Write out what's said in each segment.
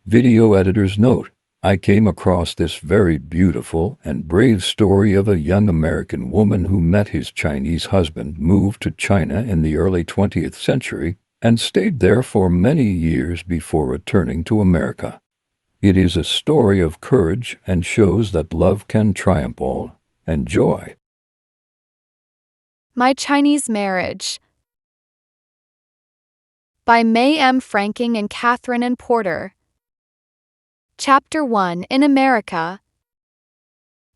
Video editor's note. I came across this very beautiful and brave story of a young American woman who met his Chinese husband, moved to China in the early 20th century, and stayed there for many years before returning to America. It is a story of courage and shows that love can triumph all, and joy. My Chinese Marriage by Mae M. and Katherine Anne Porter. Chapter 1. In America.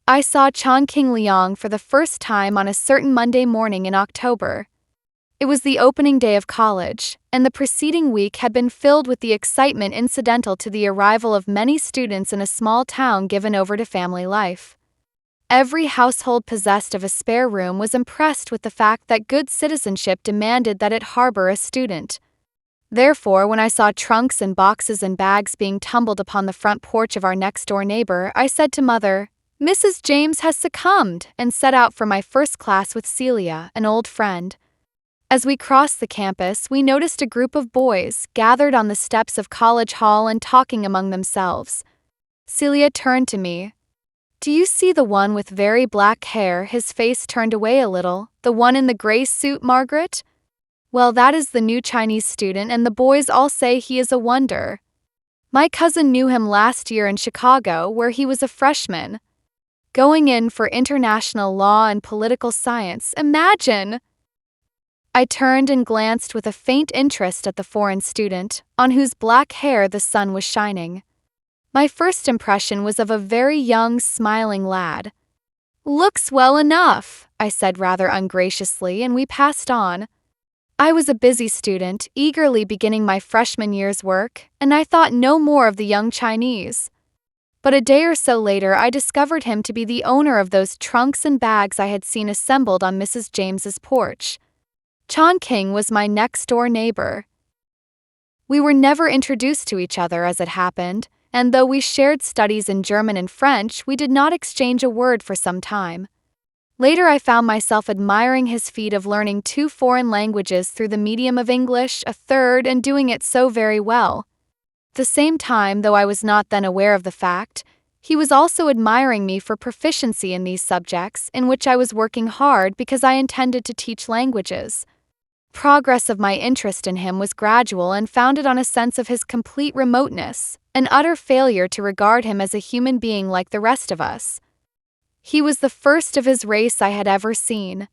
I saw Chan-King Liang for the first time on a certain Monday morning in October. It was the opening day of college, and the preceding week had been filled with the excitement incidental to the arrival of many students in a small town given over to family life. Every household possessed of a spare room was impressed with the fact that good citizenship demanded that it harbor a student. Therefore, when I saw trunks and boxes and bags being tumbled upon the front porch of our next-door neighbor, I said to Mother, "Mrs. James has succumbed," and set out for my first class with Celia, an old friend. As we crossed the campus, we noticed a group of boys gathered on the steps of College Hall and talking among themselves. Celia turned to me. "Do you see the one with very black hair, his face turned away a little, the one in the gray suit, Margaret? Well, that is the new Chinese student, and the boys all say he is a wonder. My cousin knew him last year in Chicago, where he was a freshman. Going in for international law and political science, imagine!" I turned and glanced with a faint interest at the foreign student, on whose black hair the sun was shining. My first impression was of a very young, smiling lad. "Looks well enough," I said rather ungraciously, and we passed on. I was a busy student, eagerly beginning my freshman year's work, and I thought no more of the young Chinese. But a day or so later I discovered him to be the owner of those trunks and bags I had seen assembled on Mrs. James's porch. Chan-King was my next-door neighbor. We were never introduced to each other as it happened, and though we shared studies in German and French, we did not exchange a word for some time. Later I found myself admiring his feat of learning 2 foreign languages through the medium of English, a third, and doing it so very well. At the same time, though I was not then aware of the fact, he was also admiring me for proficiency in these subjects, in which I was working hard because I intended to teach languages. Progress of my interest in him was gradual and founded on a sense of his complete remoteness, an utter failure to regard him as a human being like the rest of us. He was the first of his race I had ever seen.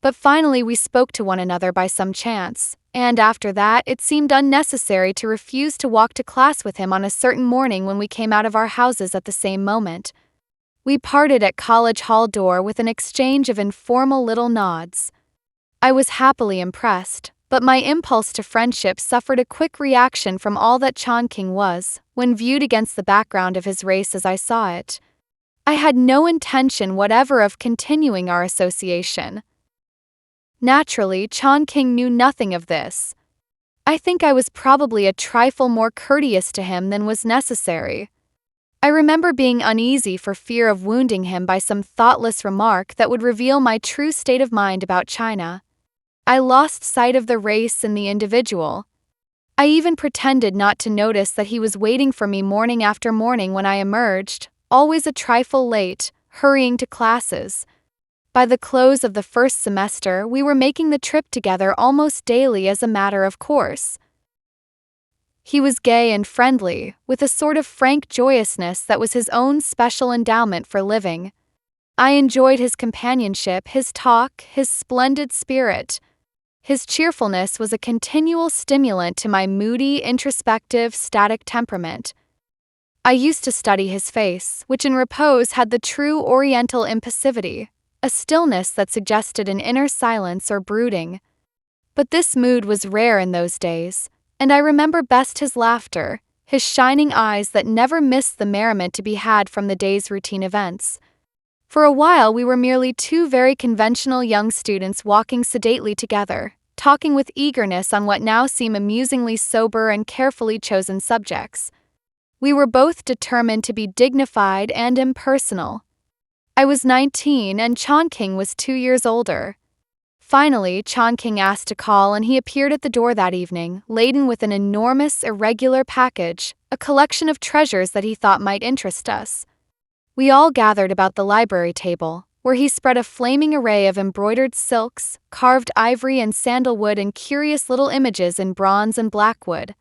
But finally we spoke to one another by some chance, and after that it seemed unnecessary to refuse to walk to class with him on a certain morning when we came out of our houses at the same moment. We parted at College Hall door with an exchange of informal little nods. I was happily impressed, but my impulse to friendship suffered a quick reaction from all that Chan-King was, when viewed against the background of his race as I saw it. I had no intention whatever of continuing our association. Naturally, Chan-King knew nothing of this. I think I was probably a trifle more courteous to him than was necessary. I remember being uneasy for fear of wounding him by some thoughtless remark that would reveal my true state of mind about China. I lost sight of the race and the individual. I even pretended not to notice that he was waiting for me morning after morning when I emerged, always a trifle late, hurrying to classes. By the close of the first semester, we were making the trip together almost daily as a matter of course. He was gay and friendly, with a sort of frank joyousness that was his own special endowment for living. I enjoyed his companionship, his talk, his splendid spirit. His cheerfulness was a continual stimulant to my moody, introspective, static temperament. I used to study his face, which in repose had the true Oriental impassivity, a stillness that suggested an inner silence or brooding. But this mood was rare in those days, and I remember best his laughter, his shining eyes that never missed the merriment to be had from the day's routine events. For a while we were merely 2 very conventional young students walking sedately together, talking with eagerness on what now seem amusingly sober and carefully chosen subjects. We were both determined to be dignified and impersonal. I was 19 and Chan-King was 2 years older. Finally, Chan-King asked to call and he appeared at the door that evening, laden with an enormous, irregular package, a collection of treasures that he thought might interest us. We all gathered about the library table, where he spread a flaming array of embroidered silks, carved ivory and sandalwood and curious little images in bronze and blackwood.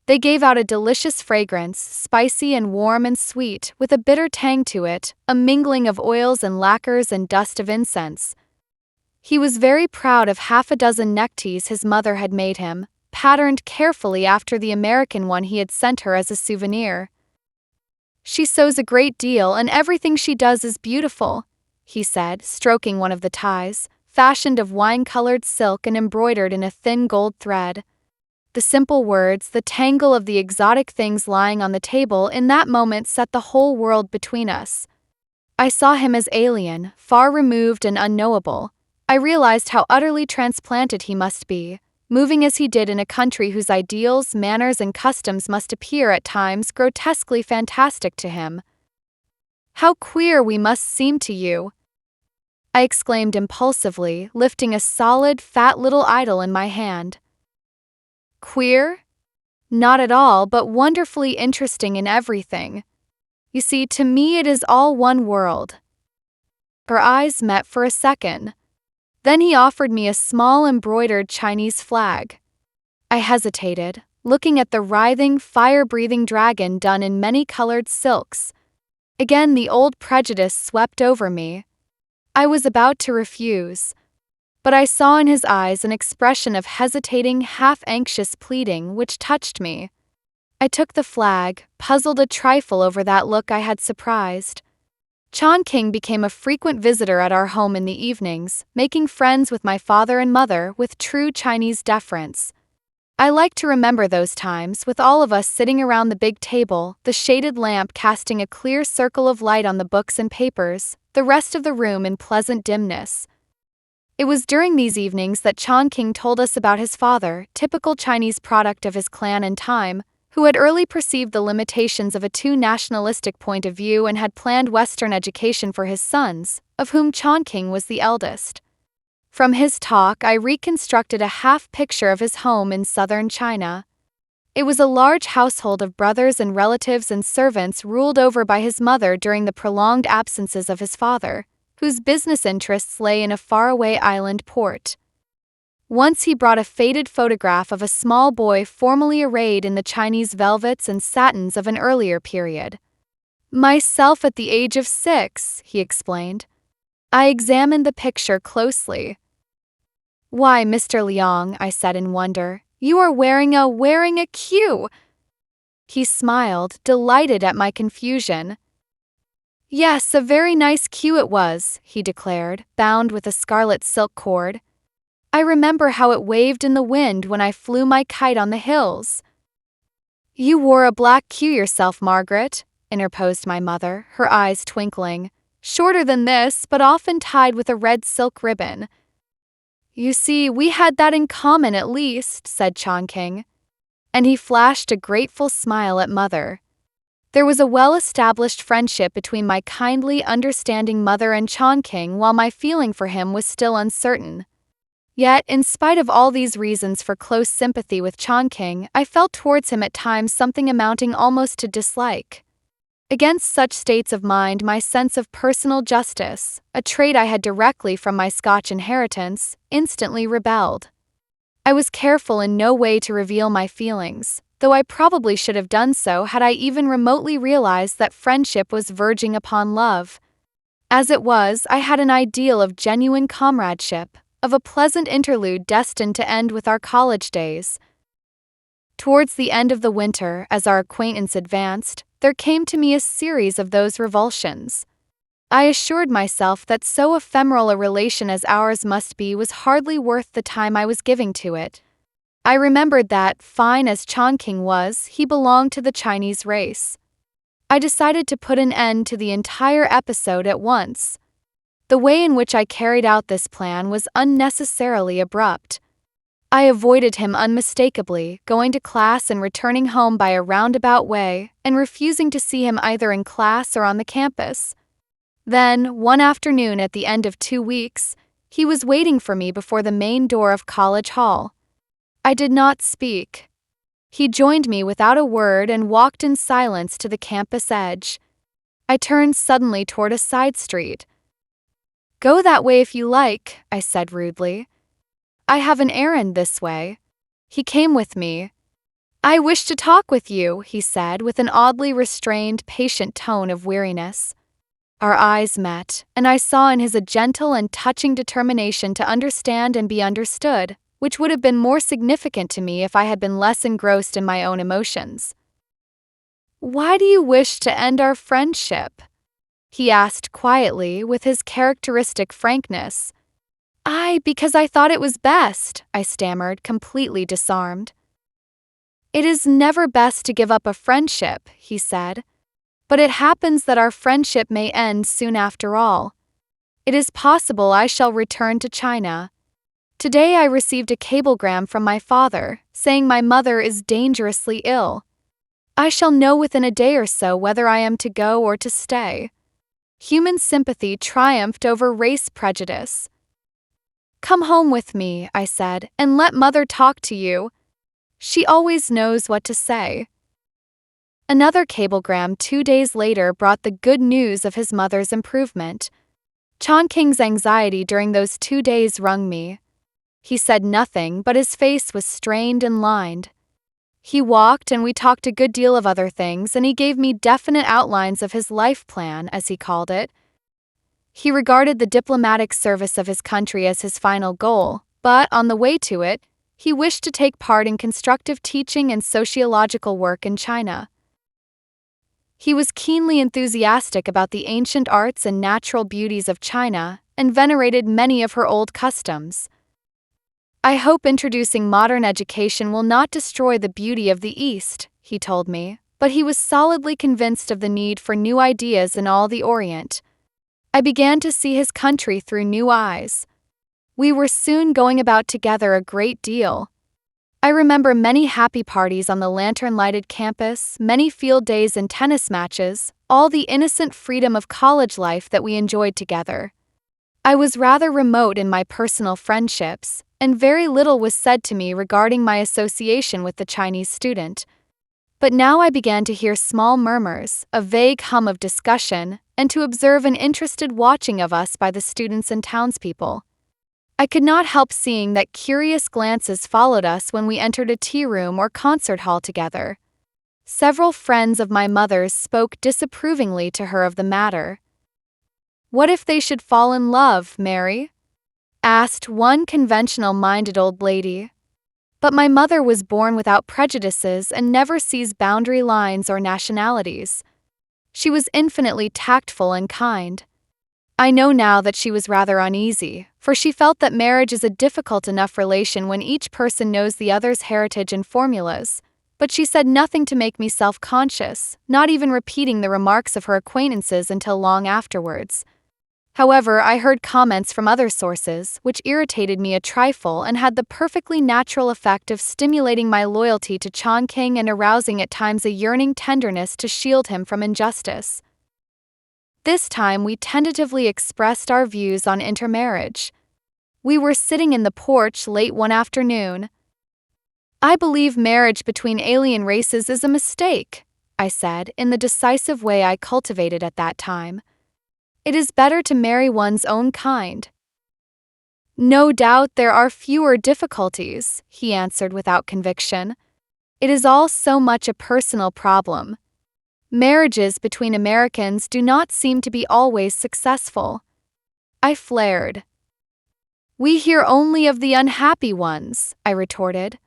They gave out a delicious fragrance, spicy and warm and sweet, with a bitter tang to it, a mingling of oils and lacquers and dust of incense. He was very proud of half a dozen neckties his mother had made him, patterned carefully after the American one he had sent her as a souvenir. "She sews a great deal and everything she does is beautiful," he said, stroking one of the ties, fashioned of wine-colored silk and embroidered in a thin gold thread. The simple words, the tangle of the exotic things lying on the table in that moment set the whole world between us. I saw him as alien, far removed and unknowable. I realized how utterly transplanted he must be, moving as he did in a country whose ideals, manners, and customs must appear at times grotesquely fantastic to him. "How queer we must seem to you!" I exclaimed impulsively, lifting a solid, fat little idol in my hand. "Queer? Not at all, but wonderfully interesting in everything. You see, to me it is all one world." Our eyes met for a second. Then he offered me a small embroidered Chinese flag. I hesitated, looking at the writhing, fire-breathing dragon done in many-colored silks. Again the old prejudice swept over me. I was about to refuse, but I saw in his eyes an expression of hesitating, half-anxious pleading which touched me. I took the flag, puzzled a trifle over that look I had surprised. Chan-King became a frequent visitor at our home in the evenings, making friends with my father and mother with true Chinese deference. I like to remember those times with all of us sitting around the big table, the shaded lamp casting a clear circle of light on the books and papers, the rest of the room in pleasant dimness. It was during these evenings that Chan-King told us about his father, typical Chinese product of his clan and time, who had early perceived the limitations of a too nationalistic point of view and had planned Western education for his sons, of whom Chan-King was the eldest. From his talk, I reconstructed a half-picture of his home in southern China. It was a large household of brothers and relatives and servants ruled over by his mother during the prolonged absences of his father, whose business interests lay in a faraway island port. Once he brought a faded photograph of a small boy formally arrayed in the Chinese velvets and satins of an earlier period. "Myself at the age of 6, he explained. I examined the picture closely. "Why, Mr. Liang," I said in wonder, "you are wearing a queue!" He smiled, delighted at my confusion. "Yes, a very nice queue it was," he declared, bound with a scarlet silk cord. "I remember how it waved in the wind when I flew my kite on the hills." "You wore a black queue yourself, Margaret," interposed my mother, her eyes twinkling. "Shorter than this, but often tied with a red silk ribbon." "You see, we had that in common at least," said Chan-King. And he flashed a grateful smile at Mother. There was a well-established friendship between my kindly, understanding mother and Chan-King while my feeling for him was still uncertain. Yet, in spite of all these reasons for close sympathy with Chan-King, I felt towards him at times something amounting almost to dislike. Against such states of mind, my sense of personal justice, a trait I had directly from my Scotch inheritance, instantly rebelled. I was careful in no way to reveal my feelings, though I probably should have done so had I even remotely realized that friendship was verging upon love. As it was, I had an ideal of genuine comradeship, of a pleasant interlude destined to end with our college days. Towards the end of the winter, as our acquaintance advanced, there came to me a series of those revulsions. I assured myself that so ephemeral a relation as ours must be was hardly worth the time I was giving to it. I remembered that, fine as Chan-King was, he belonged to the Chinese race. I decided to put an end to the entire episode at once. The way in which I carried out this plan was unnecessarily abrupt. I avoided him unmistakably, going to class and returning home by a roundabout way, and refusing to see him either in class or on the campus. Then, one afternoon at the end of 2 weeks, He was waiting for me before the main door of College Hall. I did not speak. He joined me without a word and walked in silence to the campus edge. I turned suddenly toward a side street. "Go that way if you like," I said rudely. "I have an errand this way." He came with me. "I wish to talk with you," he said with an oddly restrained, patient tone of weariness. Our eyes met, and I saw in his a gentle and touching determination to understand and be understood, which would have been more significant to me if I had been less engrossed in my own emotions. "Why do you wish to end our friendship?" he asked quietly with his characteristic frankness. Because I thought it was best," I stammered, completely disarmed. "It is never best to give up a friendship," he said. "But it happens that our friendship may end soon after all. It is possible I shall return to China. Today I received a cablegram from my father, saying my mother is dangerously ill. I shall know within a day or so whether I am to go or to stay." Human sympathy triumphed over race prejudice. "Come home with me," I said, "and let Mother talk to you. She always knows what to say." Another cablegram 2 days later brought the good news of his mother's improvement. Chan-King's anxiety during those 2 days wrung me. He said nothing, but his face was strained and lined. He walked and we talked a good deal of other things, and he gave me definite outlines of his life plan, as he called it. He regarded the diplomatic service of his country as his final goal, but on the way to it, he wished to take part in constructive teaching and sociological work in China. He was keenly enthusiastic about the ancient arts and natural beauties of China and venerated many of her old customs. "I hope introducing modern education will not destroy the beauty of the East," he told me, but he was solidly convinced of the need for new ideas in all the Orient. I began to see his country through new eyes. We were soon going about together a great deal. I remember many happy parties on the lantern-lighted campus, many field days and tennis matches, all the innocent freedom of college life that we enjoyed together. I was rather remote in my personal friendships, and very little was said to me regarding my association with the Chinese student. But now I began to hear small murmurs, a vague hum of discussion, and to observe an interested watching of us by the students and townspeople. I could not help seeing that curious glances followed us when we entered a tea room or concert hall together. Several friends of my mother's spoke disapprovingly to her of the matter. "What if they should fall in love, Mary?" asked one conventional-minded old lady. But my mother was born without prejudices and never sees boundary lines or nationalities. She was infinitely tactful and kind. I know now that she was rather uneasy, for she felt that marriage is a difficult enough relation when each person knows the other's heritage and formulas, but she said nothing to make me self-conscious, not even repeating the remarks of her acquaintances until long afterwards. However, I heard comments from other sources, which irritated me a trifle and had the perfectly natural effect of stimulating my loyalty to Chan-King and arousing at times a yearning tenderness to shield him from injustice. This time we tentatively expressed our views on intermarriage. We were sitting in the porch late one afternoon. "I believe marriage between alien races is a mistake," I said in the decisive way I cultivated at that time. "It is better to marry one's own kind." "No doubt there are fewer difficulties," he answered without conviction. "It is all so much a personal problem. Marriages between Americans do not seem to be always successful." I flared. "We hear only of the unhappy ones," I retorted.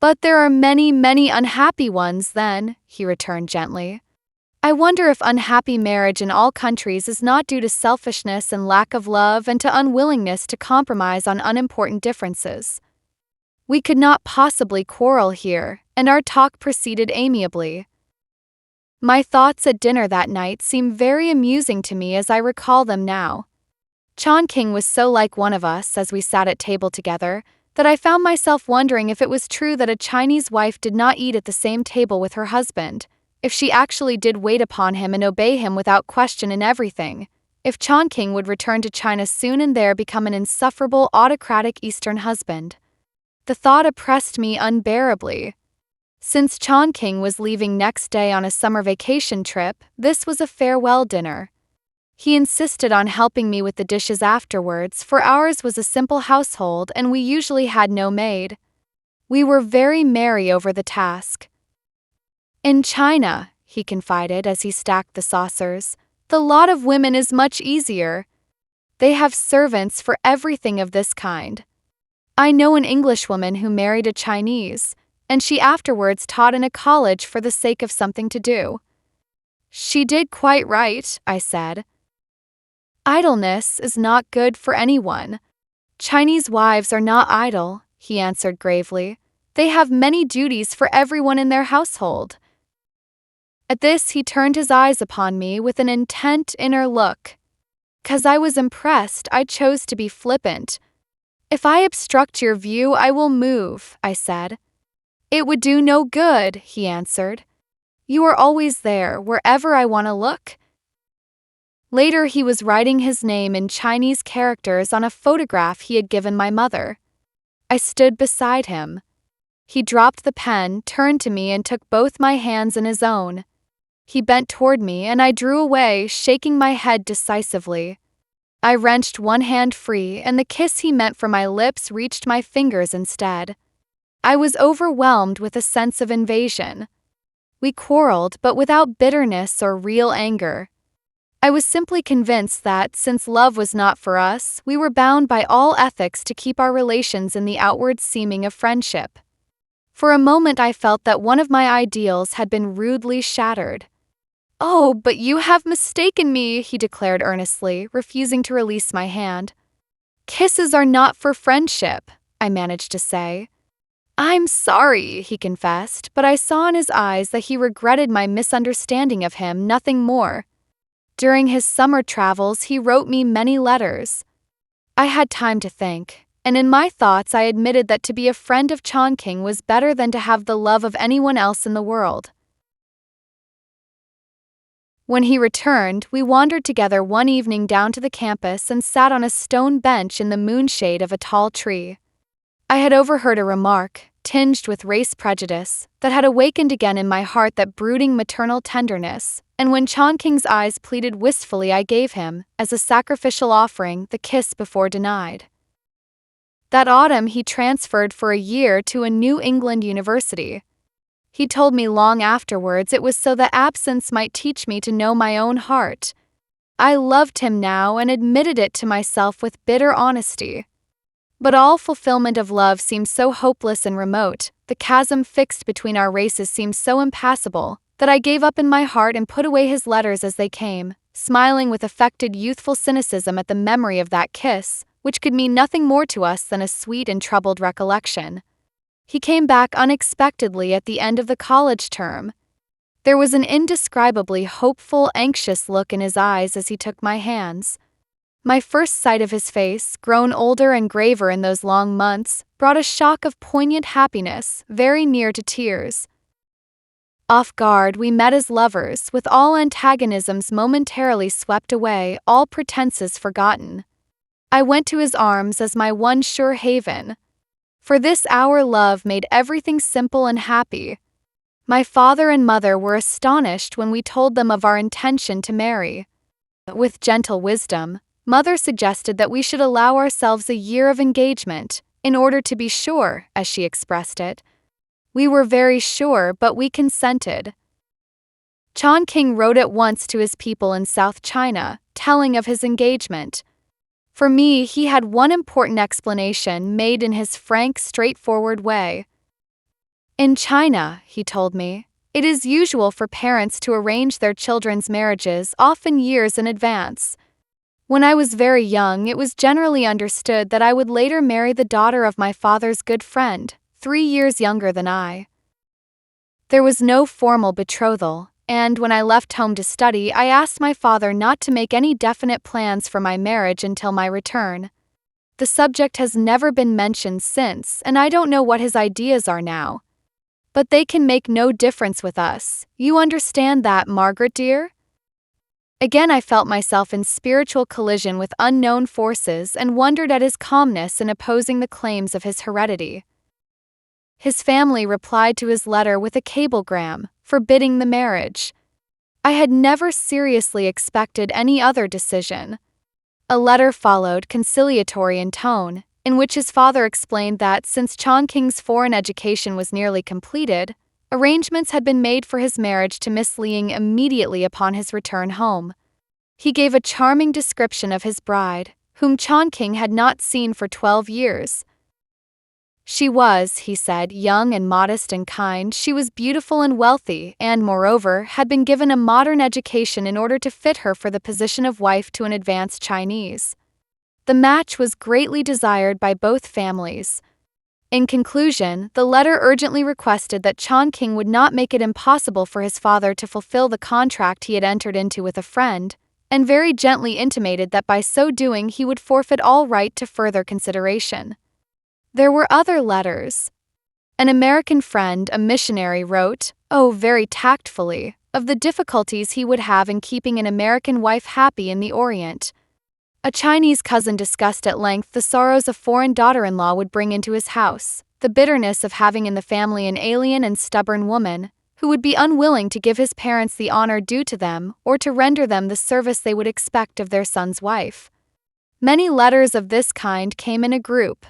"But there are many, many unhappy ones then," he returned gently. "I wonder if unhappy marriage in all countries is not due to selfishness and lack of love and to unwillingness to compromise on unimportant differences." We could not possibly quarrel here, and our talk proceeded amiably. My thoughts at dinner that night seem very amusing to me as I recall them now. Chan-King was so like one of us as we sat at table together that I found myself wondering if it was true that a Chinese wife did not eat at the same table with her husband, if she actually did wait upon him and obey him without question in everything, if Chan-King would return to China soon and there become an insufferable autocratic Eastern husband. The thought oppressed me unbearably. Since Chan-King was leaving next day on a summer vacation trip, this was a farewell dinner. He insisted on helping me with the dishes afterwards, for ours was a simple household and we usually had no maid. We were very merry over the task. In China, he confided as he stacked the saucers, the lot of women is much easier. They have servants for everything of this kind. I know an Englishwoman who married a Chinese, and she afterwards taught in a college for the sake of something to do. She did quite right, I said. Idleness is not good for anyone. Chinese wives are not idle, he answered gravely. They have many duties for everyone in their household. At this he turned his eyes upon me with an intent inner look. 'Cause I was impressed, I chose to be flippant. If I obstruct your view, I will move, I said. It would do no good, he answered. You are always there, wherever I want to look. Later he was writing his name in Chinese characters on a photograph he had given my mother. I stood beside him. He dropped the pen, turned to me and took both my hands in his own. He bent toward me and I drew away, shaking my head decisively. I wrenched one hand free and the kiss he meant for my lips reached my fingers instead. I was overwhelmed with a sense of invasion. We quarreled, but without bitterness or real anger. I was simply convinced that, since love was not for us, we were bound by all ethics to keep our relations in the outward seeming of friendship. For a moment I felt that one of my ideals had been rudely shattered. Oh, but you have mistaken me, he declared earnestly, refusing to release my hand. Kisses are not for friendship, I managed to say. I'm sorry, he confessed, but I saw in his eyes that he regretted my misunderstanding of him, nothing more. During his summer travels, he wrote me many letters. I had time to think, and in my thoughts I admitted that to be a friend of Chan-King was better than to have the love of anyone else in the world. When he returned, we wandered together one evening down to the campus and sat on a stone bench in the moonshade of a tall tree. I had overheard a remark, tinged with race prejudice, that had awakened again in my heart that brooding maternal tenderness, and when Chan-King's eyes pleaded wistfully I gave him, as a sacrificial offering, the kiss before denied. That autumn he transferred for a year to a New England university. He told me long afterwards it was so that absence might teach me to know my own heart. I loved him now and admitted it to myself with bitter honesty. But all fulfillment of love seemed so hopeless and remote, the chasm fixed between our races seemed so impassable, that I gave up in my heart and put away his letters as they came, smiling with affected youthful cynicism at the memory of that kiss, which could mean nothing more to us than a sweet and troubled recollection. He came back unexpectedly at the end of the college term. There was an indescribably hopeful, anxious look in his eyes as he took my hands. My first sight of his face, grown older and graver in those long months, brought a shock of poignant happiness, very near to tears. Off guard, we met as lovers, with all antagonisms momentarily swept away, all pretenses forgotten. I went to his arms as my one sure haven. For this our love made everything simple and happy. My father and mother were astonished when we told them of our intention to marry. With gentle wisdom, Mother suggested that we should allow ourselves a year of engagement, in order to be sure, as she expressed it. We were very sure, but we consented. Chan-King wrote at once to his people in South China, telling of his engagement. For me, he had one important explanation made in his frank, straightforward way. In China, he told me, it is usual for parents to arrange their children's marriages often years in advance. When I was very young, it was generally understood that I would later marry the daughter of my father's good friend, 3 years younger than I. There was no formal betrothal, and when I left home to study, I asked my father not to make any definite plans for my marriage until my return. The subject has never been mentioned since, and I don't know what his ideas are now. But they can make no difference with us. You understand that, Margaret dear? Again I felt myself in spiritual collision with unknown forces and wondered at his calmness in opposing the claims of his heredity. His family replied to his letter with a cablegram, forbidding the marriage. I had never seriously expected any other decision. A letter followed, conciliatory in tone, in which his father explained that since Chan-King's foreign education was nearly completed, arrangements had been made for his marriage to Miss Liang immediately upon his return home. He gave a charming description of his bride, whom Chan-King had not seen for 12 years. She was, he said, young and modest and kind. She was beautiful and wealthy, and, moreover, had been given a modern education in order to fit her for the position of wife to an advanced Chinese. The match was greatly desired by both families. In conclusion, the letter urgently requested that Chan-King would not make it impossible for his father to fulfill the contract he had entered into with a friend, and very gently intimated that by so doing he would forfeit all right to further consideration. There were other letters. An American friend, a missionary, wrote, very tactfully, of the difficulties he would have in keeping an American wife happy in the Orient. A Chinese cousin discussed at length the sorrows a foreign daughter-in-law would bring into his house, the bitterness of having in the family an alien and stubborn woman, who would be unwilling to give his parents the honor due to them or to render them the service they would expect of their son's wife. Many letters of this kind came in a group.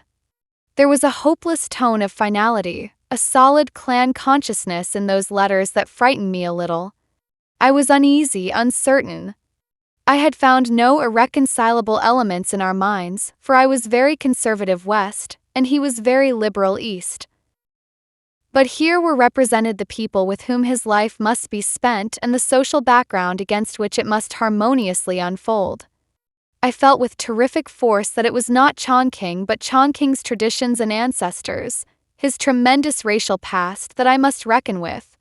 There was a hopeless tone of finality, a solid clan consciousness in those letters that frightened me a little. I was uneasy, uncertain. I had found no irreconcilable elements in our minds, for I was very conservative West, and he was very liberal East. But here were represented the people with whom his life must be spent and the social background against which it must harmoniously unfold. I felt with terrific force that it was not Chan-King but Chan-King's traditions and ancestors, his tremendous racial past, that I must reckon with.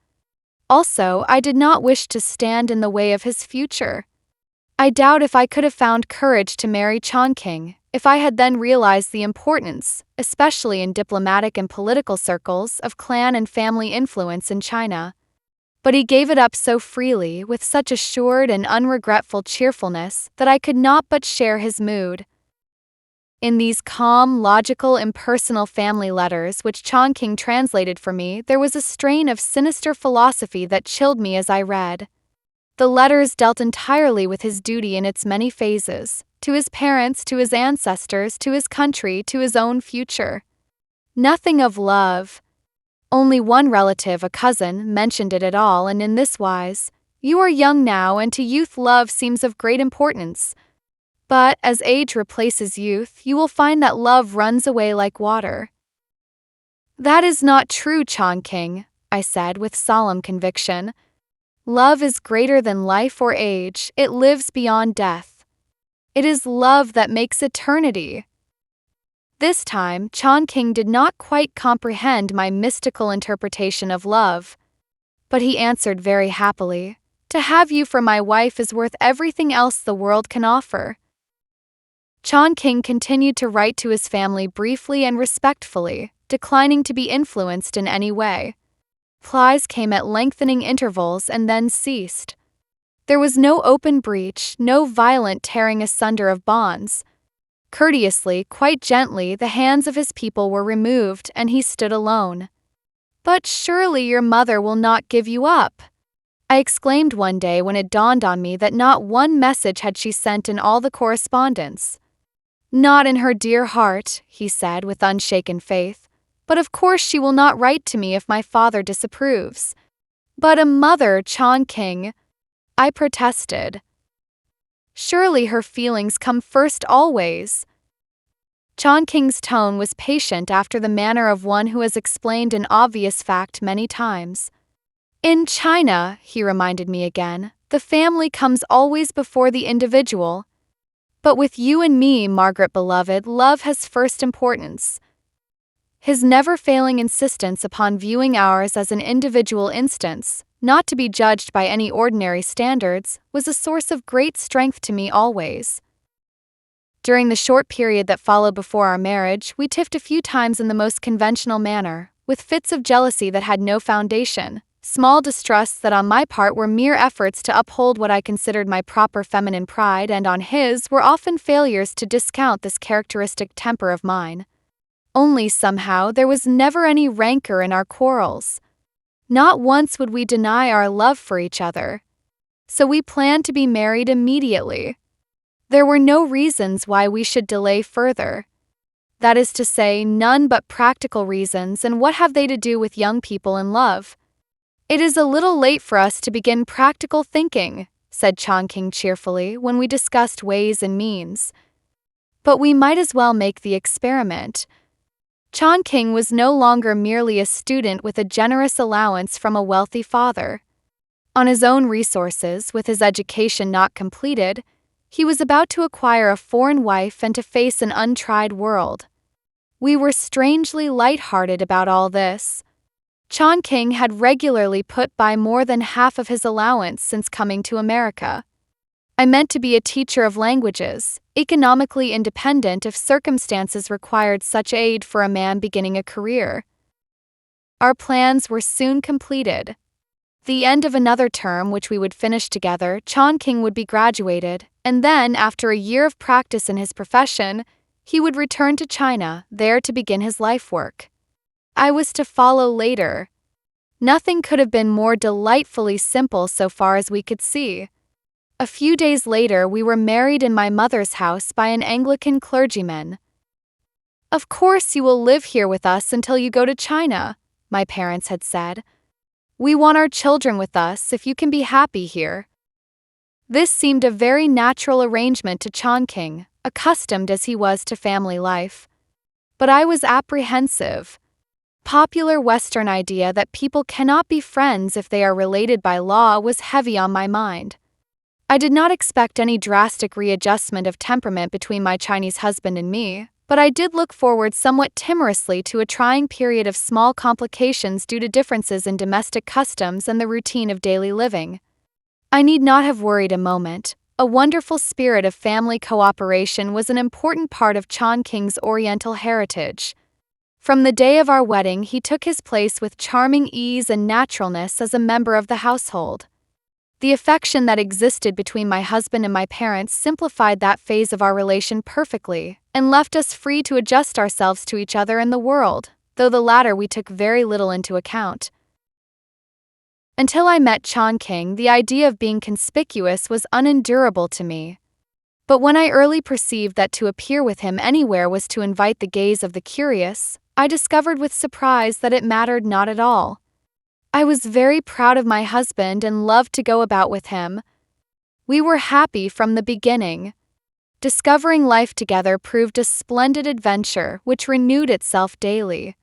Also, I did not wish to stand in the way of his future. I doubt if I could have found courage to marry Chan-King, if I had then realized the importance, especially in diplomatic and political circles, of clan and family influence in China. But he gave it up so freely, with such assured and unregretful cheerfulness, that I could not but share his mood. In these calm, logical, impersonal family letters which Chan-King translated for me, there was a strain of sinister philosophy that chilled me as I read. The letters dealt entirely with his duty in its many phases, to his parents, to his ancestors, to his country, to his own future. Nothing of love. Only one relative, a cousin, mentioned it at all, and in this wise: "You are young now, and to youth love seems of great importance. But, as age replaces youth, you will find that love runs away like water." "That is not true, Chan-King," I said with solemn conviction. "Love is greater than life or age, it lives beyond death. It is love that makes eternity." This time, Chan-King did not quite comprehend my mystical interpretation of love. But he answered very happily, "To have you for my wife is worth everything else the world can offer." Chan-King continued to write to his family briefly and respectfully, declining to be influenced in any way. Replies came at lengthening intervals and then ceased. There was no open breach, no violent tearing asunder of bonds. Courteously, quite gently, the hands of his people were removed, and he stood alone. "But surely your mother will not give you up?" I exclaimed one day when it dawned on me that not one message had she sent in all the correspondence. "Not in her dear heart," he said with unshaken faith. "But of course she will not write to me if my father disapproves." "But a mother, Chan-King," I protested. "Surely her feelings come first always." Chan-King's tone was patient after the manner of one who has explained an obvious fact many times. "In China," he reminded me again, "the family comes always before the individual. But with you and me, Margaret beloved, love has first importance." His never-failing insistence upon viewing ours as an individual instance, not to be judged by any ordinary standards, was a source of great strength to me always. During the short period that followed before our marriage, we tiffed a few times in the most conventional manner, with fits of jealousy that had no foundation, Small distrusts that on my part were mere efforts to uphold what I considered my proper feminine pride, and on his were often failures to discount this characteristic temper of mine. Only somehow there was never any rancor in our quarrels. Not once would we deny our love for each other. So we planned to be married immediately. There were no reasons why we should delay further. That is to say, none but practical reasons, and what have they to do with young people in love? It is a little late for us to begin practical thinking, said Chan-King cheerfully when we discussed ways and means. But we might as well make the experiment. Chan-King was no longer merely a student with a generous allowance from a wealthy father. On his own resources, with his education not completed, he was about to acquire a foreign wife and to face an untried world. We were strangely light-hearted about all this. Chan-King had regularly put by more than half of his allowance since coming to America. I meant to be a teacher of languages, economically independent if circumstances required such aid for a man beginning a career. Our plans were soon completed. The end of another term which we would finish together, Chan-King would be graduated, and then, after a year of practice in his profession, he would return to China, there to begin his life work. I was to follow later. Nothing could have been more delightfully simple so far as we could see. A few days later we were married in my mother's house by an Anglican clergyman. "Of course you will live here with us until you go to China," my parents had said. "We want our children with us if you can be happy here." This seemed a very natural arrangement to Chan-King, accustomed as he was to family life. But I was apprehensive. Popular Western idea that people cannot be friends if they are related by law was heavy on my mind. I did not expect any drastic readjustment of temperament between my Chinese husband and me, but I did look forward somewhat timorously to a trying period of small complications due to differences in domestic customs and the routine of daily living. I need not have worried a moment. A wonderful spirit of family cooperation was an important part of Chan-King's Oriental heritage. From the day of our wedding, he took his place with charming ease and naturalness as a member of the household. The affection that existed between my husband and my parents simplified that phase of our relation perfectly, and left us free to adjust ourselves to each other and the world, though the latter we took very little into account. Until I met Chan-King, the idea of being conspicuous was unendurable to me. But when I early perceived that to appear with him anywhere was to invite the gaze of the curious, I discovered with surprise that it mattered not at all. I was very proud of my husband and loved to go about with him. We were happy from the beginning. Discovering life together proved a splendid adventure which renewed itself daily.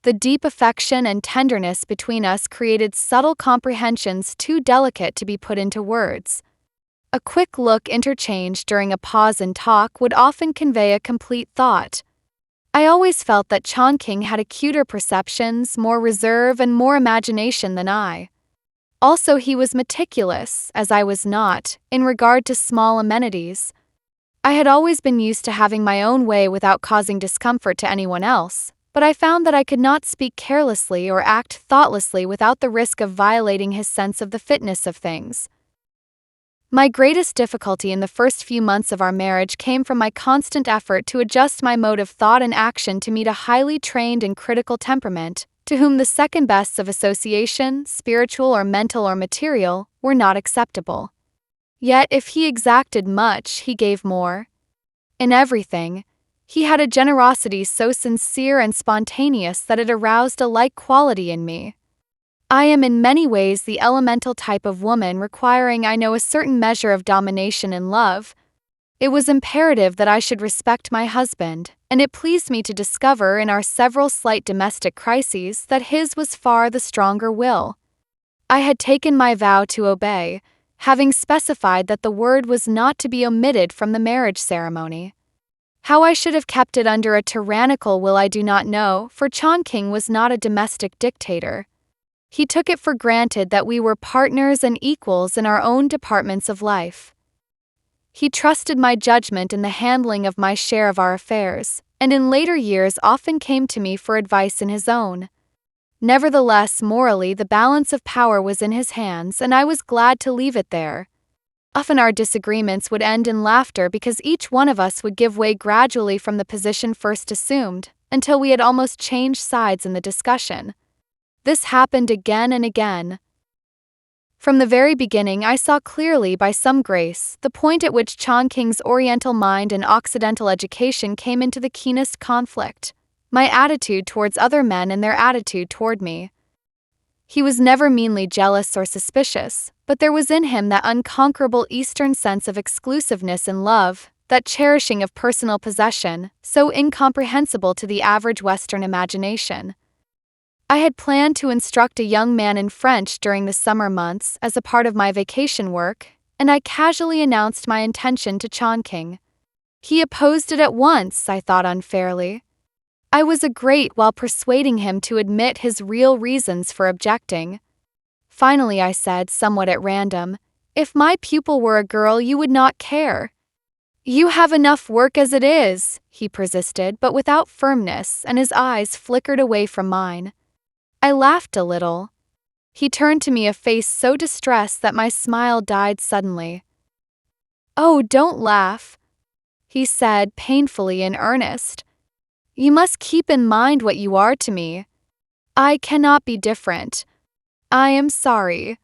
The deep affection and tenderness between us created subtle comprehensions too delicate to be put into words. A quick look interchanged during a pause in talk would often convey a complete thought. I always felt that Chan-King had acuter perceptions, more reserve, and more imagination than I. Also, he was meticulous, as I was not, in regard to small amenities. I had always been used to having my own way without causing discomfort to anyone else, but I found that I could not speak carelessly or act thoughtlessly without the risk of violating his sense of the fitness of things. My greatest difficulty in the first few months of our marriage came from my constant effort to adjust my mode of thought and action to meet a highly trained and critical temperament, to whom the second bests of association, spiritual or mental or material, were not acceptable. Yet if he exacted much, he gave more. In everything, he had a generosity so sincere and spontaneous that it aroused a like quality in me. I am in many ways the elemental type of woman requiring I know a certain measure of domination in love. It was imperative that I should respect my husband, and it pleased me to discover in our several slight domestic crises that his was far the stronger will. I had taken my vow to obey, having specified that the word was not to be omitted from the marriage ceremony. How I should have kept it under a tyrannical will I do not know, for Chan-King was not a domestic dictator. He took it for granted that we were partners and equals in our own departments of life. He trusted my judgment in the handling of my share of our affairs, and in later years often came to me for advice in his own. Nevertheless, morally, the balance of power was in his hands, and I was glad to leave it there. Often our disagreements would end in laughter because each one of us would give way gradually from the position first assumed, until we had almost changed sides in the discussion. This happened again and again. From the very beginning, I saw clearly, by some grace, the point at which Chan-King's Oriental mind and Occidental education came into the keenest conflict: my attitude towards other men and their attitude toward me. He was never meanly jealous or suspicious, but there was in him that unconquerable Eastern sense of exclusiveness in love, that cherishing of personal possession, so incomprehensible to the average Western imagination. I had planned to instruct a young man in French during the summer months as a part of my vacation work, and I casually announced my intention to Chan-King. He opposed it at once, I thought unfairly. I was a great while persuading him to admit his real reasons for objecting. Finally, I said, somewhat at random, "If my pupil were a girl, you would not care." "You have enough work as it is," he persisted, but without firmness, and his eyes flickered away from mine. I laughed a little. He turned to me a face so distressed that my smile died suddenly. "Oh, don't laugh," he said, painfully in earnest. "You must keep in mind what you are to me. I cannot be different. I am sorry."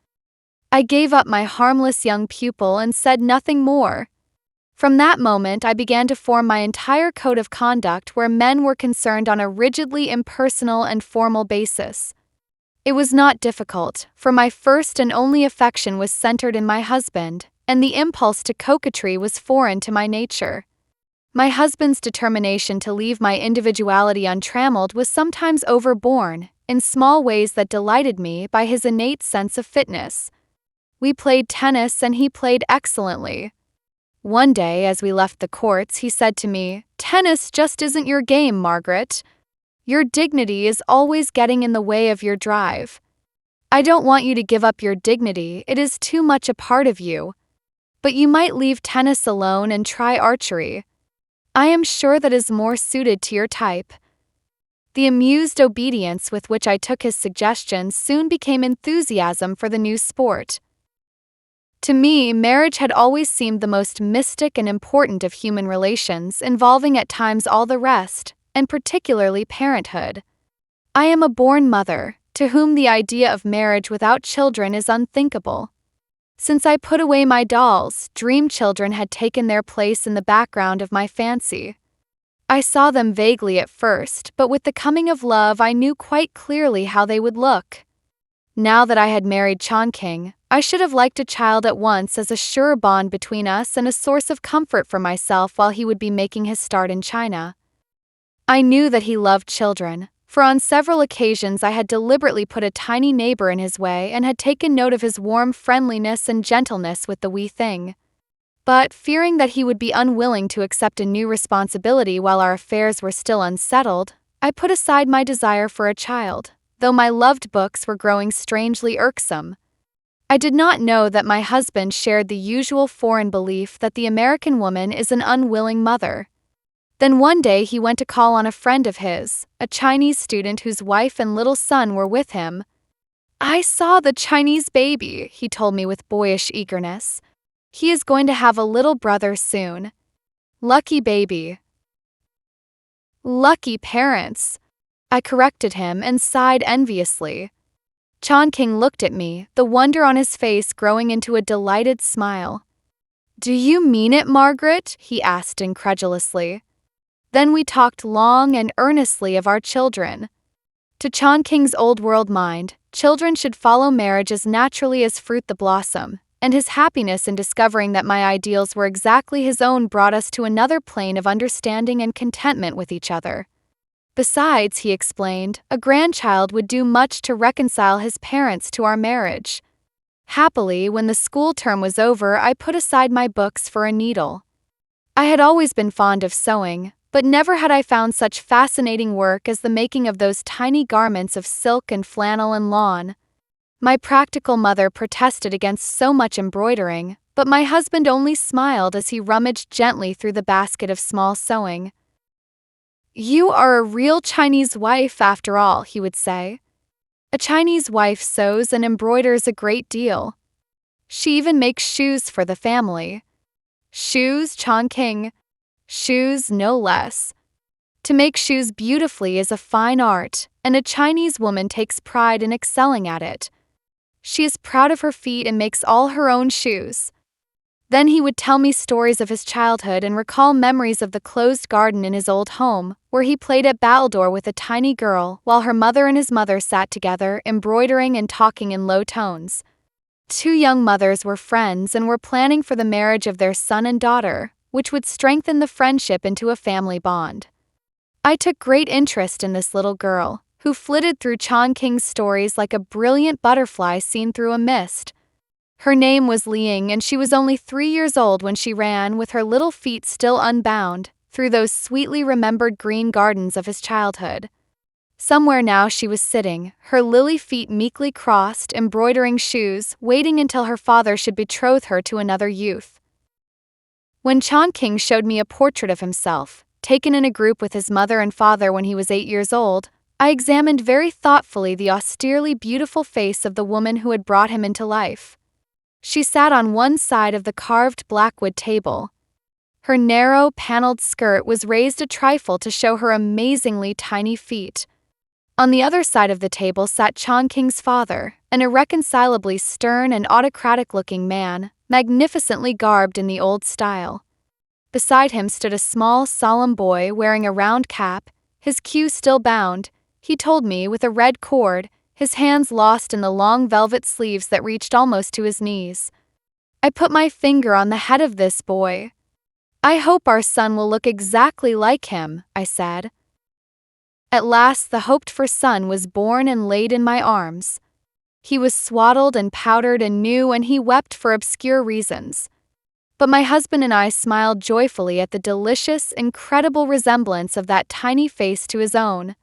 I gave up my harmless young pupil and said nothing more. From that moment, I began to form my entire code of conduct where men were concerned on a rigidly impersonal and formal basis. It was not difficult, for my first and only affection was centered in my husband, and the impulse to coquetry was foreign to my nature. My husband's determination to leave my individuality untrammeled was sometimes overborne, in small ways that delighted me, by his innate sense of fitness. We played tennis and he played excellently. One day, as we left the courts, he said to me, "Tennis just isn't your game, Margaret. Your dignity is always getting in the way of your drive. I don't want you to give up your dignity, it is too much a part of you. But you might leave tennis alone and try archery. I am sure that is more suited to your type." The amused obedience with which I took his suggestions soon became enthusiasm for the new sport. To me, marriage had always seemed the most mystic and important of human relations, involving at times all the rest, and particularly parenthood. I am a born mother, to whom the idea of marriage without children is unthinkable. Since I put away my dolls, dream children had taken their place in the background of my fancy. I saw them vaguely at first, but with the coming of love I knew quite clearly how they would look. Now that I had married Chan-King, I should have liked a child at once as a sure bond between us and a source of comfort for myself while he would be making his start in China. I knew that he loved children, for on several occasions I had deliberately put a tiny neighbor in his way and had taken note of his warm friendliness and gentleness with the wee thing. But, fearing that he would be unwilling to accept a new responsibility while our affairs were still unsettled, I put aside my desire for a child, though my loved books were growing strangely irksome. I did not know that my husband shared the usual foreign belief that the American woman is an unwilling mother. Then one day he went to call on a friend of his, a Chinese student whose wife and little son were with him. "I saw the Chinese baby," he told me with boyish eagerness. "He is going to have a little brother soon. Lucky baby." "Lucky parents," I corrected him and sighed enviously. Chan-King looked at me, the wonder on his face growing into a delighted smile. "Do you mean it, Margaret?" he asked incredulously. Then we talked long and earnestly of our children. To Chan-King's old-world mind, children should follow marriage as naturally as fruit the blossom, and his happiness in discovering that my ideals were exactly his own brought us to another plane of understanding and contentment with each other. Besides, he explained, a grandchild would do much to reconcile his parents to our marriage. Happily, when the school term was over, I put aside my books for a needle. I had always been fond of sewing, but never had I found such fascinating work as the making of those tiny garments of silk and flannel and lawn. My practical mother protested against so much embroidering, but my husband only smiled as he rummaged gently through the basket of small sewing. "You are a real Chinese wife, after all," he would say. A Chinese wife sews and embroiders a great deal. She even makes shoes for the family. Shoes, Chan-King. Shoes, no less. To make shoes beautifully is a fine art, and a Chinese woman takes pride in excelling at it. She is proud of her feet and makes all her own shoes. Then he would tell me stories of his childhood and recall memories of the closed garden in his old home, where he played at battledore with a tiny girl while her mother and his mother sat together, embroidering and talking in low tones. Two young mothers were friends and were planning for the marriage of their son and daughter, which would strengthen the friendship into a family bond. I took great interest in this little girl, who flitted through Chan-King's stories like a brilliant butterfly seen through a mist. Her name was Liang, and she was only 3 years old when she ran, with her little feet still unbound, through those sweetly remembered green gardens of his childhood. Somewhere now she was sitting, her lily feet meekly crossed, embroidering shoes, waiting until her father should betroth her to another youth. When Chan-King showed me a portrait of himself, taken in a group with his mother and father when he was 8 years old, I examined very thoughtfully the austerely beautiful face of the woman who had brought him into life. She sat on one side of the carved blackwood table. Her narrow, paneled skirt was raised a trifle to show her amazingly tiny feet. On the other side of the table sat Chan-King's father, an irreconcilably stern and autocratic-looking man, magnificently garbed in the old style. Beside him stood a small, solemn boy wearing a round cap, his queue still bound, he told me, with a red cord, his hands lost in the long velvet sleeves that reached almost to his knees. I put my finger on the head of this boy. "I hope our son will look exactly like him," I said. At last the hoped-for son was born and laid in my arms. He was swaddled and powdered and new, and he wept for obscure reasons. But my husband and I smiled joyfully at the delicious, incredible resemblance of that tiny face to his own.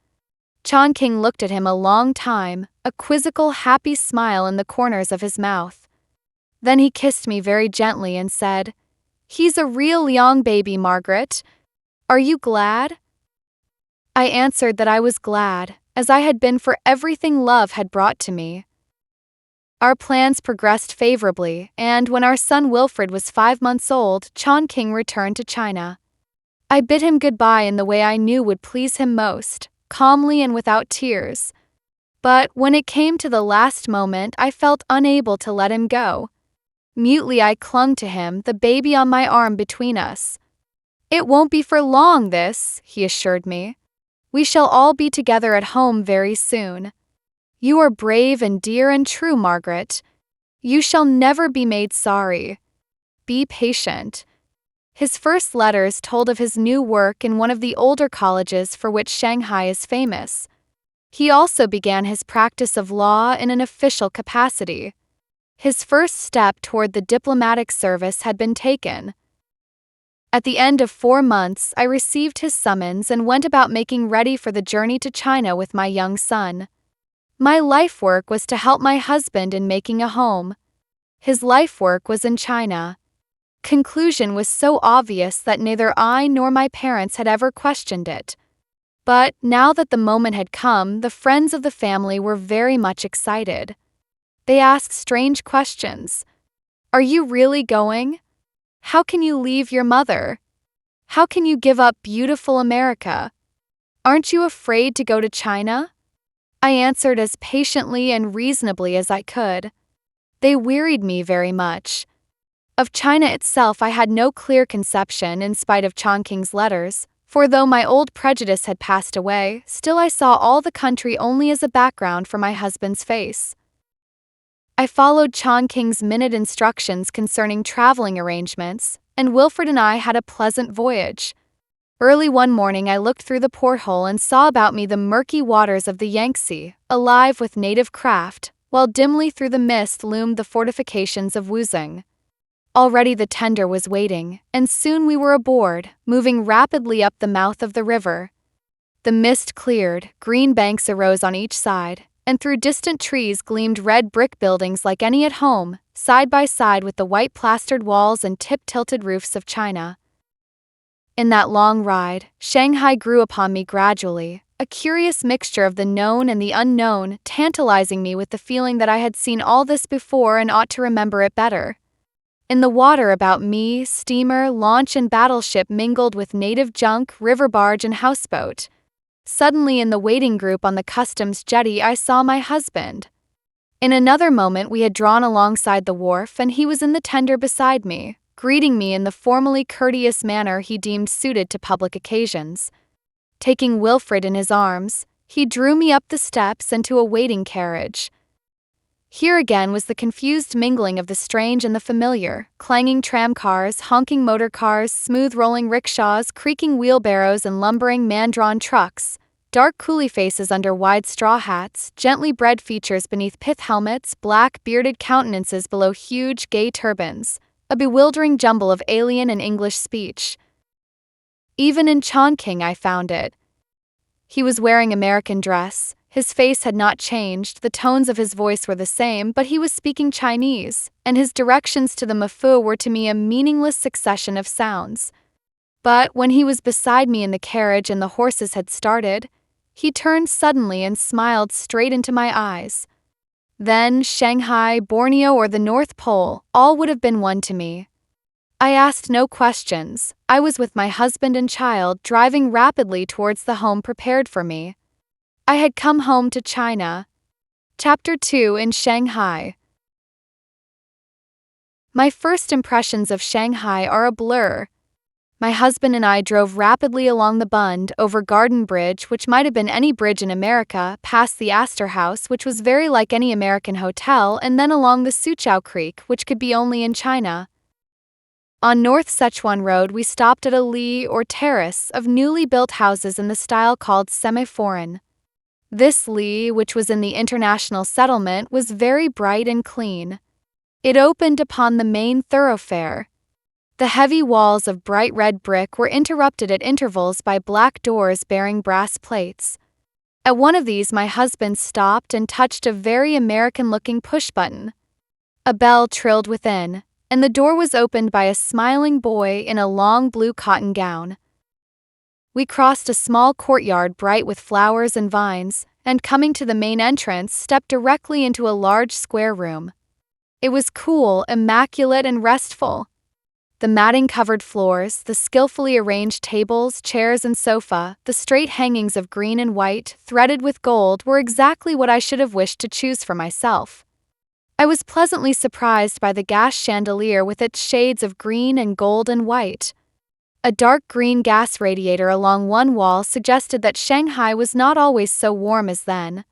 Chan-King looked at him a long time, a quizzical, happy smile in the corners of his mouth. Then he kissed me very gently and said, "He's a real Liang baby, Margaret. Are you glad?" I answered that I was glad, as I had been for everything love had brought to me. Our plans progressed favorably, and when our son Wilfred was 5 months old, Chan-King returned to China. I bid him goodbye in the way I knew would please him most, calmly and without tears. But when it came to the last moment, I felt unable to let him go. Mutely I clung to him, the baby on my arm between us. "It won't be for long, this," he assured me. "We shall all be together at home very soon. You are brave and dear and true, Margaret. You shall never be made sorry. Be patient." His first letters told of his new work in one of the older colleges for which Shanghai is famous. He also began his practice of law in an official capacity. His first step toward the diplomatic service had been taken. At the end of 4 months, I received his summons and went about making ready for the journey to China with my young son. My life work was to help my husband in making a home. His life work was in China. Conclusion was so obvious that neither I nor my parents had ever questioned it. But now that the moment had come, the friends of the family were very much excited. They asked strange questions. "Are you really going? How can you leave your mother? How can you give up beautiful America? Aren't you afraid to go to China?" I answered as patiently and reasonably as I could. They wearied me very much. Of China itself I had no clear conception in spite of Chan-King's letters, for though my old prejudice had passed away, still I saw all the country only as a background for my husband's face. I followed Chan-King's minute instructions concerning traveling arrangements, and Wilfred and I had a pleasant voyage. Early one morning I looked through the porthole and saw about me the murky waters of the Yangtze, alive with native craft, while dimly through the mist loomed the fortifications of Wuzhong. Already the tender was waiting, and soon we were aboard, moving rapidly up the mouth of the river. The mist cleared, green banks arose on each side, and through distant trees gleamed red brick buildings like any at home, side by side with the white plastered walls and tip-tilted roofs of China. In that long ride, Shanghai grew upon me gradually, a curious mixture of the known and the unknown, tantalizing me with the feeling that I had seen all this before and ought to remember it better. In the water about me, steamer, launch, and battleship mingled with native junk, river barge, and houseboat. Suddenly, in the waiting group on the customs jetty, I saw my husband. In another moment, we had drawn alongside the wharf, and he was in the tender beside me, greeting me in the formally courteous manner he deemed suited to public occasions. Taking Wilfred in his arms, he drew me up the steps and to a waiting carriage. Here again was the confused mingling of the strange and the familiar, clanging tramcars, honking motor cars, smooth-rolling rickshaws, creaking wheelbarrows, and lumbering man-drawn trucks, dark coolie faces under wide straw hats, gently bred features beneath pith helmets, black, bearded countenances below huge, gay turbans, a bewildering jumble of alien and English speech. Even in Chan-King I found it. He was wearing American dress. His face had not changed, the tones of his voice were the same, but he was speaking Chinese, and his directions to the mafu were to me a meaningless succession of sounds. But when he was beside me in the carriage and the horses had started, he turned suddenly and smiled straight into my eyes. Then Shanghai, Borneo, or the North Pole, all would have been one to me. I asked no questions. I was with my husband and child, driving rapidly towards the home prepared for me. I had come home to China. Chapter 2 in Shanghai. My first impressions of Shanghai are a blur. My husband and I drove rapidly along the Bund, over Garden Bridge, which might have been any bridge in America, past the Astor House, which was very like any American hotel, and then along the Suqiao Creek, which could be only in China. On North Sichuan Road, we stopped at a li, or terrace, of newly built houses in the style called semi-foreign. This li, which was in the international settlement, was very bright and clean. It opened upon the main thoroughfare. The heavy walls of bright red brick were interrupted at intervals by black doors bearing brass plates. At one of these my husband stopped and touched a very American-looking push-button. A bell trilled within, and the door was opened by a smiling boy in a long blue cotton gown. We crossed a small courtyard bright with flowers and vines, and coming to the main entrance, stepped directly into a large square room. It was cool, immaculate, and restful. The matting-covered floors, the skillfully arranged tables, chairs, and sofa, the straight hangings of green and white, threaded with gold, were exactly what I should have wished to choose for myself. I was pleasantly surprised by the gas chandelier with its shades of green and gold and white. A dark green gas radiator along one wall suggested that Shanghai was not always so warm as then.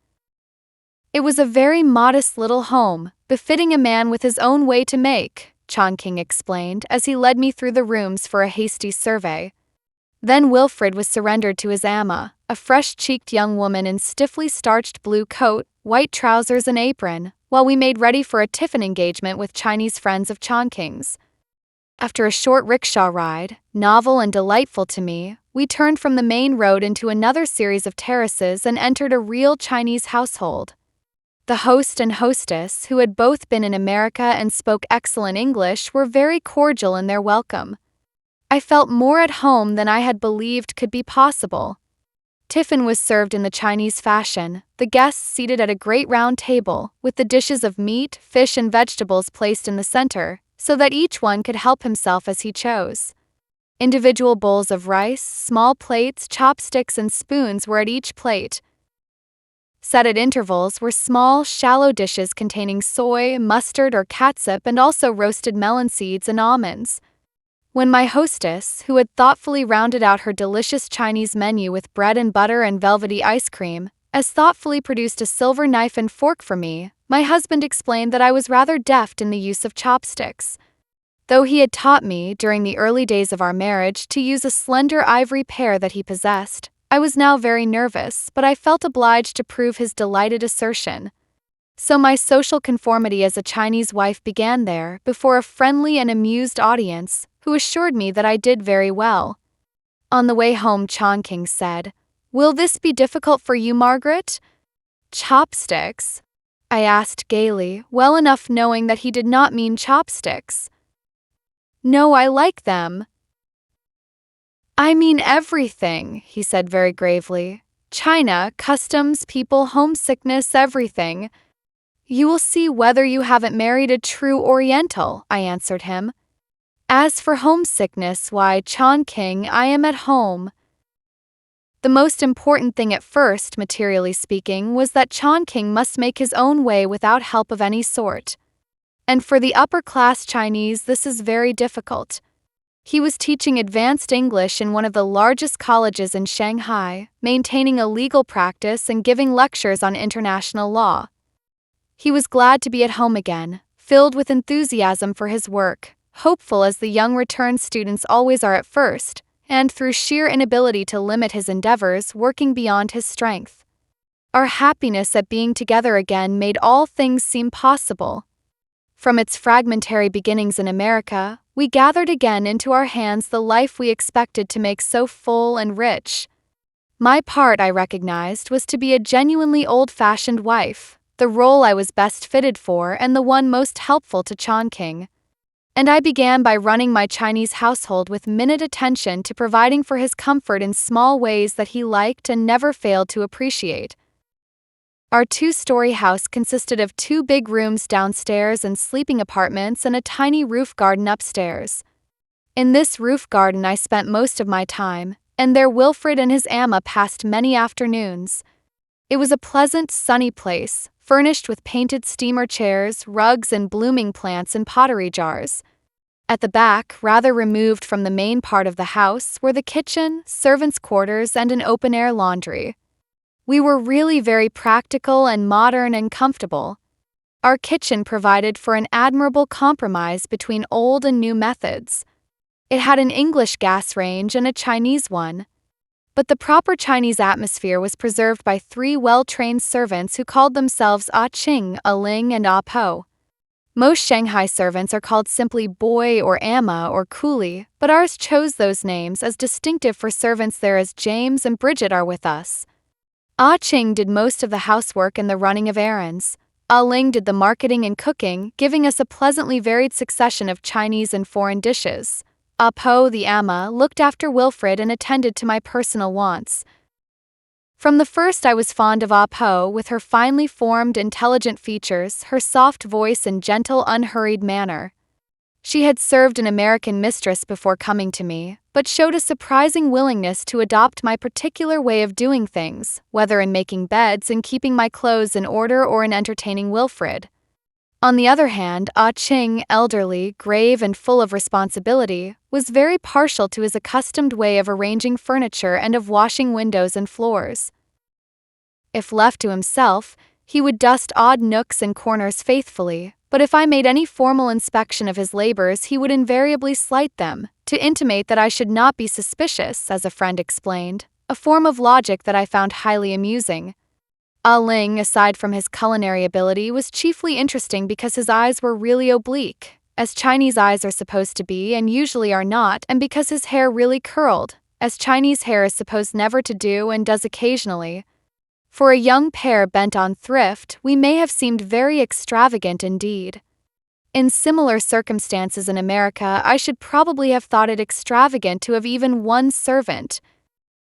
It was a very modest little home, befitting a man with his own way to make, Chan-King explained as he led me through the rooms for a hasty survey. Then Wilfred was surrendered to his ama, a fresh-cheeked young woman in stiffly starched blue coat, white trousers, and apron, while we made ready for a tiffin engagement with Chinese friends of Chan-King's. After a short rickshaw ride, novel and delightful to me, we turned from the main road into another series of terraces and entered a real Chinese household. The host and hostess, who had both been in America and spoke excellent English, were very cordial in their welcome. I felt more at home than I had believed could be possible. Tiffin was served in the Chinese fashion, the guests seated at a great round table, with the dishes of meat, fish, and vegetables placed in the center, so that each one could help himself as he chose. Individual bowls of rice, small plates, chopsticks, and spoons were at each plate. Set at intervals were small, shallow dishes containing soy, mustard, or catsup, and also roasted melon seeds and almonds. When my hostess, who had thoughtfully rounded out her delicious Chinese menu with bread and butter and velvety ice cream, as thoughtfully produced a silver knife and fork for me, my husband explained that I was rather deft in the use of chopsticks. Though he had taught me, during the early days of our marriage, to use a slender ivory pair that he possessed, I was now very nervous, but I felt obliged to prove his delighted assertion. So my social conformity as a Chinese wife began there, before a friendly and amused audience, who assured me that I did very well. On the way home, Chan-King said, "Will this be difficult for you, Margaret?" "Chopsticks?" I asked gaily, well enough knowing that he did not mean chopsticks. "No, I like them." "I mean everything," he said very gravely. China, customs, people, homesickness, everything. You will see whether you haven't married a true Oriental, I answered him. As for homesickness, why, Chan-King, I am at home. The most important thing at first, materially speaking, was that Chan-King must make his own way without help of any sort. And for the upper-class Chinese, this is very difficult. He was teaching advanced English in one of the largest colleges in Shanghai, maintaining a legal practice and giving lectures on international law. He was glad to be at home again, filled with enthusiasm for his work, hopeful as the young returned students always are at first, and through sheer inability to limit his endeavors, working beyond his strength. Our happiness at being together again made all things seem possible. From its fragmentary beginnings in America, we gathered again into our hands the life we expected to make so full and rich. My part, I recognized, was to be a genuinely old-fashioned wife, the role I was best fitted for and the one most helpful to Chan-King. And I began by running my Chinese household with minute attention to providing for his comfort in small ways that he liked and never failed to appreciate. Our two-story house consisted of 2 big rooms downstairs and sleeping apartments and a tiny roof garden upstairs. In this roof garden I spent most of my time, and there Wilfred and his Amma passed many afternoons. It was a pleasant, sunny place, furnished with painted steamer chairs, rugs, and blooming plants in pottery jars. At the back, rather removed from the main part of the house, were the kitchen, servants' quarters, and an open-air laundry. We were really very practical and modern and comfortable. Our kitchen provided for an admirable compromise between old and new methods. It had an English gas range and a Chinese one. But the proper Chinese atmosphere was preserved by 3 well-trained servants who called themselves Ching, Ling, and Po. Most Shanghai servants are called simply boy or Amma or coolie, but ours chose those names as distinctive for servants there as James and Bridget are with us. Ching did most of the housework and the running of errands. Ling did the marketing and cooking, giving us a pleasantly varied succession of Chinese and foreign dishes. Po, the Amma, looked after Wilfred and attended to my personal wants. From the first I was fond of Po, with her finely formed, intelligent features, her soft voice and gentle, unhurried manner. She had served an American mistress before coming to me, but showed a surprising willingness to adopt my particular way of doing things, whether in making beds and keeping my clothes in order or in entertaining Wilfred. On the other hand, Ching, elderly, grave, and full of responsibility, was very partial to his accustomed way of arranging furniture and of washing windows and floors. If left to himself, he would dust odd nooks and corners faithfully, but if I made any formal inspection of his labors he would invariably slight them, to intimate that I should not be suspicious, as a friend explained, a form of logic that I found highly amusing. Ling, aside from his culinary ability, was chiefly interesting because his eyes were really oblique, as Chinese eyes are supposed to be and usually are not, and because his hair really curled, as Chinese hair is supposed never to do and does occasionally. For a young pair bent on thrift, we may have seemed very extravagant indeed. In similar circumstances in America, I should probably have thought it extravagant to have even one servant.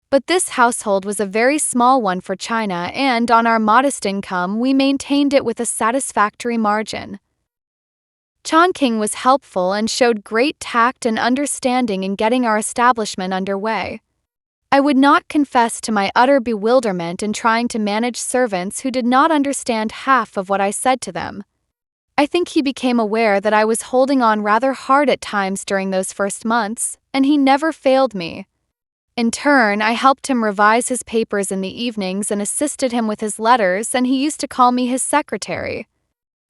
But this household was a very small one for China, and on our modest income, we maintained it with a satisfactory margin. Chan-King was helpful and showed great tact and understanding in getting our establishment under way. I would not confess to my utter bewilderment in trying to manage servants who did not understand half of what I said to them. I think he became aware that I was holding on rather hard at times during those first months, and he never failed me. In turn, I helped him revise his papers in the evenings and assisted him with his letters, and he used to call me his secretary.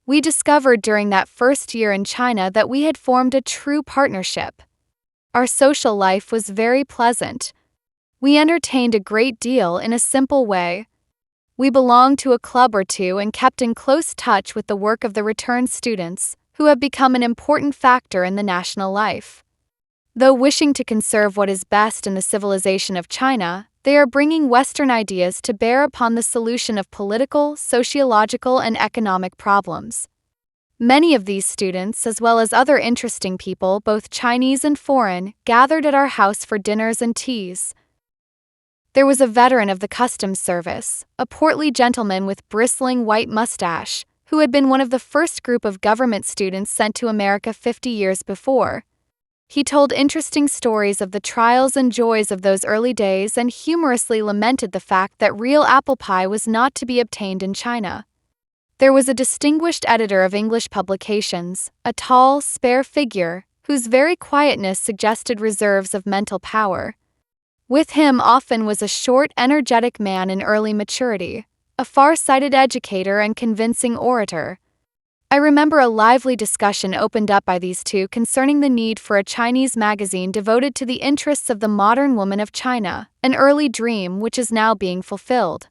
We discovered during that first year in China that we had formed a true partnership. Our social life was very pleasant. We entertained a great deal in a simple way. We belonged to a club or two and kept in close touch with the work of the returned students, who have become an important factor in the national life. Though wishing to conserve what is best in the civilization of China, they are bringing Western ideas to bear upon the solution of political, sociological, and economic problems. Many of these students, as well as other interesting people, both Chinese and foreign, gathered at our house for dinners and teas. There was a veteran of the customs service, a portly gentleman with bristling white mustache, who had been one of the first group of government students sent to America 50 years before. He told interesting stories of the trials and joys of those early days and humorously lamented the fact that real apple pie was not to be obtained in China. There was a distinguished editor of English publications, a tall, spare figure, whose very quietness suggested reserves of mental power. With him often was a short, energetic man in early maturity, a far-sighted educator and convincing orator. I remember a lively discussion opened up by these two concerning the need for a Chinese magazine devoted to the interests of the modern woman of China, an early dream which is now being fulfilled.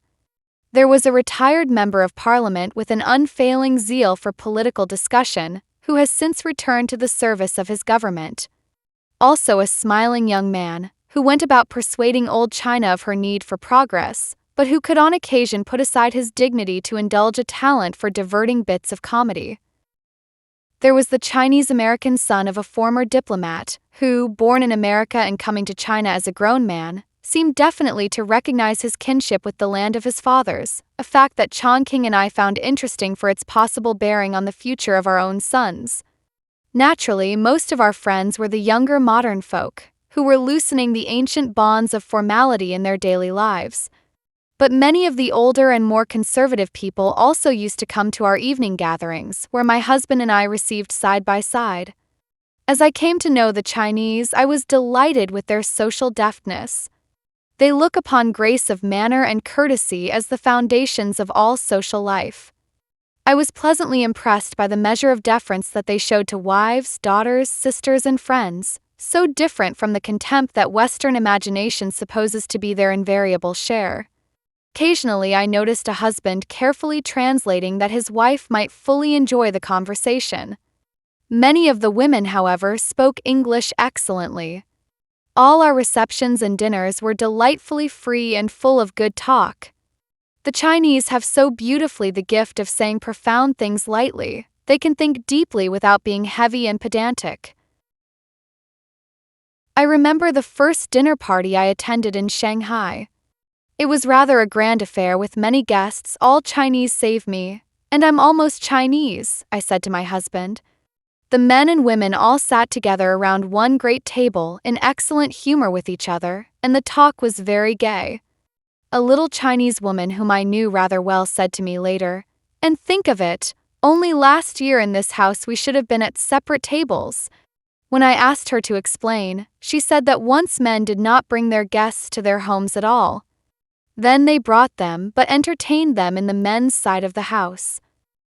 There was a retired member of parliament with an unfailing zeal for political discussion, who has since returned to the service of his government. Also a smiling young man, who went about persuading old China of her need for progress, but who could on occasion put aside his dignity to indulge a talent for diverting bits of comedy. There was the Chinese-American son of a former diplomat, who, born in America and coming to China as a grown man, seemed definitely to recognize his kinship with the land of his fathers, a fact that Chan-King and I found interesting for its possible bearing on the future of our own sons. Naturally, most of our friends were the younger modern folk, who were loosening the ancient bonds of formality in their daily lives. But many of the older and more conservative people also used to come to our evening gatherings, where my husband and I received side by side. As I came to know the Chinese, I was delighted with their social deftness. They look upon grace of manner and courtesy as the foundations of all social life. I was pleasantly impressed by the measure of deference that they showed to wives, daughters, sisters, and friends, so different from the contempt that Western imagination supposes to be their invariable share. Occasionally, I noticed a husband carefully translating that his wife might fully enjoy the conversation. Many of the women, however, spoke English excellently. All our receptions and dinners were delightfully free and full of good talk. The Chinese have so beautifully the gift of saying profound things lightly. They can think deeply without being heavy and pedantic. I remember the first dinner party I attended in Shanghai. It was rather a grand affair with many guests, all Chinese save me. And I'm almost Chinese, I said to my husband. The men and women all sat together around one great table in excellent humor with each other, and the talk was very gay. A little Chinese woman whom I knew rather well said to me later, "And think of it, only last year in this house we should have been at separate tables." When I asked her to explain, she said that once men did not bring their guests to their homes at all. Then they brought them but entertained them in the men's side of the house.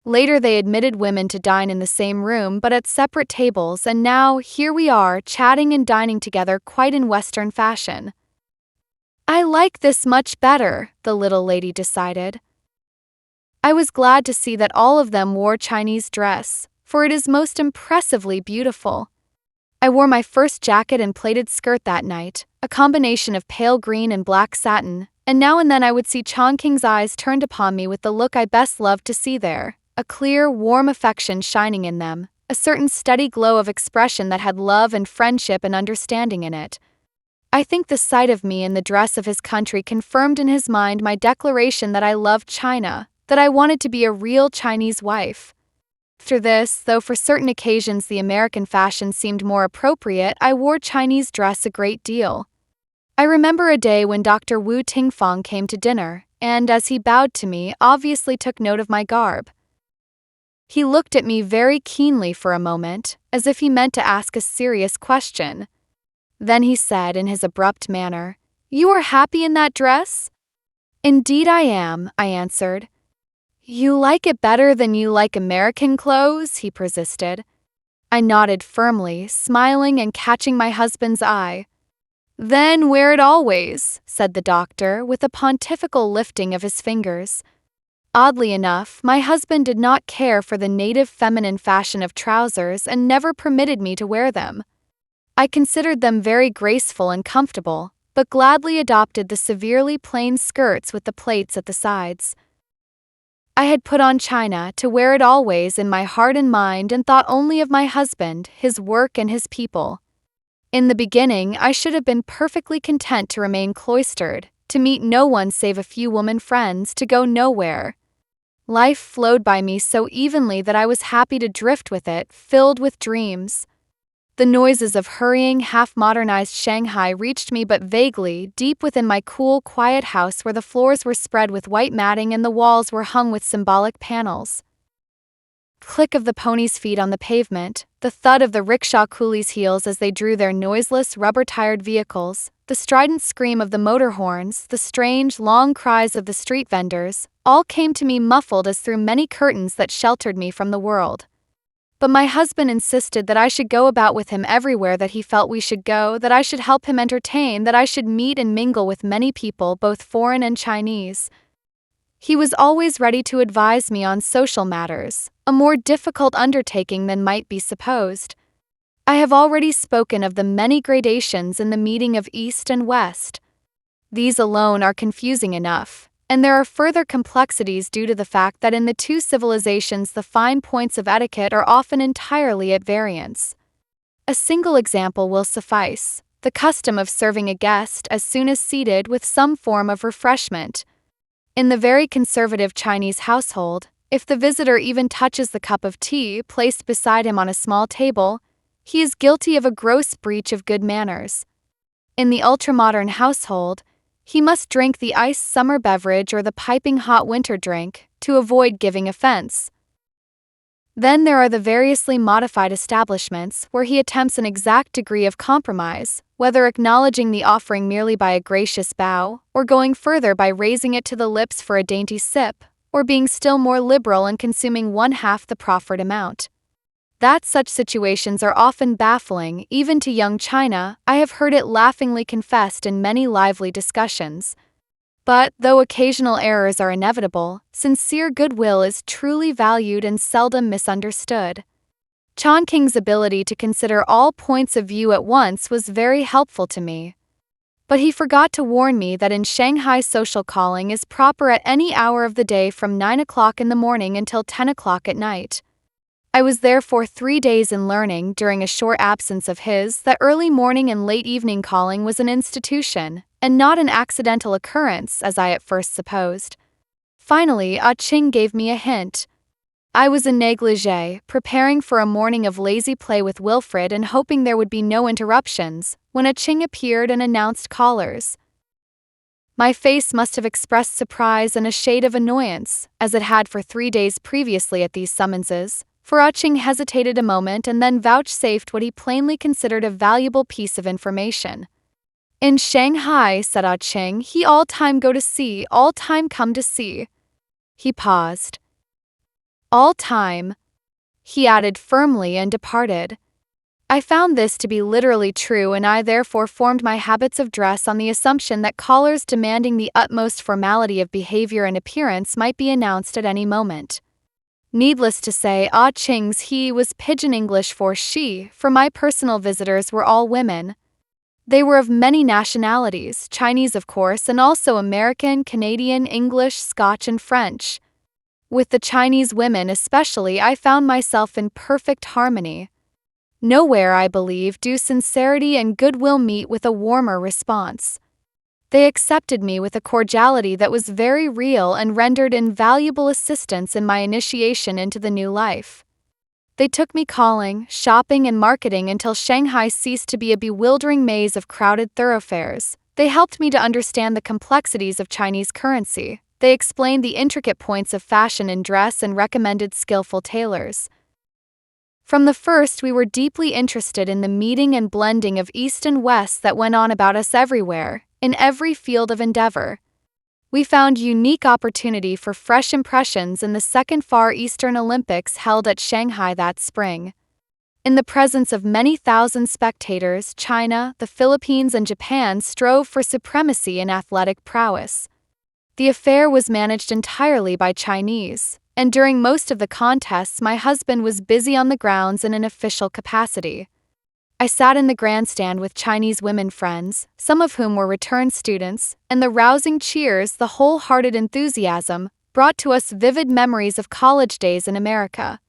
Later they admitted women to dine in the same room but at separate tables, and now here we are chatting and dining together quite in Western fashion. I like this much better, the little lady decided. I was glad to see that all of them wore Chinese dress, for it is most impressively beautiful. I wore my first jacket and plaited skirt that night, a combination of pale green and black satin, and now and then I would see Chan-King's eyes turned upon me with the look I best loved to see there, a clear, warm affection shining in them, a certain steady glow of expression that had love and friendship and understanding in it. I think the sight of me in the dress of his country confirmed in his mind my declaration that I loved China, that I wanted to be a real Chinese wife. After this, though for certain occasions the American fashion seemed more appropriate, I wore Chinese dress a great deal. I remember a day when Dr. Wu Tingfang came to dinner, and as he bowed to me, obviously took note of my garb. He looked at me very keenly for a moment, as if he meant to ask a serious question. Then he said in his abrupt manner, "You are happy in that dress?" "Indeed I am," I answered. "You like it better than you like American clothes?" he persisted. I nodded firmly, smiling and catching my husband's eye. "Then wear it always," said the doctor, with a pontifical lifting of his fingers. Oddly enough, my husband did not care for the native feminine fashion of trousers and never permitted me to wear them. I considered them very graceful and comfortable, but gladly adopted the severely plain skirts with the plaits at the sides. I had put on china to wear it always in my heart and mind and thought only of my husband, his work, and his people. In the beginning, I should have been perfectly content to remain cloistered, to meet no one save a few woman friends, to go nowhere. Life flowed by me so evenly that I was happy to drift with it, filled with dreams. The noises of hurrying, half-modernized Shanghai reached me but vaguely, deep within my cool, quiet house where the floors were spread with white matting and the walls were hung with symbolic panels. Click of the pony's feet on the pavement, the thud of the rickshaw coolies' heels as they drew their noiseless, rubber-tired vehicles, the strident scream of the motor horns, the strange, long cries of the street vendors, all came to me muffled as through many curtains that sheltered me from the world. But my husband insisted that I should go about with him everywhere that he felt we should go, that I should help him entertain, that I should meet and mingle with many people, both foreign and Chinese. He was always ready to advise me on social matters, a more difficult undertaking than might be supposed. I have already spoken of the many gradations in the meeting of East and West. These alone are confusing enough, and there are further complexities due to the fact that in the two civilizations the fine points of etiquette are often entirely at variance. A single example will suffice: the custom of serving a guest as soon as seated with some form of refreshment. In the very conservative Chinese household, if the visitor even touches the cup of tea placed beside him on a small table, he is guilty of a gross breach of good manners. In the ultramodern household, he must drink the iced summer beverage or the piping hot winter drink to avoid giving offense. Then there are the variously modified establishments where he attempts an exact degree of compromise, whether acknowledging the offering merely by a gracious bow, or going further by raising it to the lips for a dainty sip, or being still more liberal and consuming one half the proffered amount. That such situations are often baffling, even to young China, I have heard it laughingly confessed in many lively discussions. But, though occasional errors are inevitable, sincere goodwill is truly valued and seldom misunderstood. Chan-King's ability to consider all points of view at once was very helpful to me. But he forgot to warn me that in Shanghai social calling is proper at any hour of the day from 9 o'clock in the morning until 10 o'clock at night. I was therefore 3 days in learning, during a short absence of his, that early morning and late evening calling was an institution, and not an accidental occurrence, as I at first supposed. Finally, Ching gave me a hint. I was in negligee, preparing for a morning of lazy play with Wilfred and hoping there would be no interruptions, when Ching appeared and announced callers. My face must have expressed surprise and a shade of annoyance, as it had for 3 days previously at these summonses, for Ching hesitated a moment and then vouchsafed what he plainly considered a valuable piece of information. In Shanghai, said Ching, he all time go to see, all time come to see. He paused. All time, he added firmly, and departed. I found this to be literally true, and I therefore formed my habits of dress on the assumption that callers demanding the utmost formality of behavior and appearance might be announced at any moment. Needless to say, Ching's he was pidgin English for she, for my personal visitors were all women. They were of many nationalities, Chinese of course, and also American, Canadian, English, Scotch, and French. With the Chinese women especially, I found myself in perfect harmony. Nowhere, I believe, do sincerity and goodwill meet with a warmer response. They accepted me with a cordiality that was very real and rendered invaluable assistance in my initiation into the new life. They took me calling, shopping, and marketing until Shanghai ceased to be a bewildering maze of crowded thoroughfares. They helped me to understand the complexities of Chinese currency. They explained the intricate points of fashion in dress and recommended skillful tailors. From the first, we were deeply interested in the meeting and blending of East and West that went on about us everywhere, in every field of endeavor. We found unique opportunity for fresh impressions in the second Far Eastern Olympics held at Shanghai that spring. In the presence of many thousand spectators, China, the Philippines, and Japan strove for supremacy in athletic prowess. The affair was managed entirely by Chinese, and during most of the contests my husband was busy on the grounds in an official capacity. I sat in the grandstand with Chinese women friends, some of whom were returned students, and the rousing cheers, the wholehearted enthusiasm, brought to us vivid memories of college days in America.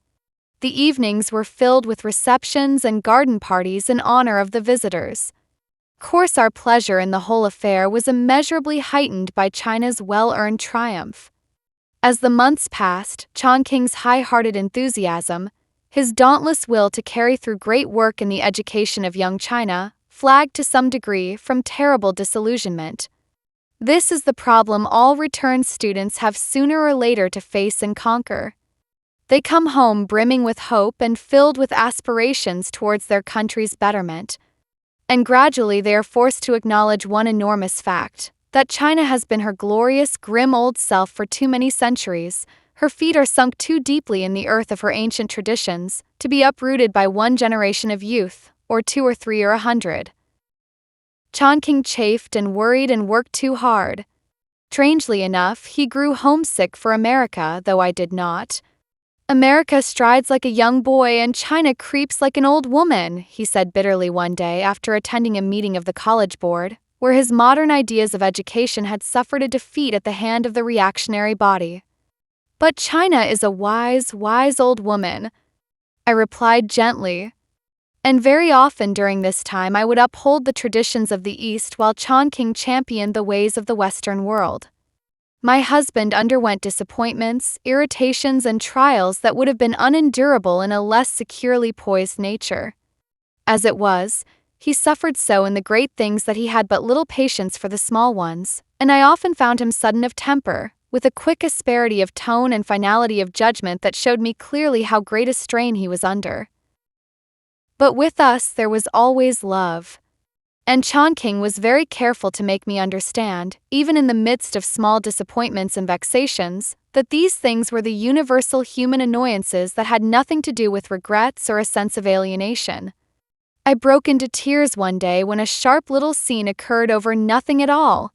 The evenings were filled with receptions and garden parties in honor of the visitors. course, our pleasure in the whole affair was immeasurably heightened by China's well-earned triumph. As the months passed, Chan-King's high-hearted enthusiasm, his dauntless will to carry through great work in the education of young China, flagged to some degree from terrible disillusionment. This is the problem all returned students have sooner or later to face and conquer. They come home brimming with hope and filled with aspirations towards their country's betterment. And gradually they are forced to acknowledge one enormous fact, that China has been her glorious, grim old self for too many centuries. Her feet are sunk too deeply in the earth of her ancient traditions to be uprooted by one generation of youth, or 2 or 3 or 100. Chan-King chafed and worried and worked too hard. Strangely enough, he grew homesick for America, though I did not. America strides like a young boy and China creeps like an old woman, he said bitterly one day after attending a meeting of the college board, where his modern ideas of education had suffered a defeat at the hand of the reactionary body. But China is a wise, wise old woman, I replied gently. And very often during this time I would uphold the traditions of the East while Chan-King championed the ways of the Western world. My husband underwent disappointments, irritations, and trials that would have been unendurable in a less securely poised nature. As it was, he suffered so in the great things that he had but little patience for the small ones, and I often found him sudden of temper, with a quick asperity of tone and finality of judgment that showed me clearly how great a strain he was under. But with us there was always love. And Chan-King was very careful to make me understand, even in the midst of small disappointments and vexations, that these things were the universal human annoyances that had nothing to do with regrets or a sense of alienation. I broke into tears one day when a sharp little scene occurred over nothing at all.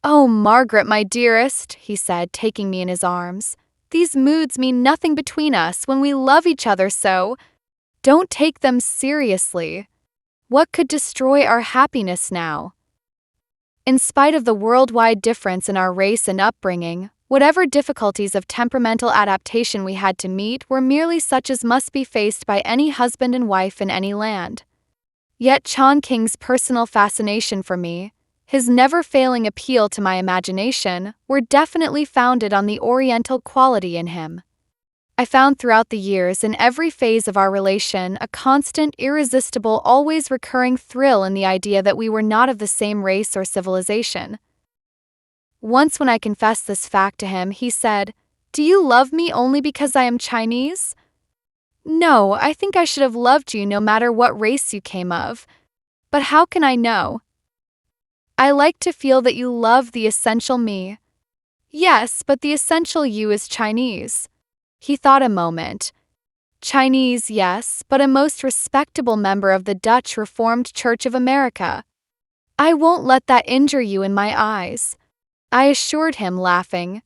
"Oh, Margaret, my dearest," he said, taking me in his arms, "these moods mean nothing between us when we love each other so. Don't take them seriously. What could destroy our happiness now?" In spite of the worldwide difference in our race and upbringing, whatever difficulties of temperamental adaptation we had to meet were merely such as must be faced by any husband and wife in any land. Yet Chan-King's personal fascination for me, his never-failing appeal to my imagination, were definitely founded on the Oriental quality in him. I found throughout the years in every phase of our relation a constant, irresistible, always recurring thrill in the idea that we were not of the same race or civilization. Once when I confessed this fact to him, he said, "Do you love me only because I am Chinese?" "No, I think I should have loved you no matter what race you came of. But how can I know? I like to feel that you love the essential me." "Yes, but the essential you is Chinese." He thought a moment. "Chinese, yes, but a most respectable member of the Dutch Reformed Church of America. I won't let that injure you in my eyes," I assured him, laughing.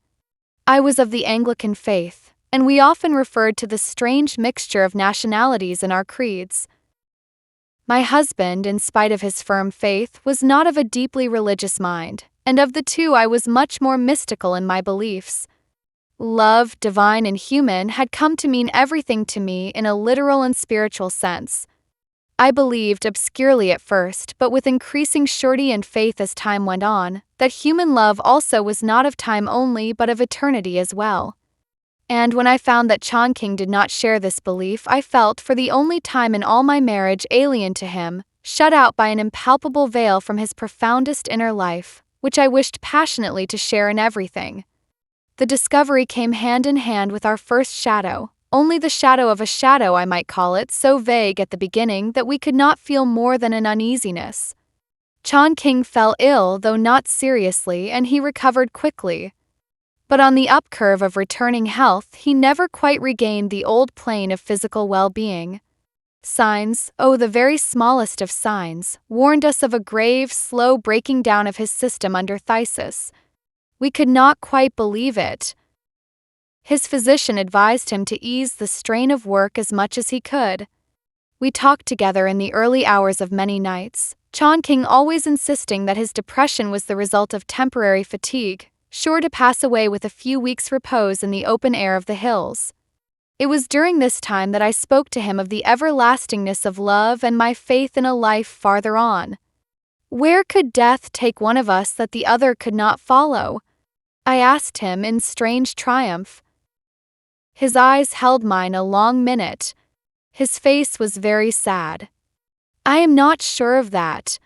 I was of the Anglican faith, and we often referred to the strange mixture of nationalities in our creeds. My husband, in spite of his firm faith, was not of a deeply religious mind, and of the two I was much more mystical in my beliefs. Love, divine and human, had come to mean everything to me in a literal and spiritual sense. I believed, obscurely at first, but with increasing surety and faith as time went on, that human love also was not of time only but of eternity as well. And when I found that Chan-King did not share this belief, I felt, for the only time in all my marriage, alien to him, shut out by an impalpable veil from his profoundest inner life, which I wished passionately to share in everything. The discovery came hand in hand with our first shadow, only the shadow of a shadow I might call it, so vague at the beginning that we could not feel more than an uneasiness. Chan-King fell ill, though not seriously, and he recovered quickly. But on the up-curve of returning health, he never quite regained the old plane of physical well-being. Signs, oh the very smallest of signs, warned us of a grave, slow breaking down of his system under phthisis. We could not quite believe it. His physician advised him to ease the strain of work as much as he could. We talked together in the early hours of many nights, Chan-King always insisting that his depression was the result of temporary fatigue, sure to pass away with a few weeks' repose in the open air of the hills. It was during this time that I spoke to him of the everlastingness of love and my faith in a life farther on. Where could death take one of us that the other could not follow? I asked him in strange triumph. His eyes held mine a long minute. His face was very sad. I am not sure of that.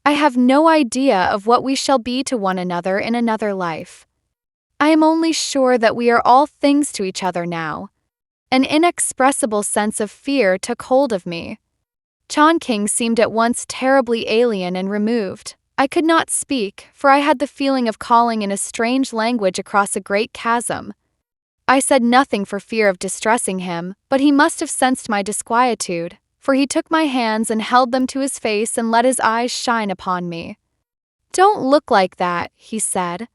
I have no idea of what we shall be to one another in another life. I am only sure that we are all things to each other now. An inexpressible sense of fear took hold of me. Chan-King seemed at once terribly alien and removed. I could not speak, for I had the feeling of calling in a strange language across a great chasm. I said nothing for fear of distressing him, but he must have sensed my disquietude, for he took my hands and held them to his face and let his eyes shine upon me. "Don't look like that," he said.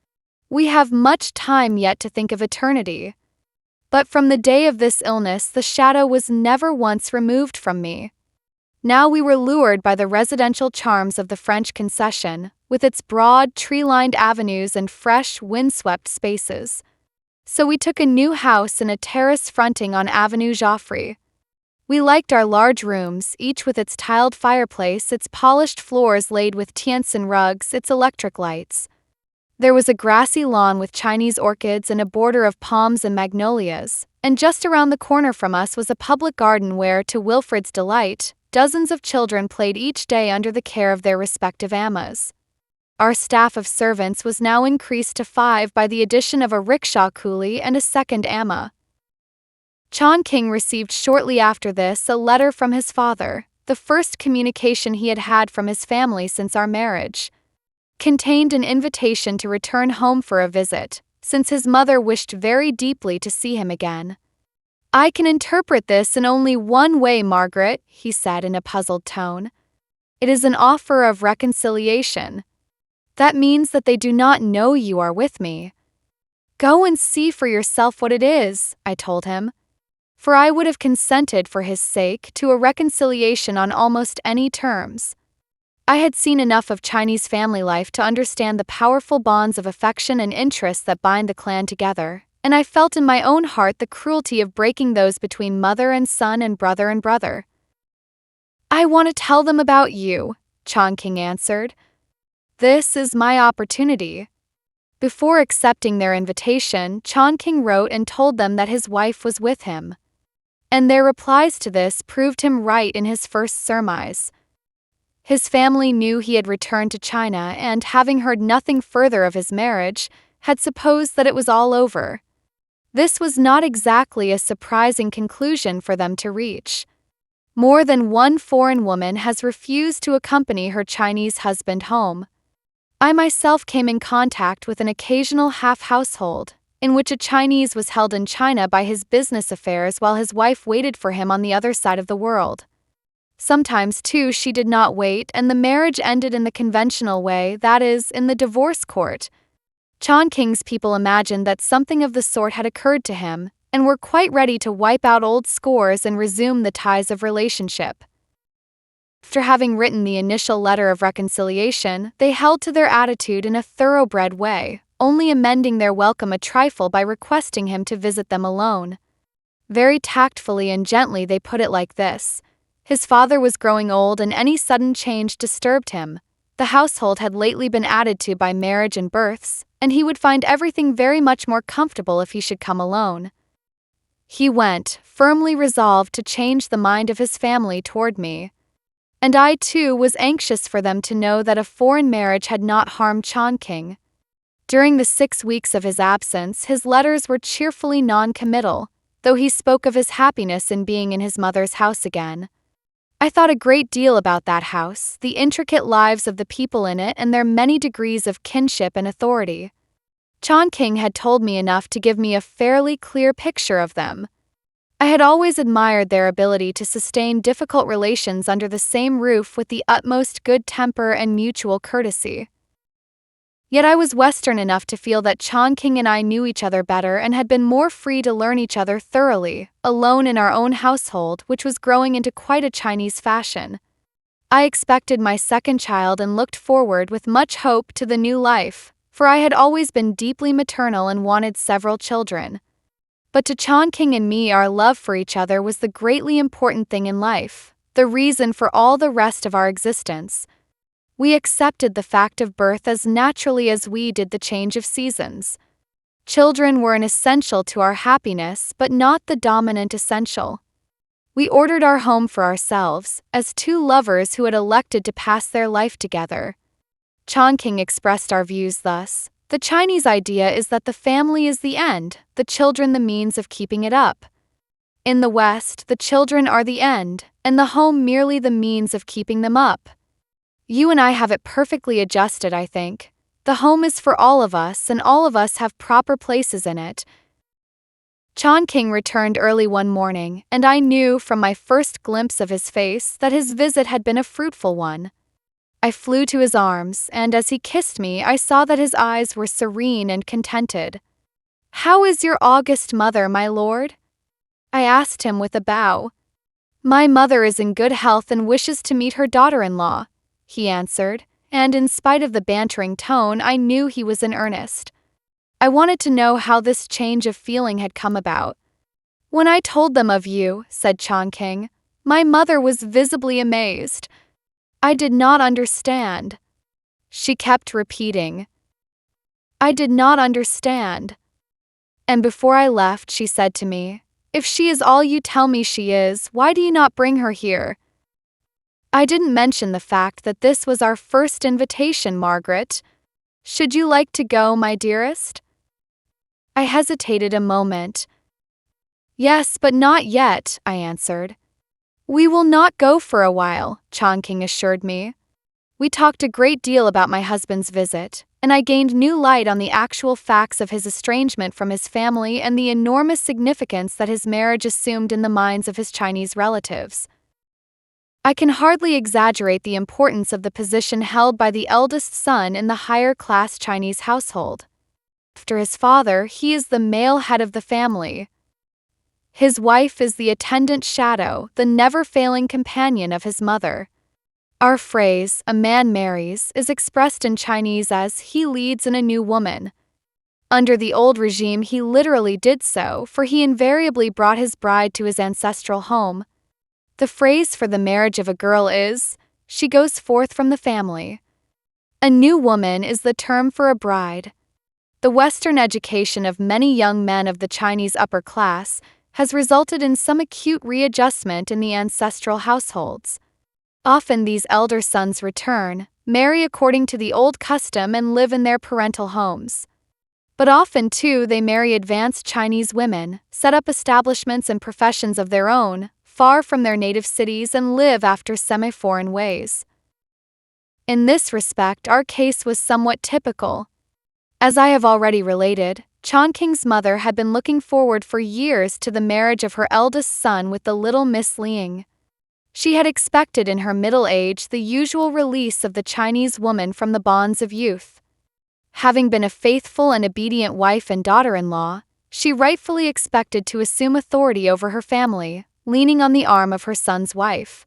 "We have much time yet to think of eternity." But from the day of this illness the shadow was never once removed from me. Now we were lured by the residential charms of the French concession, with its broad, tree-lined avenues and fresh, wind-swept spaces. So we took a new house in a terrace fronting on Avenue Joffre. We liked our large rooms, each with its tiled fireplace, its polished floors laid with tientsin rugs, its electric lights. There was a grassy lawn with Chinese orchids and a border of palms and magnolias, and just around the corner from us was a public garden where, to Wilfred's delight, dozens of children played each day under the care of their respective ammas. Our staff of servants was now increased to 5 by the addition of a rickshaw coolie and a second amma. Chan-King received shortly after this a letter from his father, the first communication he had had from his family since our marriage. Contained an invitation to return home for a visit, since his mother wished very deeply to see him again. "I can interpret this in only one way, Margaret," he said in a puzzled tone. "It is an offer of reconciliation. That means that they do not know you are with me." "Go and see for yourself what it is," I told him. For I would have consented for his sake to a reconciliation on almost any terms. I had seen enough of Chinese family life to understand the powerful bonds of affection and interest that bind the clan together, and I felt in my own heart the cruelty of breaking those between mother and son and brother. "I want to tell them about you," Chan-King answered. "This is my opportunity." Before accepting their invitation, Chan-King wrote and told them that his wife was with him. And their replies to this proved him right in his first surmise. His family knew he had returned to China and, having heard nothing further of his marriage, had supposed that it was all over. This was not exactly a surprising conclusion for them to reach. More than one foreign woman has refused to accompany her Chinese husband home. I myself came in contact with an occasional half-household, in which a Chinese was held in China by his business affairs while his wife waited for him on the other side of the world. Sometimes, too, she did not wait, and the marriage ended in the conventional way, that is, in the divorce court. Chan-King's people imagined that something of the sort had occurred to him, and were quite ready to wipe out old scores and resume the ties of relationship. After having written the initial letter of reconciliation, they held to their attitude in a thoroughbred way, only amending their welcome a trifle by requesting him to visit them alone. Very tactfully and gently they put it like this. His father was growing old and any sudden change disturbed him. The household had lately been added to by marriage and births, and he would find everything very much more comfortable if he should come alone. He went, firmly resolved to change the mind of his family toward me. And I, too, was anxious for them to know that a foreign marriage had not harmed Chan-King. During the 6 weeks of his absence, his letters were cheerfully non-committal, though he spoke of his happiness in being in his mother's house again. I thought a great deal about that house, the intricate lives of the people in it and their many degrees of kinship and authority. Chan-King had told me enough to give me a fairly clear picture of them. I had always admired their ability to sustain difficult relations under the same roof with the utmost good temper and mutual courtesy. Yet I was Western enough to feel that Chan-King and I knew each other better and had been more free to learn each other thoroughly, alone in our own household, which was growing into quite a Chinese fashion. I expected my second child and looked forward with much hope to the new life, for I had always been deeply maternal and wanted several children. But to Chan-King and me, our love for each other was the greatly important thing in life, the reason for all the rest of our existence. We accepted the fact of birth as naturally as we did the change of seasons. Children were an essential to our happiness, but not the dominant essential. We ordered our home for ourselves, as two lovers who had elected to pass their life together. Chan-King expressed our views thus: the Chinese idea is that the family is the end, the children the means of keeping it up. In the West, the children are the end, and the home merely the means of keeping them up. You and I have it perfectly adjusted, I think. The home is for all of us, and all of us have proper places in it. Chan-King returned early one morning, and I knew from my first glimpse of his face that his visit had been a fruitful one. I flew to his arms, and as he kissed me, I saw that his eyes were serene and contented. "How is your august mother, my lord?" I asked him with a bow. "My mother is in good health and wishes to meet her daughter-in-law," he answered, and in spite of the bantering tone, I knew he was in earnest. I wanted to know how this change of feeling had come about. "When I told them of you," said Chan-King, "my mother was visibly amazed. I did not understand." She kept repeating, "I did not understand." And before I left, she said to me, "If she is all you tell me she is, why do you not bring her here?" I didn't mention the fact that this was our first invitation, Margaret. "Should you like to go, my dearest?" I hesitated a moment. "Yes, but not yet," I answered. "We will not go for a while," Chan-King assured me. We talked a great deal about my husband's visit, and I gained new light on the actual facts of his estrangement from his family and the enormous significance that his marriage assumed in the minds of his Chinese relatives. I can hardly exaggerate the importance of the position held by the eldest son in the higher-class Chinese household. After his father, he is the male head of the family. His wife is the attendant shadow, the never-failing companion of his mother. Our phrase, "a man marries," is expressed in Chinese as "he leads in a new woman." Under the old regime, he literally did so, for he invariably brought his bride to his ancestral home. The phrase for the marriage of a girl is, "she goes forth from the family." A new woman is the term for a bride. The Western education of many young men of the Chinese upper class has resulted in some acute readjustment in the ancestral households. Often these elder sons return, marry according to the old custom, and live in their parental homes. But often, too, they marry advanced Chinese women, set up establishments and professions of their own, far from their native cities, and live after semi-foreign ways. In this respect, our case was somewhat typical. As I have already related, Chan-King's mother had been looking forward for years to the marriage of her eldest son with the little Miss Liang. She had expected in her middle age the usual release of the Chinese woman from the bonds of youth. Having been a faithful and obedient wife and daughter-in-law, she rightfully expected to assume authority over her family, leaning on the arm of her son's wife.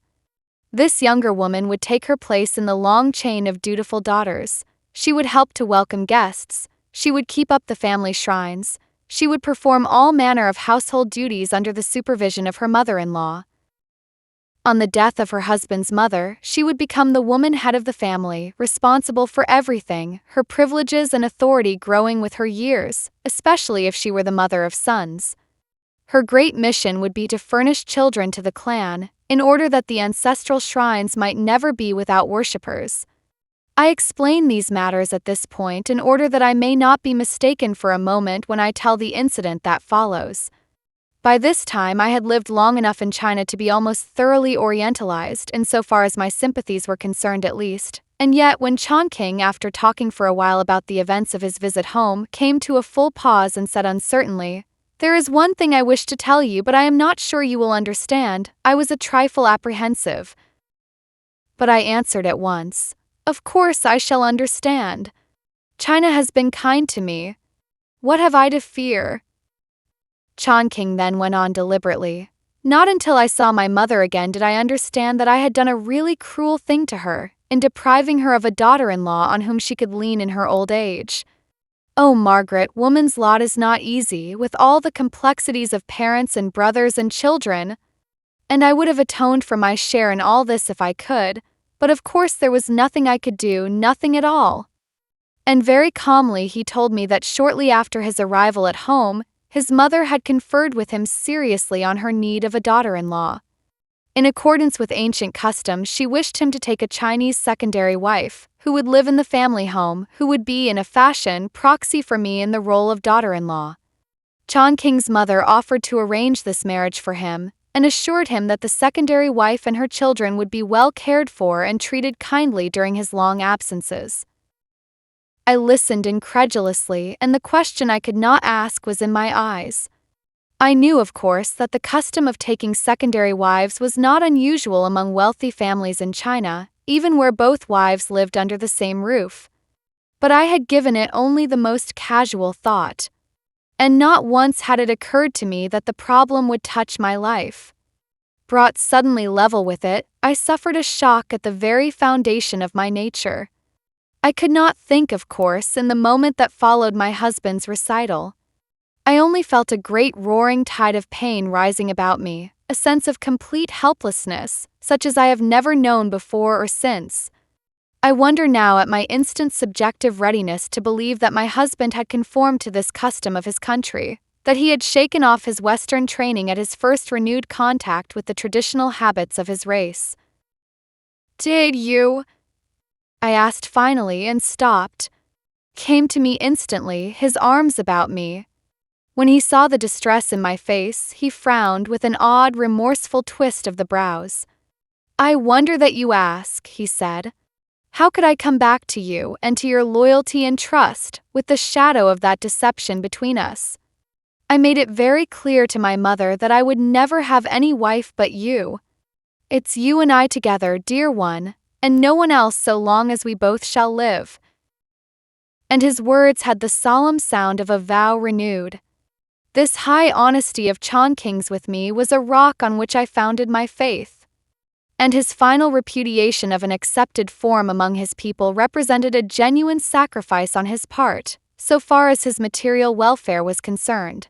This younger woman would take her place in the long chain of dutiful daughters. She would help to welcome guests. She would keep up the family shrines. She would perform all manner of household duties under the supervision of her mother-in-law. On the death of her husband's mother, she would become the woman head of the family, responsible for everything, her privileges and authority growing with her years, especially if she were the mother of sons. Her great mission would be to furnish children to the clan, in order that the ancestral shrines might never be without worshippers. I explain these matters at this point in order that I may not be mistaken for a moment when I tell the incident that follows. By this time, I had lived long enough in China to be almost thoroughly orientalized, insofar as my sympathies were concerned at least, and yet when Chan-King, after talking for a while about the events of his visit home, came to a full pause and said uncertainly, "There is one thing I wish to tell you, but I am not sure you will understand," I was a trifle apprehensive. But I answered at once, "Of course I shall understand. China has been kind to me. What have I to fear?" Chan-King then went on deliberately, "Not until I saw my mother again did I understand that I had done a really cruel thing to her, in depriving her of a daughter-in-law on whom she could lean in her old age. Oh, Margaret, woman's lot is not easy, with all the complexities of parents and brothers and children. And I would have atoned for my share in all this if I could, But of course there was nothing I could do, nothing at all. And very calmly he told me that shortly after his arrival at home, his mother had conferred with him seriously on her need of a daughter-in-law. In accordance with ancient custom, she wished him to take a Chinese secondary wife, who would live in the family home, who would be, in a fashion, proxy for me in the role of daughter-in-law. Chan-King's mother offered to arrange this marriage for him, and assured him that the secondary wife and her children would be well cared for and treated kindly during his long absences. I listened incredulously, and the question I could not ask was in my eyes. I knew, of course, that the custom of taking secondary wives was not unusual among wealthy families in China, even where both wives lived under the same roof. But I had given it only the most casual thought. And not once had it occurred to me that the problem would touch my life. Brought suddenly level with it, I suffered a shock at the very foundation of my nature. I could not think, of course, in the moment that followed my husband's recital. I only felt a great roaring tide of pain rising about me, a sense of complete helplessness, such as I have never known before or since. I wonder now at my instant subjective readiness to believe that my husband had conformed to this custom of his country, that he had shaken off his Western training at his first renewed contact with the traditional habits of his race. "Did you?" I asked finally and stopped. Came to me instantly, his arms about me. When he saw the distress in my face, he frowned with an odd, remorseful twist of the brows. "I wonder that you ask," he said. "How could I come back to you and to your loyalty and trust with the shadow of that deception between us? I made it very clear to my mother that I would never have any wife but you. It's you and I together, dear one, and no one else so long as we both shall live." And his words had the solemn sound of a vow renewed. This high honesty of Chan-King's with me was a rock on which I founded my faith. And his final repudiation of an accepted form among his people represented a genuine sacrifice on his part, so far as his material welfare was concerned.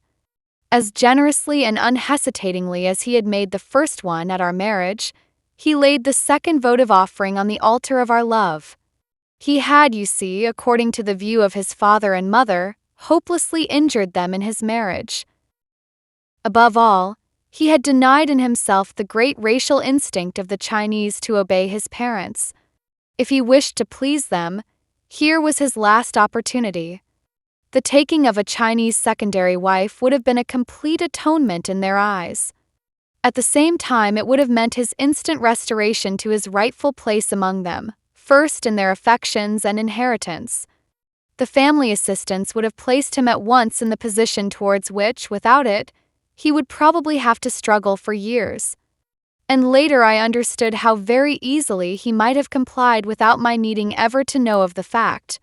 As generously and unhesitatingly as he had made the first one at our marriage, he laid the second votive offering on the altar of our love. He had, you see, according to the view of his father and mother, hopelessly injured them in his marriage. Above all, he had denied in himself the great racial instinct of the Chinese to obey his parents. If he wished to please them, here was his last opportunity. The taking of a Chinese secondary wife would have been a complete atonement in their eyes. At the same time, it would have meant his instant restoration to his rightful place among them, first in their affections and inheritance. The family assistance would have placed him at once in the position towards which, without it, he would probably have to struggle for years. And later I understood how very easily he might have complied without my needing ever to know of the fact.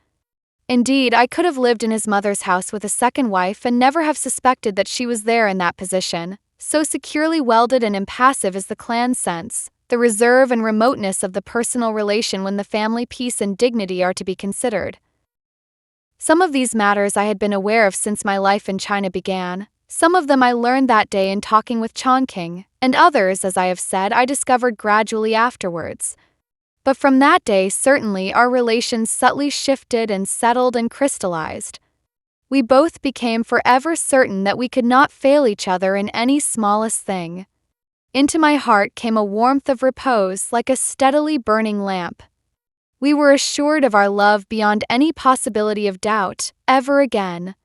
Indeed, I could have lived in his mother's house with a second wife and never have suspected that she was there in that position, so securely welded and impassive is the clan sense, the reserve and remoteness of the personal relation when the family peace and dignity are to be considered. Some of these matters I had been aware of since my life in China began. Some of them I learned that day in talking with Chan-King, and others, as I have said, I discovered gradually afterwards. But from that day, certainly, our relations subtly shifted and settled and crystallized. We both became forever certain that we could not fail each other in any smallest thing. Into my heart came a warmth of repose like a steadily burning lamp. We were assured of our love beyond any possibility of doubt, ever again.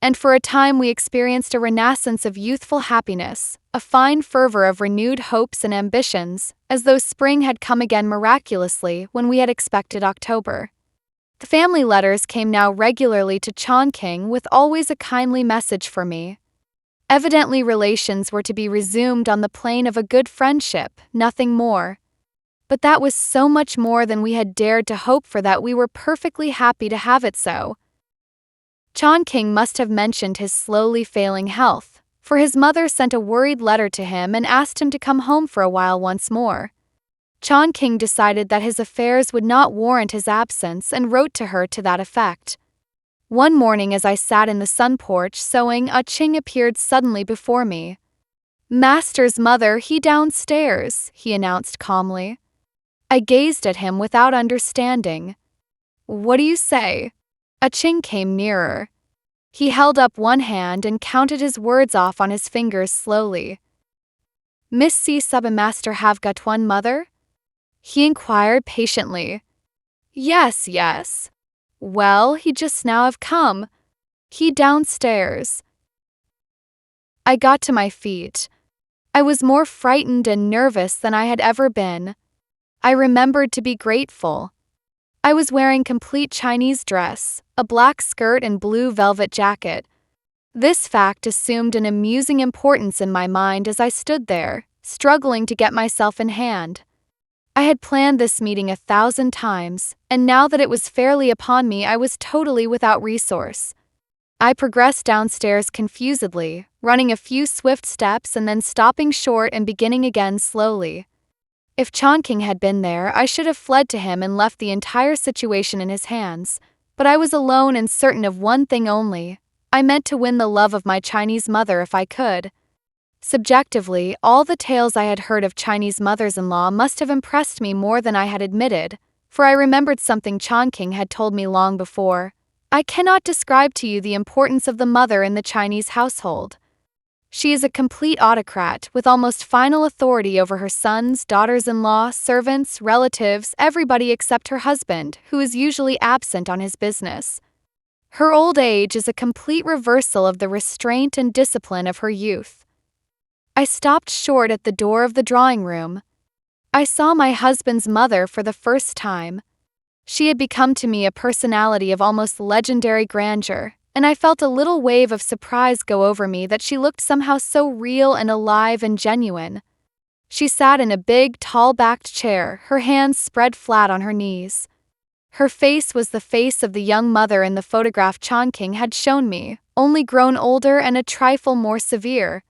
And for a time we experienced a renascence of youthful happiness, a fine fervor of renewed hopes and ambitions, as though spring had come again miraculously when we had expected October. The family letters came now regularly to Chan-King with always a kindly message for me. Evidently relations were to be resumed on the plane of a good friendship, nothing more. But that was so much more than we had dared to hope for that we were perfectly happy to have it so. Chan-King must have mentioned his slowly failing health, for his mother sent a worried letter to him and asked him to come home for a while once more. Chan-King decided that his affairs would not warrant his absence and wrote to her to that effect. One morning as I sat in the sun porch sewing, Ching appeared suddenly before me. "Master's mother, he downstairs," he announced calmly. I gazed at him without understanding. "What do you say?" Ching came nearer. He held up one hand and counted his words off on his fingers slowly. "Miss C Submaster have got one mother?" he inquired patiently. Yes. Well, he just now have come. He downstairs." I got to my feet. I was more frightened and nervous than I had ever been. I remembered to be grateful. I was wearing complete Chinese dress, a black skirt and blue velvet jacket. This fact assumed an amusing importance in my mind as I stood there, struggling to get myself in hand. I had planned this meeting 1,000 times, and now that it was fairly upon me, I was totally without resource. I progressed downstairs confusedly, running a few swift steps and then stopping short and beginning again slowly. If Chan-King had been there, I should have fled to him and left the entire situation in his hands. But I was alone and certain of one thing only. I meant to win the love of my Chinese mother if I could. Subjectively, all the tales I had heard of Chinese mothers-in-law must have impressed me more than I had admitted, for I remembered something Chan-King had told me long before. I cannot describe to you the importance of the mother in the Chinese household. She is a complete autocrat with almost final authority over her sons, daughters-in-law, servants, relatives, everybody except her husband, who is usually absent on his business. Her old age is a complete reversal of the restraint and discipline of her youth. I stopped short at the door of the drawing room. I saw my husband's mother for the first time. She had become to me a personality of almost legendary grandeur, and I felt a little wave of surprise go over me that she looked somehow so real and alive and genuine. She sat in a big, tall-backed chair, her hands spread flat on her knees. Her face was the face of the young mother in the photograph Chan-King had shown me, only grown older and a trifle more severe.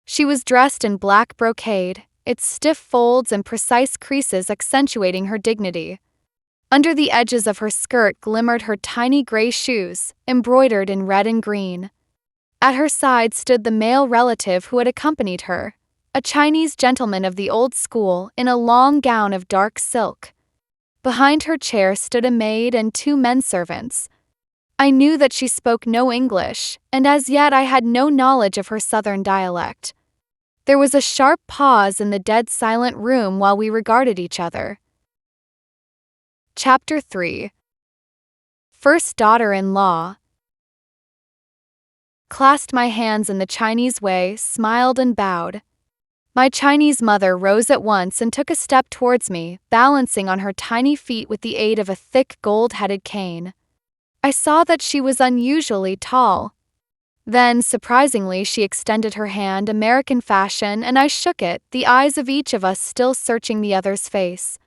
She was dressed in black brocade, its stiff folds and precise creases accentuating her dignity. Under the edges of her skirt glimmered her tiny gray shoes, embroidered in red and green. At her side stood the male relative who had accompanied her, a Chinese gentleman of the old school in a long gown of dark silk. Behind her chair stood a maid and 2 menservants. I knew that she spoke no English, and as yet I had no knowledge of her southern dialect. There was a sharp pause in the dead silent room while we regarded each other. Chapter 3. First Daughter-in-Law. Clasped my hands in the Chinese way, smiled and bowed. My Chinese mother rose at once and took a step towards me, balancing on her tiny feet with the aid of a thick gold-headed cane. I saw that she was unusually tall. Then, surprisingly, she extended her hand, American fashion, and I shook it, the eyes of each of us still searching the other's face.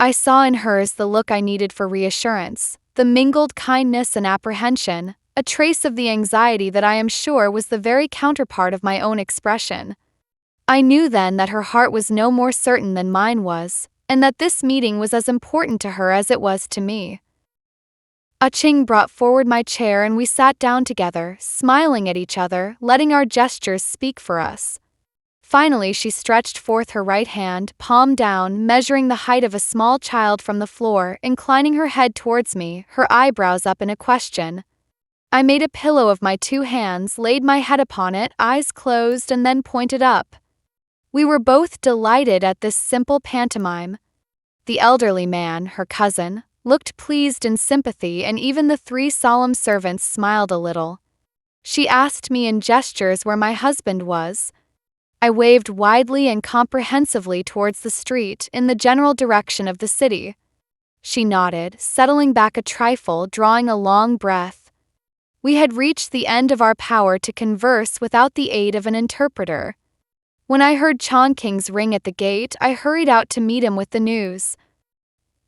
I saw in hers the look I needed for reassurance, the mingled kindness and apprehension, a trace of the anxiety that I am sure was the very counterpart of my own expression. I knew then that her heart was no more certain than mine was, and that this meeting was as important to her as it was to me. Ching brought forward my chair and we sat down together, smiling at each other, letting our gestures speak for us. Finally, she stretched forth her right hand, palm down, measuring the height of a small child from the floor, inclining her head towards me, her eyebrows up in a question. I made a pillow of my 2 hands, laid my head upon it, eyes closed, and then pointed up. We were both delighted at this simple pantomime. The elderly man, her cousin, looked pleased in sympathy, and even the 3 solemn servants smiled a little. She asked me in gestures where my husband was. I waved widely and comprehensively towards the street, in the general direction of the city. She nodded, settling back a trifle, drawing a long breath. We had reached the end of our power to converse without the aid of an interpreter. When I heard Chan-King's ring at the gate, I hurried out to meet him with the news.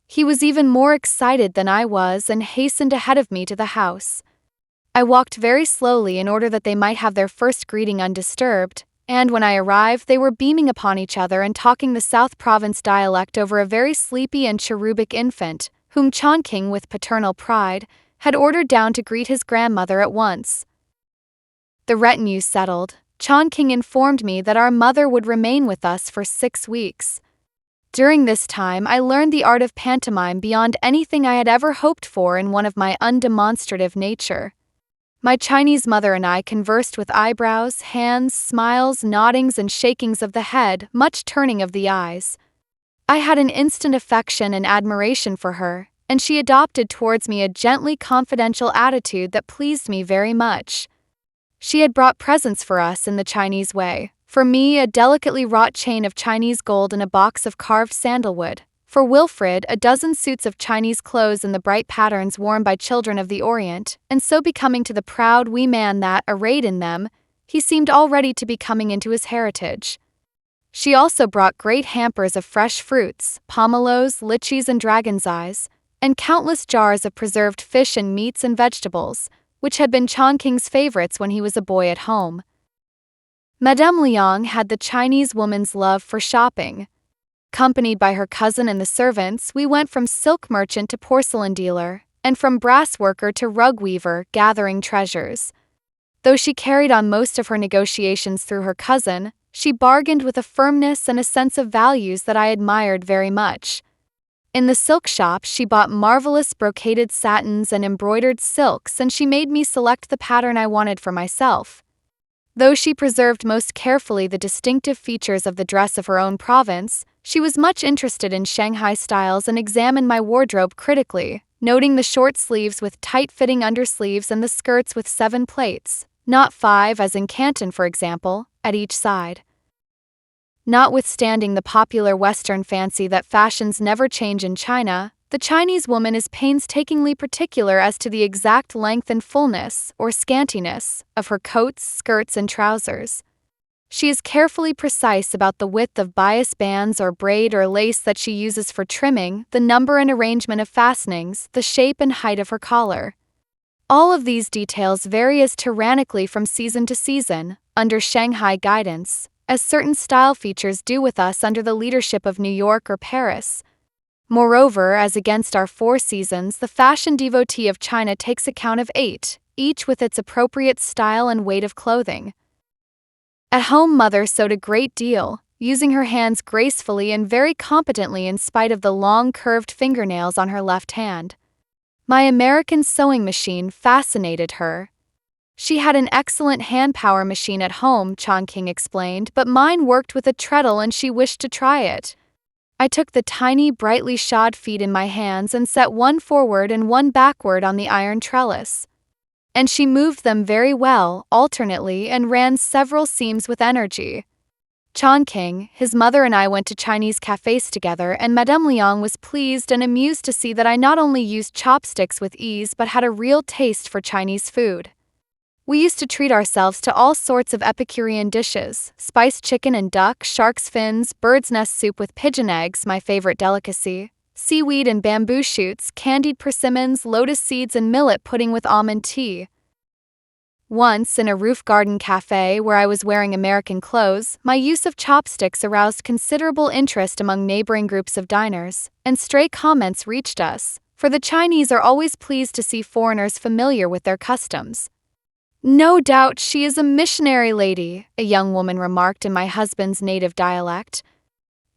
He was even more excited than I was and hastened ahead of me to the house. I walked very slowly in order that they might have their first greeting undisturbed, and when I arrived they were beaming upon each other and talking the South Province dialect over a very sleepy and cherubic infant, whom Chan-King, with paternal pride, had ordered down to greet his grandmother at once. The retinue settled, Chan-King informed me that our mother would remain with us for 6 weeks. During this time, I learned the art of pantomime beyond anything I had ever hoped for in one of my undemonstrative nature. My Chinese mother and I conversed with eyebrows, hands, smiles, noddings, and shakings of the head, much turning of the eyes. I had an instant affection and admiration for her, and she adopted towards me a gently confidential attitude that pleased me very much. She had brought presents for us in the Chinese way. For me, a delicately wrought chain of Chinese gold and a box of carved sandalwood. For Wilfred, a dozen suits of Chinese clothes in the bright patterns worn by children of the Orient, and so becoming to the proud wee man that, arrayed in them, he seemed already to be coming into his heritage. She also brought great hampers of fresh fruits, pomelos, lychees, and dragon's eyes, and countless jars of preserved fish and meats and vegetables, which had been Chan-King's favorites when he was a boy at home. Madame Liang had the Chinese woman's love for shopping. Accompanied by her cousin and the servants, we went from silk merchant to porcelain dealer, and from brass worker to rug weaver, gathering treasures. Though she carried on most of her negotiations through her cousin, she bargained with a firmness and a sense of values that I admired very much. In the silk shop, she bought marvelous brocaded satins and embroidered silks, and she made me select the pattern I wanted for myself. Though she preserved most carefully the distinctive features of the dress of her own province, she was much interested in Shanghai styles and examined my wardrobe critically, noting the short sleeves with tight-fitting undersleeves and the skirts with 7 plaits, not 5 as in Canton for example, at each side. Notwithstanding the popular Western fancy that fashions never change in China, the Chinese woman is painstakingly particular as to the exact length and fullness, or scantiness, of her coats, skirts, and trousers. She is carefully precise about the width of bias bands or braid or lace that she uses for trimming, the number and arrangement of fastenings, the shape and height of her collar. All of these details vary as tyrannically from season to season, under Shanghai guidance, as certain style features do with us under the leadership of New York or Paris. Moreover, as against our 4 seasons, the fashion devotee of China takes account of 8, each with its appropriate style and weight of clothing. At home, mother sewed a great deal, using her hands gracefully and very competently in spite of the long curved fingernails on her left hand. My American sewing machine fascinated her. She had an excellent hand power machine at home, Chan-King explained, but mine worked with a treadle and she wished to try it. I took the tiny, brightly shod feet in my hands and set one forward and one backward on the iron trellis. And she moved them very well, alternately, and ran several seams with energy. Chan-King, his mother and I went to Chinese cafes together, and Madame Liang was pleased and amused to see that I not only used chopsticks with ease but had a real taste for Chinese food. We used to treat ourselves to all sorts of Epicurean dishes: spiced chicken and duck, shark's fins, bird's nest soup with pigeon eggs, my favorite delicacy, seaweed and bamboo shoots, candied persimmons, lotus seeds, and millet pudding with almond tea. Once, in a roof garden cafe where I was wearing American clothes, my use of chopsticks aroused considerable interest among neighboring groups of diners, and stray comments reached us, for the Chinese are always pleased to see foreigners familiar with their customs. "No doubt she is a missionary lady," a young woman remarked in my husband's native dialect.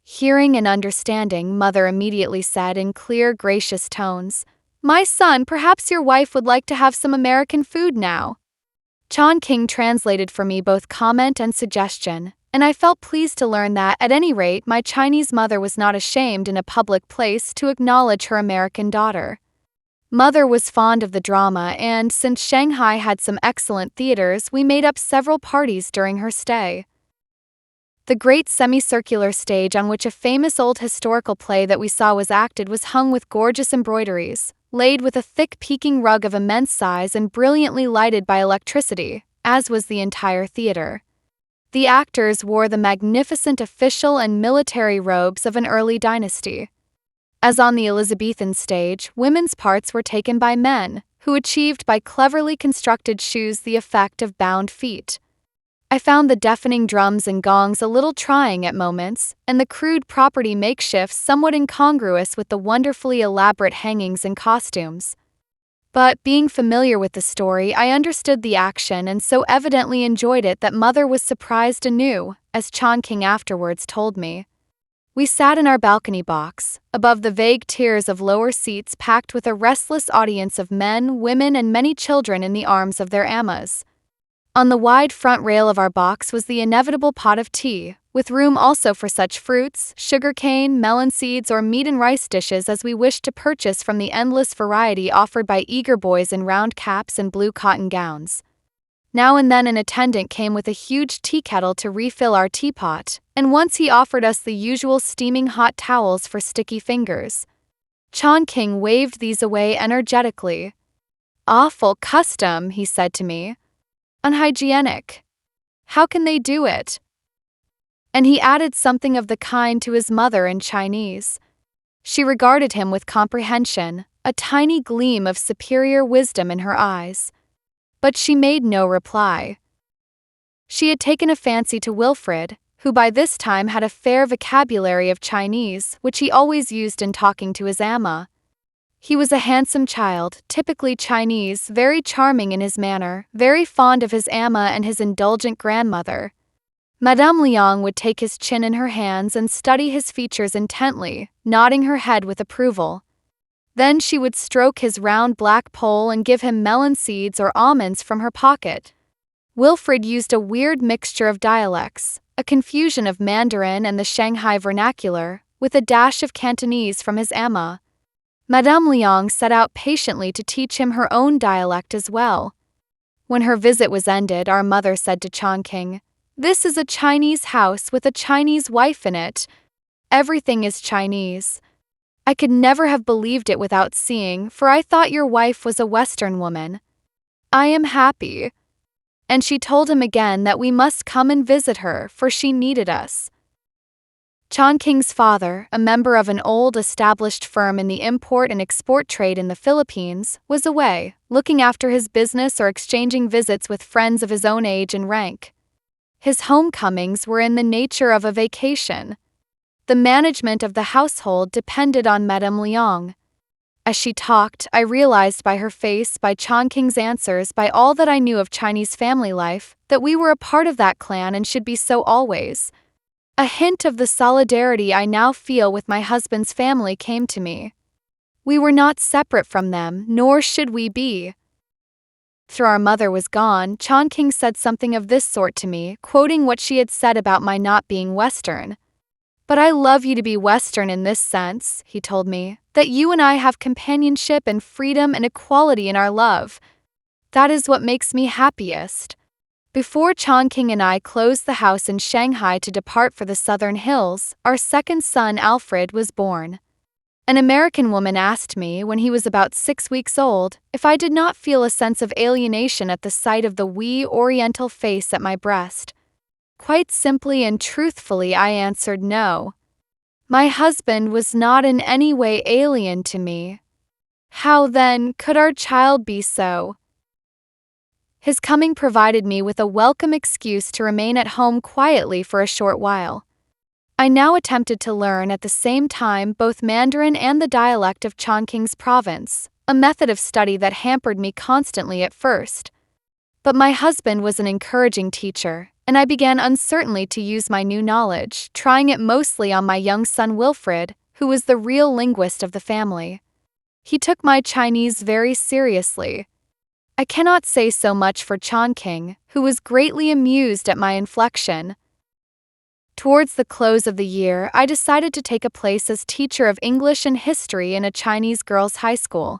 Hearing and understanding, mother immediately said in clear, gracious tones, "My son, perhaps your wife would like to have some American food now." Chan-King translated for me both comment and suggestion, and I felt pleased to learn that, at any rate, my Chinese mother was not ashamed in a public place to acknowledge her American daughter. Mother was fond of the drama, and since Shanghai had some excellent theaters, we made up several parties during her stay. The great semicircular stage on which a famous old historical play that we saw was acted was hung with gorgeous embroideries, laid with a thick peaking rug of immense size and brilliantly lighted by electricity, as was the entire theater. The actors wore the magnificent official and military robes of an early dynasty. As on the Elizabethan stage, women's parts were taken by men, who achieved by cleverly constructed shoes the effect of bound feet. I found the deafening drums and gongs a little trying at moments, and the crude property makeshifts somewhat incongruous with the wonderfully elaborate hangings and costumes. But, being familiar with the story, I understood the action and so evidently enjoyed it that mother was surprised anew, as Chan-King afterwards told me. We sat in our balcony box, above the vague tiers of lower seats packed with a restless audience of men, women, and many children in the arms of their amas. On the wide front rail of our box was the inevitable pot of tea, with room also for such fruits, sugarcane, melon seeds, or meat and rice dishes as we wished to purchase from the endless variety offered by eager boys in round caps and blue cotton gowns. Now and then an attendant came with a huge tea kettle to refill our teapot, and once he offered us the usual steaming hot towels for sticky fingers. Chan-King waved these away energetically. "Awful custom," he said to me. "Unhygienic. How can they do it?" And he added something of the kind to his mother in Chinese. She regarded him with comprehension, a tiny gleam of superior wisdom in her eyes. But she made no reply. She had taken a fancy to Wilfred, who by this time had a fair vocabulary of Chinese, which he always used in talking to his ama. He was a handsome child, typically Chinese, very charming in his manner, very fond of his ama and his indulgent grandmother. Madame Liang would take his chin in her hands and study his features intently, nodding her head with approval. Then she would stroke his round black poll and give him melon seeds or almonds from her pocket. Wilfred used a weird mixture of dialects, a confusion of Mandarin and the Shanghai vernacular, with a dash of Cantonese from his ama. Madame Liang set out patiently to teach him her own dialect as well. When her visit was ended, our mother said to Chan-King, "This is a Chinese house with a Chinese wife in it. Everything is Chinese. I could never have believed it without seeing, for I thought your wife was a Western woman. I am happy." And she told him again that we must come and visit her, for she needed us. Chan-King's father, a member of an old established firm in the import and export trade in the Philippines, was away, looking after his business or exchanging visits with friends of his own age and rank. His homecomings were in the nature of a vacation. The management of the household depended on Madame Liang. As she talked, I realized by her face, by Chan-King's answers, by all that I knew of Chinese family life, that we were a part of that clan and should be so always. A hint of the solidarity I now feel with my husband's family came to me. We were not separate from them, nor should we be. After our mother was gone, Chan-King said something of this sort to me, quoting what she had said about my not being Western. "But I love you to be Western in this sense," he told me, "that you and I have companionship and freedom and equality in our love. That is what makes me happiest." Before Chan-King and I closed the house in Shanghai to depart for the southern hills, our second son Alfred was born. An American woman asked me, when he was about 6 weeks old, if I did not feel a sense of alienation at the sight of the wee oriental face at my breast. Quite simply and truthfully I answered no. My husband was not in any way alien to me. How then could our child be so? His coming provided me with a welcome excuse to remain at home quietly for a short while. I now attempted to learn at the same time both Mandarin and the dialect of Chan-King's province, a method of study that hampered me constantly at first. But my husband was an encouraging teacher, and I began uncertainly to use my new knowledge, trying it mostly on my young son Wilfred, who was the real linguist of the family. He took my Chinese very seriously. I cannot say so much for Chan-King, who was greatly amused at my inflection. Towards the close of the year, I decided to take a place as teacher of English and history in a Chinese girls' high school.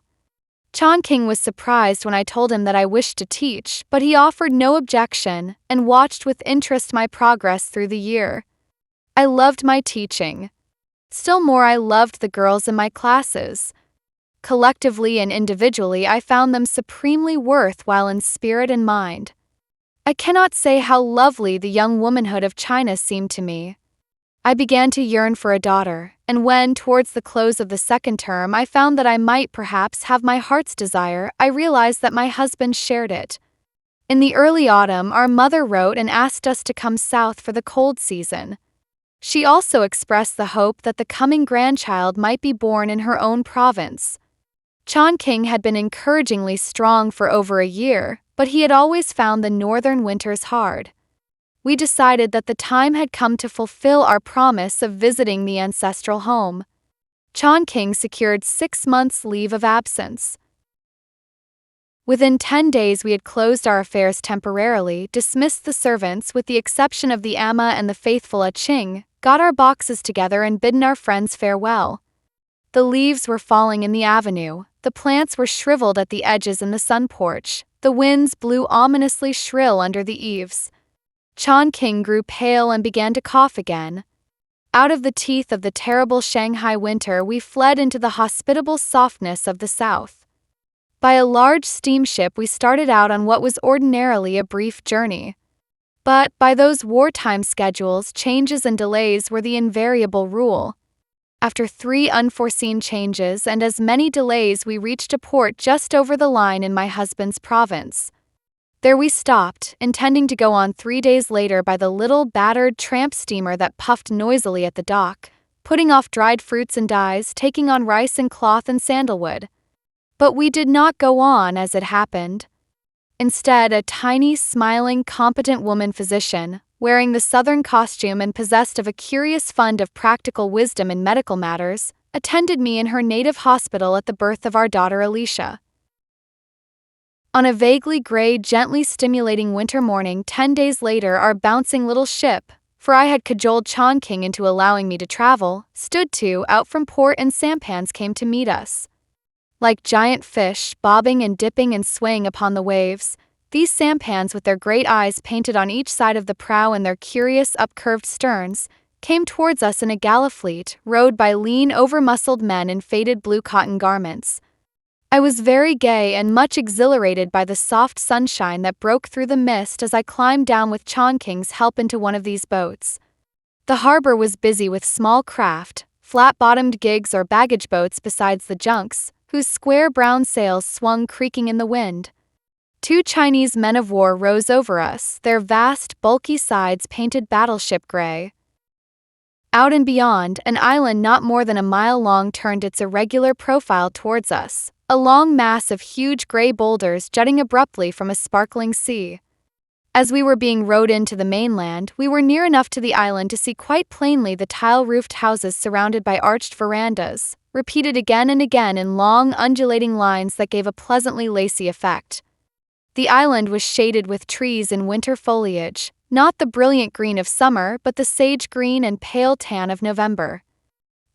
Chan-King was surprised when I told him that I wished to teach, but he offered no objection and watched with interest my progress through the year. I loved my teaching. Still more, I loved the girls in my classes. Collectively and individually, I found them supremely worthwhile in spirit and mind. I cannot say how lovely the young womanhood of China seemed to me. I began to yearn for a daughter, and when, towards the close of the second term, I found that I might perhaps have my heart's desire, I realized that my husband shared it. In the early autumn, our mother wrote and asked us to come south for the cold season. She also expressed the hope that the coming grandchild might be born in her own province. Chan-King had been encouragingly strong for over a year, but he had always found the northern winters hard. we decided that the time had come to fulfill our promise of visiting the ancestral home. Chan-King secured 6 months' leave of absence. Within 10 days we had closed our affairs temporarily, dismissed the servants with the exception of the Amma and the faithful Ching, got our boxes together and bidden our friends farewell. The leaves were falling in the avenue, the plants were shriveled at the edges in the sun porch, the winds blew ominously shrill under the eaves. Chan-King grew pale and began to cough again. Out of the teeth of the terrible Shanghai winter we fled into the hospitable softness of the south. By a large steamship we started out on what was ordinarily a brief journey. But by those wartime schedules, changes and delays were the invariable rule. After 3 unforeseen changes and as many delays, we reached a port just over the line in my husband's province. There we stopped, intending to go on 3 days later by the little battered tramp steamer that puffed noisily at the dock, putting off dried fruits and dyes, taking on rice and cloth and sandalwood. But we did not go on as it happened. Instead, a tiny, smiling, competent woman physician, wearing the southern costume and possessed of a curious fund of practical wisdom in medical matters, attended me in her native hospital at the birth of our daughter Alicia. On a vaguely gray, gently stimulating winter morning 10 days later, our bouncing little ship, for I had cajoled Chan-King into allowing me to travel, stood to out from port and sampans came to meet us. Like giant fish, bobbing and dipping and swaying upon the waves, these sampans with their great eyes painted on each side of the prow and their curious upcurved sterns, came towards us in a galley fleet, rowed by lean, over-muscled men in faded blue cotton garments. I was very gay and much exhilarated by the soft sunshine that broke through the mist as I climbed down with Chan-King's help into one of these boats. The harbor was busy with small craft, flat-bottomed gigs or baggage boats besides the junks, whose square brown sails swung creaking in the wind. 2 Chinese men of war rose over us, their vast, bulky sides painted battleship gray. Out and beyond, an island not more than a mile long turned its irregular profile towards us, a long mass of huge gray boulders jutting abruptly from a sparkling sea. As we were being rowed into the mainland, we were near enough to the island to see quite plainly the tile-roofed houses surrounded by arched verandas, repeated again and again in long, undulating lines that gave a pleasantly lacy effect. The island was shaded with trees in winter foliage, not the brilliant green of summer but the sage green and pale tan of November.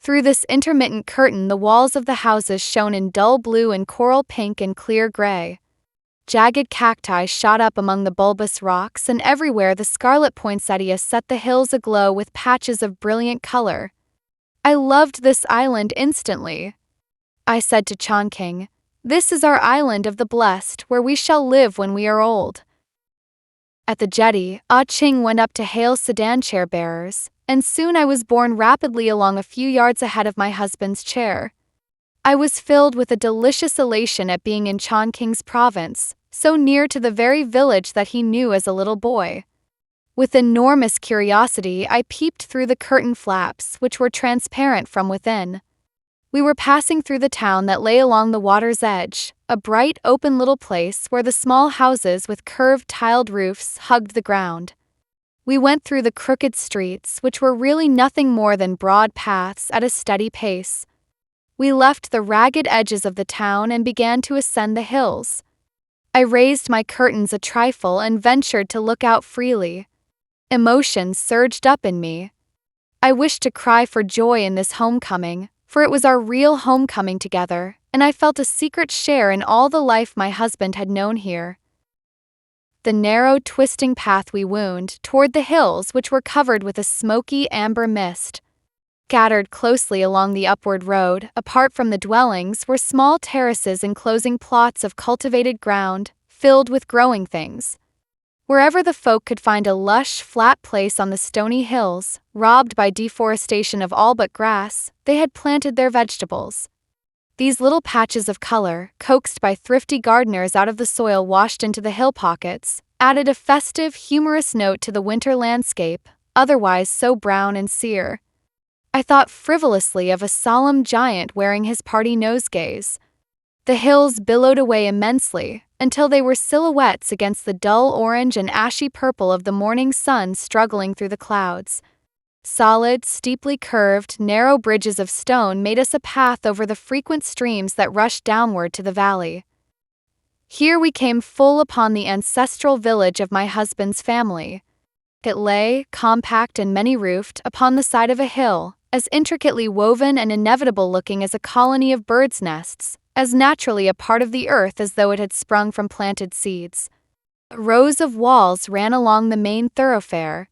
Through this intermittent curtain the walls of the houses shone in dull blue and coral pink and clear gray. Jagged cacti shot up among the bulbous rocks, and everywhere the scarlet poinsettia set the hills aglow with patches of brilliant color. I loved this island instantly. I said to Chan-King, "This is our island of the blessed, where we shall live when we are old." At the jetty, Ching went up to hail sedan chair bearers, and soon I was borne rapidly along a few yards ahead of my husband's chair. I was filled with a delicious elation at being in Chan-King's province, so near to the very village that he knew as a little boy. With enormous curiosity, I peeped through the curtain flaps, which were transparent from within. We were passing through the town that lay along the water's edge, a bright, open little place where the small houses with curved tiled roofs hugged the ground. We went through the crooked streets, which were really nothing more than broad paths, at a steady pace. We left the ragged edges of the town and began to ascend the hills. I raised my curtains a trifle and ventured to look out freely. Emotions surged up in me. I wished to cry for joy in this homecoming, for it was our real homecoming together, and I felt a secret share in all the life my husband had known here. The narrow, twisting path we wound toward the hills, which were covered with a smoky amber mist. Scattered closely along the upward road, apart from the dwellings, were small terraces enclosing plots of cultivated ground, filled with growing things. Wherever the folk could find a lush, flat place on the stony hills, robbed by deforestation of all but grass, they had planted their vegetables. These little patches of color, coaxed by thrifty gardeners out of the soil washed into the hill pockets, added a festive, humorous note to the winter landscape, otherwise so brown and sere. I thought frivolously of a solemn giant wearing his party nosegays. The hills billowed away immensely, until they were silhouettes against the dull orange and ashy purple of the morning sun struggling through the clouds. Solid, steeply curved, narrow bridges of stone made us a path over the frequent streams that rushed downward to the valley. Here we came full upon the ancestral village of my husband's family. It lay, compact and many-roofed, upon the side of a hill, as intricately woven and inevitable-looking as a colony of birds' nests, as naturally a part of the earth as though it had sprung from planted seeds. Rows of walls ran along the main thoroughfare.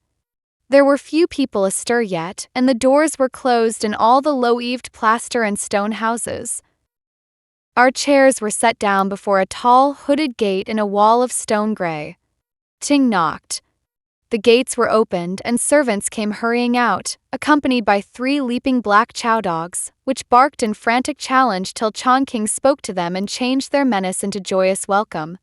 There were few people astir yet, and the doors were closed in all the low-eaved plaster and stone houses. Our chairs were set down before a tall, hooded gate in a wall of stone gray. Ting knocked. The gates were opened, and servants came hurrying out, accompanied by 3 leaping black chow dogs, which barked in frantic challenge till Chan-King spoke to them and changed their menace into joyous welcome.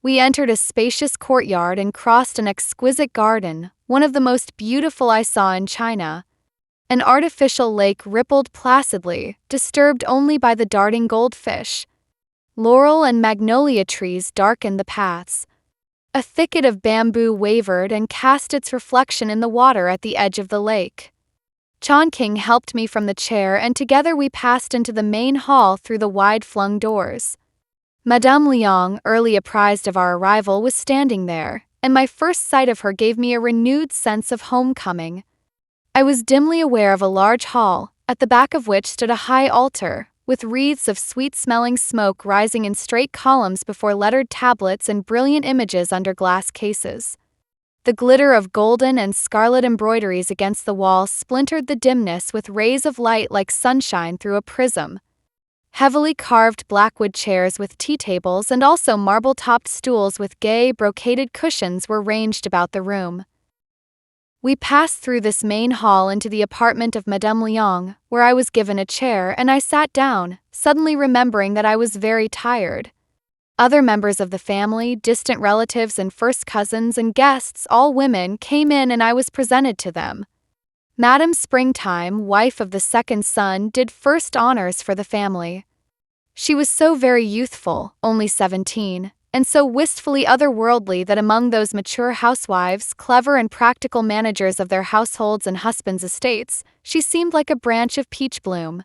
We entered a spacious courtyard and crossed an exquisite garden, one of the most beautiful I saw in China. An artificial lake rippled placidly, disturbed only by the darting goldfish. Laurel and magnolia trees darkened the paths. A thicket of bamboo wavered and cast its reflection in the water at the edge of the lake. Chan-King helped me from the chair, and together we passed into the main hall through the wide-flung doors. Madame Liang, early apprised of our arrival, was standing there, and my first sight of her gave me a renewed sense of homecoming. I was dimly aware of a large hall, at the back of which stood a high altar, with wreaths of sweet-smelling smoke rising in straight columns before lettered tablets and brilliant images under glass cases. The glitter of golden and scarlet embroideries against the wall splintered the dimness with rays of light like sunshine through a prism. Heavily carved blackwood chairs with tea tables and also marble-topped stools with gay, brocaded cushions were ranged about the room. We passed through this main hall into the apartment of Madame Liang, where I was given a chair, and I sat down, suddenly remembering that I was very tired. Other members of the family, distant relatives and first cousins and guests, all women, came in and I was presented to them. Madame Springtime, wife of the second son, did first honors for the family. She was so very youthful, only 17, and so wistfully otherworldly that among those mature housewives, clever and practical managers of their households and husbands' estates, she seemed like a branch of peach bloom.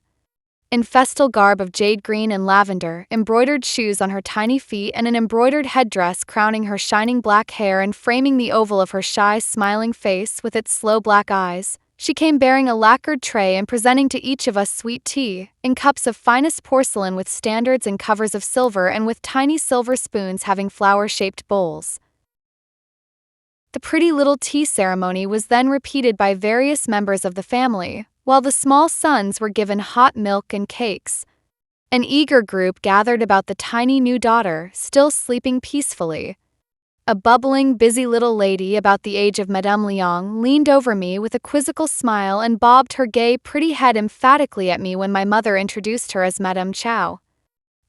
In festal garb of jade green and lavender, embroidered shoes on her tiny feet and an embroidered headdress crowning her shining black hair and framing the oval of her shy, smiling face with its slow black eyes, she came bearing a lacquered tray and presenting to each of us sweet tea, in cups of finest porcelain with standards and covers of silver and with tiny silver spoons having flower-shaped bowls. The pretty little tea ceremony was then repeated by various members of the family, while the small sons were given hot milk and cakes. An eager group gathered about the tiny new daughter, still sleeping peacefully. A bubbling, busy little lady about the age of Madame Liang leaned over me with a quizzical smile and bobbed her gay, pretty head emphatically at me when my mother introduced her as Madame Chow.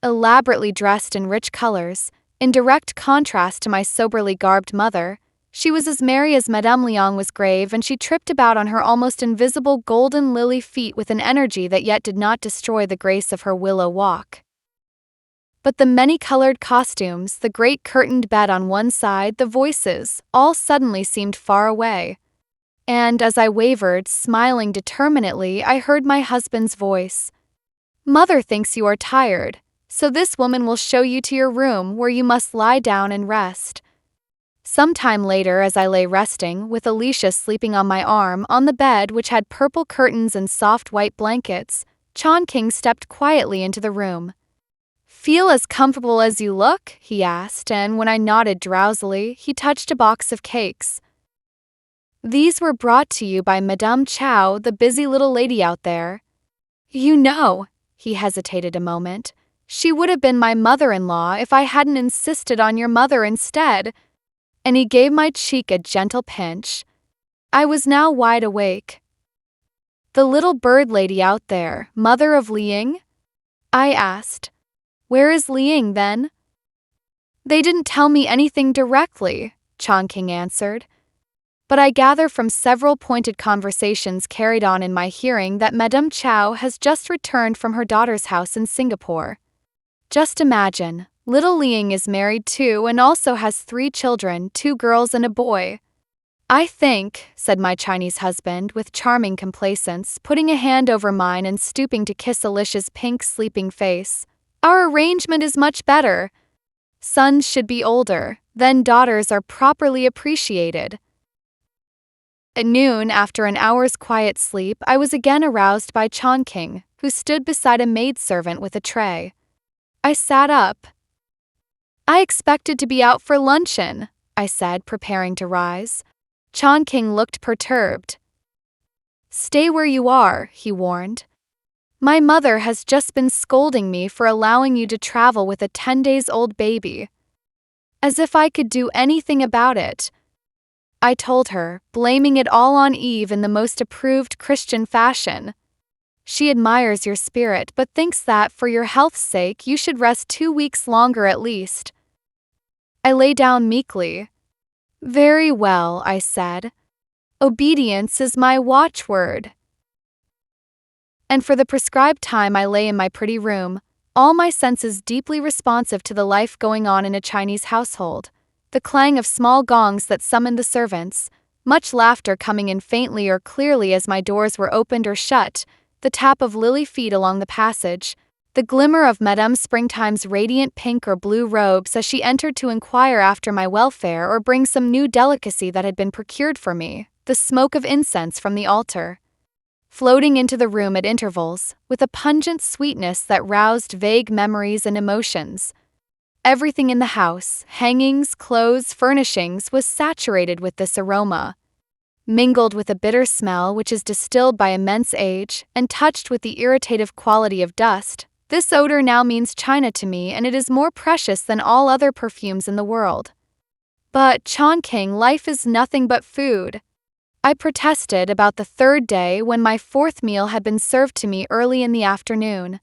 Elaborately dressed in rich colors, in direct contrast to my soberly garbed mother, she was as merry as Madame Liang was grave, and she tripped about on her almost invisible golden lily feet with an energy that yet did not destroy the grace of her willow walk. But the many-colored costumes, the great curtained bed on one side, the voices, all suddenly seemed far away. And as I wavered, smiling determinately, I heard my husband's voice. "Mother thinks you are tired, so this woman will show you to your room where you must lie down and rest." Some time later, as I lay resting, with Alicia sleeping on my arm, on the bed which had purple curtains and soft white blankets, Chan-King stepped quietly into the room. "Feel as comfortable as you look?" he asked, and when I nodded drowsily, he touched a box of cakes. "These were brought to you by Madame Chow, the busy little lady out there. You know," he hesitated a moment, "she would have been my mother-in-law if I hadn't insisted on your mother instead." And he gave my cheek a gentle pinch. I was now wide awake. "The little bird lady out there, mother of Liang?" I asked. "Where is Liang, then?" "They didn't tell me anything directly," Chan-King answered. "But I gather from several pointed conversations carried on in my hearing that Madame Chow has just returned from her daughter's house in Singapore. Just imagine, Little Liang is married too and also has 3 children, 2 girls and a boy. I think, said my Chinese husband with charming complacence, putting a hand over mine and stooping to kiss Alicia's pink sleeping face, our arrangement is much better. Sons should be older, then daughters are properly appreciated. At noon, after an hour's quiet sleep, I was again aroused by Chan-King, who stood beside a maidservant with a tray. I sat up. I expected to be out for luncheon, I said, preparing to rise. Chan-King looked perturbed. Stay where you are, he warned. My mother has just been scolding me for allowing you to travel with a 10-days-old baby. As if I could do anything about it. I told her, blaming it all on Eve in the most approved Christian fashion. She admires your spirit but thinks that, for your health's sake, you should rest 2 weeks longer at least. I lay down meekly. Very well, I said. Obedience is my watchword. And for the prescribed time I lay in my pretty room, all my senses deeply responsive to the life going on in a Chinese household. The clang of small gongs that summoned the servants, much laughter coming in faintly or clearly as my doors were opened or shut, the tap of lily feet along the passage, the glimmer of Madame Springtime's radiant pink or blue robes as she entered to inquire after my welfare or bring some new delicacy that had been procured for me, the smoke of incense from the altar, floating into the room at intervals, with a pungent sweetness that roused vague memories and emotions. Everything in the house, hangings, clothes, furnishings, was saturated with this aroma. Mingled with a bitter smell which is distilled by immense age, and touched with the irritative quality of dust, this odor now means China to me, and it is more precious than all other perfumes in the world. But, Chan-King, life is nothing but food. I protested about the 3rd day when my 4th meal had been served to me early in the afternoon.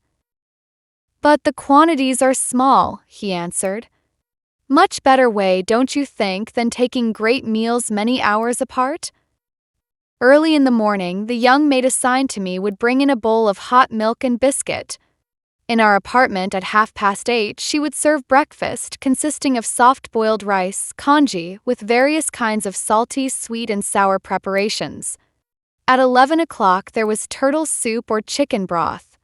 But the quantities are small, he answered. Much better way, don't you think, than taking great meals many hours apart? Early in the morning, the young maid assigned to me would bring in a bowl of hot milk and biscuit. In our apartment at 8:30, she would serve breakfast, consisting of soft-boiled rice, congee, with various kinds of salty, sweet, and sour preparations. At 11 o'clock, there was turtle soup or chicken broth.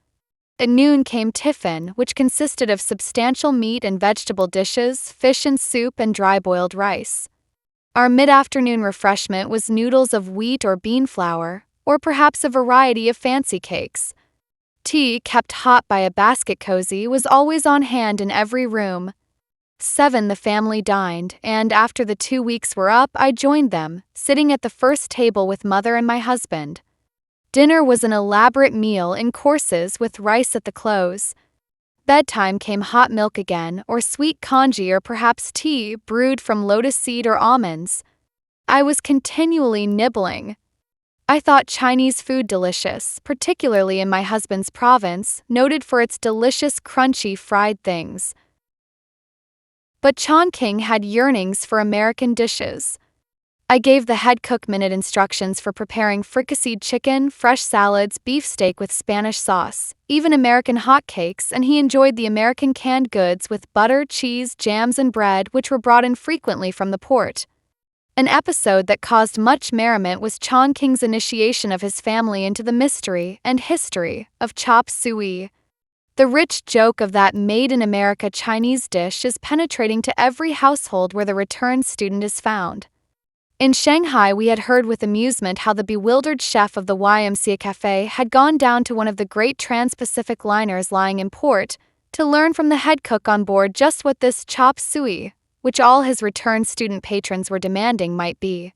At noon came tiffin, which consisted of substantial meat and vegetable dishes, fish and soup, and dry-boiled rice. Our mid-afternoon refreshment was noodles of wheat or bean flour, or perhaps a variety of fancy cakes. Tea, kept hot by a basket cozy, was always on hand in every room. 7 the family dined, and after the 2 weeks were up, I joined them, sitting at the first table with mother and my husband. Dinner was an elaborate meal in courses with rice at the close. Bedtime came hot milk again, or sweet congee, or perhaps tea brewed from lotus seed or almonds. I was continually nibbling. I thought Chinese food delicious, particularly in my husband's province, noted for its delicious crunchy fried things. But Chan-King had yearnings for American dishes. I gave the head cook minute instructions for preparing fricasseed chicken, fresh salads, beefsteak with Spanish sauce, even American hotcakes, and he enjoyed the American canned goods with butter, cheese, jams, and bread, which were brought in frequently from the port. An episode that caused much merriment was Chan-King's initiation of his family into the mystery and history of chop suey. The rich joke of that made-in-America Chinese dish is penetrating to every household where the returned student is found. In Shanghai, we had heard with amusement how the bewildered chef of the YMCA cafe had gone down to one of the great trans-Pacific liners lying in port to learn from the head cook on board just what this chop suey, which all his returned student patrons were demanding, might be.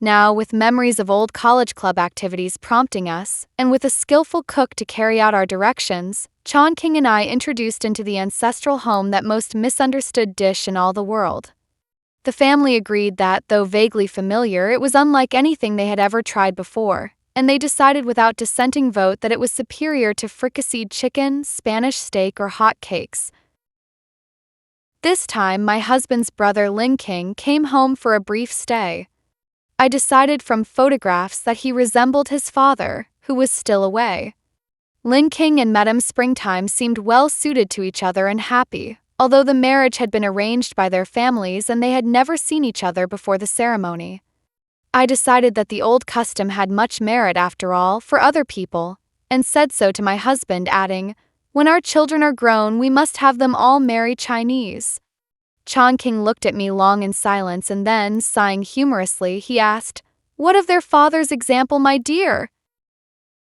Now, with memories of old college club activities prompting us, and with a skillful cook to carry out our directions, Chan-King and I introduced into the ancestral home that most misunderstood dish in all the world. The family agreed that, though vaguely familiar, it was unlike anything they had ever tried before, and they decided without dissenting vote that it was superior to fricasseed chicken, Spanish steak, or hot cakes. This time, my husband's brother Ling King came home for a brief stay. I decided from photographs that he resembled his father, who was still away. Ling King and Madame Springtime seemed well suited to each other and happy, although the marriage had been arranged by their families and they had never seen each other before the ceremony. I decided that the old custom had much merit after all for other people, and said so to my husband, adding, "When our children are grown, we must have them all marry Chinese." Chan-King looked at me long in silence and then, sighing humorously, he asked, "What of their father's example, my dear?"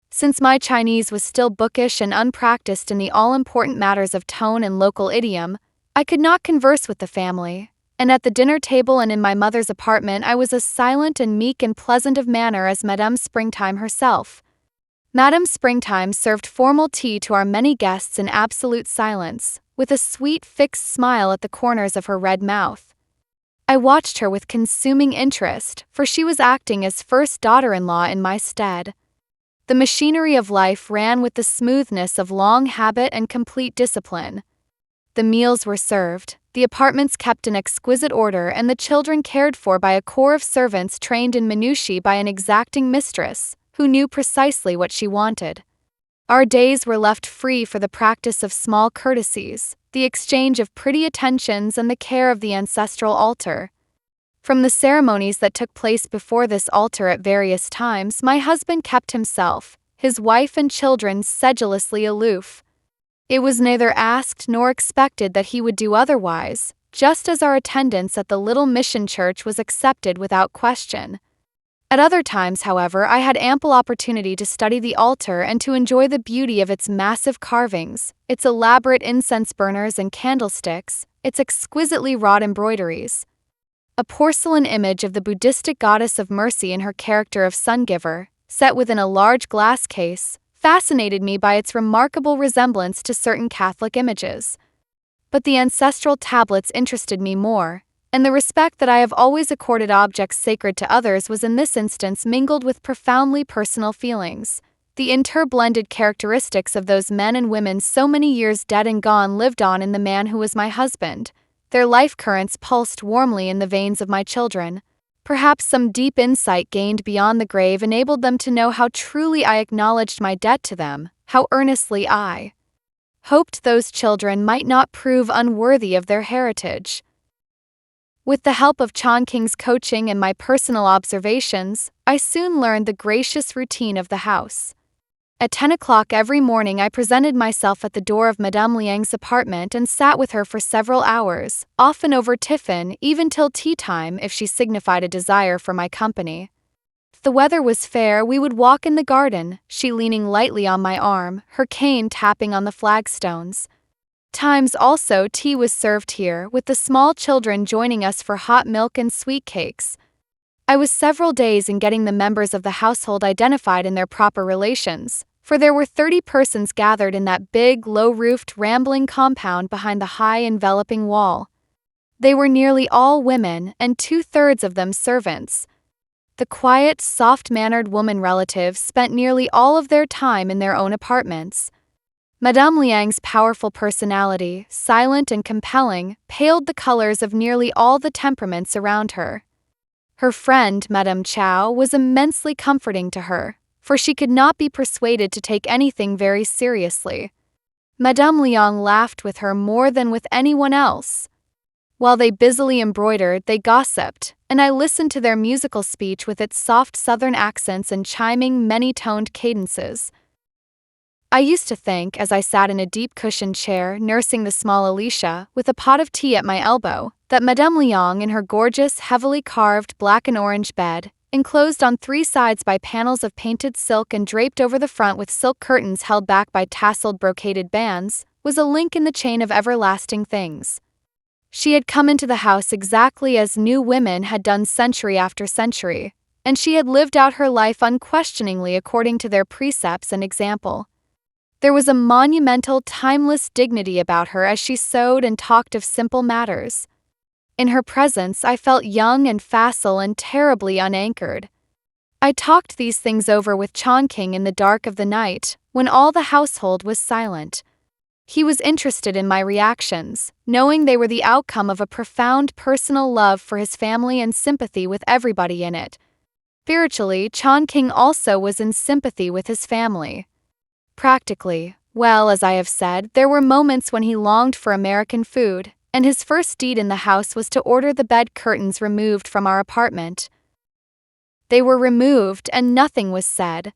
Since my Chinese was still bookish and unpracticed in the all-important matters of tone and local idiom, I could not converse with the family, and at the dinner table and in my mother's apartment I was as silent and meek and pleasant of manner as Madame Springtime herself. Madame Springtime served formal tea to our many guests in absolute silence, with a sweet fixed smile at the corners of her red mouth. I watched her with consuming interest, for she was acting as first daughter-in-law in my stead. The machinery of life ran with the smoothness of long habit and complete discipline. The meals were served, the apartments kept in exquisite order, and the children cared for by a corps of servants trained in minutiae by an exacting mistress, who knew precisely what she wanted. Our days were left free for the practice of small courtesies, the exchange of pretty attentions, and the care of the ancestral altar. From the ceremonies that took place before this altar at various times, my husband kept himself, his wife and children sedulously aloof. It was neither asked nor expected that he would do otherwise, just as our attendance at the little mission church was accepted without question. At other times, however, I had ample opportunity to study the altar and to enjoy the beauty of its massive carvings, its elaborate incense burners and candlesticks, its exquisitely wrought embroideries. A porcelain image of the Buddhistic goddess of mercy in her character of sun-giver, set within a large glass case, fascinated me by its remarkable resemblance to certain Catholic images. But the ancestral tablets interested me more, and the respect that I have always accorded objects sacred to others was in this instance mingled with profoundly personal feelings. The interblended characteristics of those men and women so many years dead and gone lived on in the man who was my husband. Their life currents pulsed warmly in the veins of my children. Perhaps some deep insight gained beyond the grave enabled them to know how truly I acknowledged my debt to them, how earnestly I hoped those children might not prove unworthy of their heritage. With the help of Chan-King's coaching and my personal observations, I soon learned the gracious routine of the house. At 10 o'clock every morning I presented myself at the door of Madame Liang's apartment and sat with her for several hours, often over tiffin, even till tea time if she signified a desire for my company. If the weather was fair, we would walk in the garden, she leaning lightly on my arm, her cane tapping on the flagstones. Times also tea was served here, with the small children joining us for hot milk and sweet cakes. I was several days in getting the members of the household identified in their proper relations, for there were 30 persons gathered in that big, low-roofed, rambling compound behind the high enveloping wall. They were nearly all women, and 2/3 of them servants. The quiet, soft-mannered woman relatives spent nearly all of their time in their own apartments. Madame Liang's powerful personality, silent and compelling, paled the colors of nearly all the temperaments around her. Her friend, Madame Chow, was immensely comforting to her, for she could not be persuaded to take anything very seriously. Madame Liang laughed with her more than with anyone else. While they busily embroidered, they gossiped, and I listened to their musical speech with its soft southern accents and chiming, many-toned cadences. I used to think, as I sat in a deep-cushioned chair nursing the small Alicia, with a pot of tea at my elbow, that Madame Liang, in her gorgeous, heavily carved black and orange bed, enclosed on 3 sides by panels of painted silk and draped over the front with silk curtains held back by tasseled brocaded bands, was a link in the chain of everlasting things. She had come into the house exactly as new women had done century after century, and she had lived out her life unquestioningly according to their precepts and example. There was a monumental, timeless dignity about her as she sewed and talked of simple matters. In her presence I felt young and facile and terribly unanchored. I talked these things over with Chan-King in the dark of the night, when all the household was silent. He was interested in my reactions, knowing they were the outcome of a profound personal love for his family and sympathy with everybody in it. Spiritually, Chan-King also was in sympathy with his family. Practically, Well, as I have said, there were moments when he longed for American food, and his first deed in the house was to order the bed curtains removed from our apartment. They were removed, and nothing was said.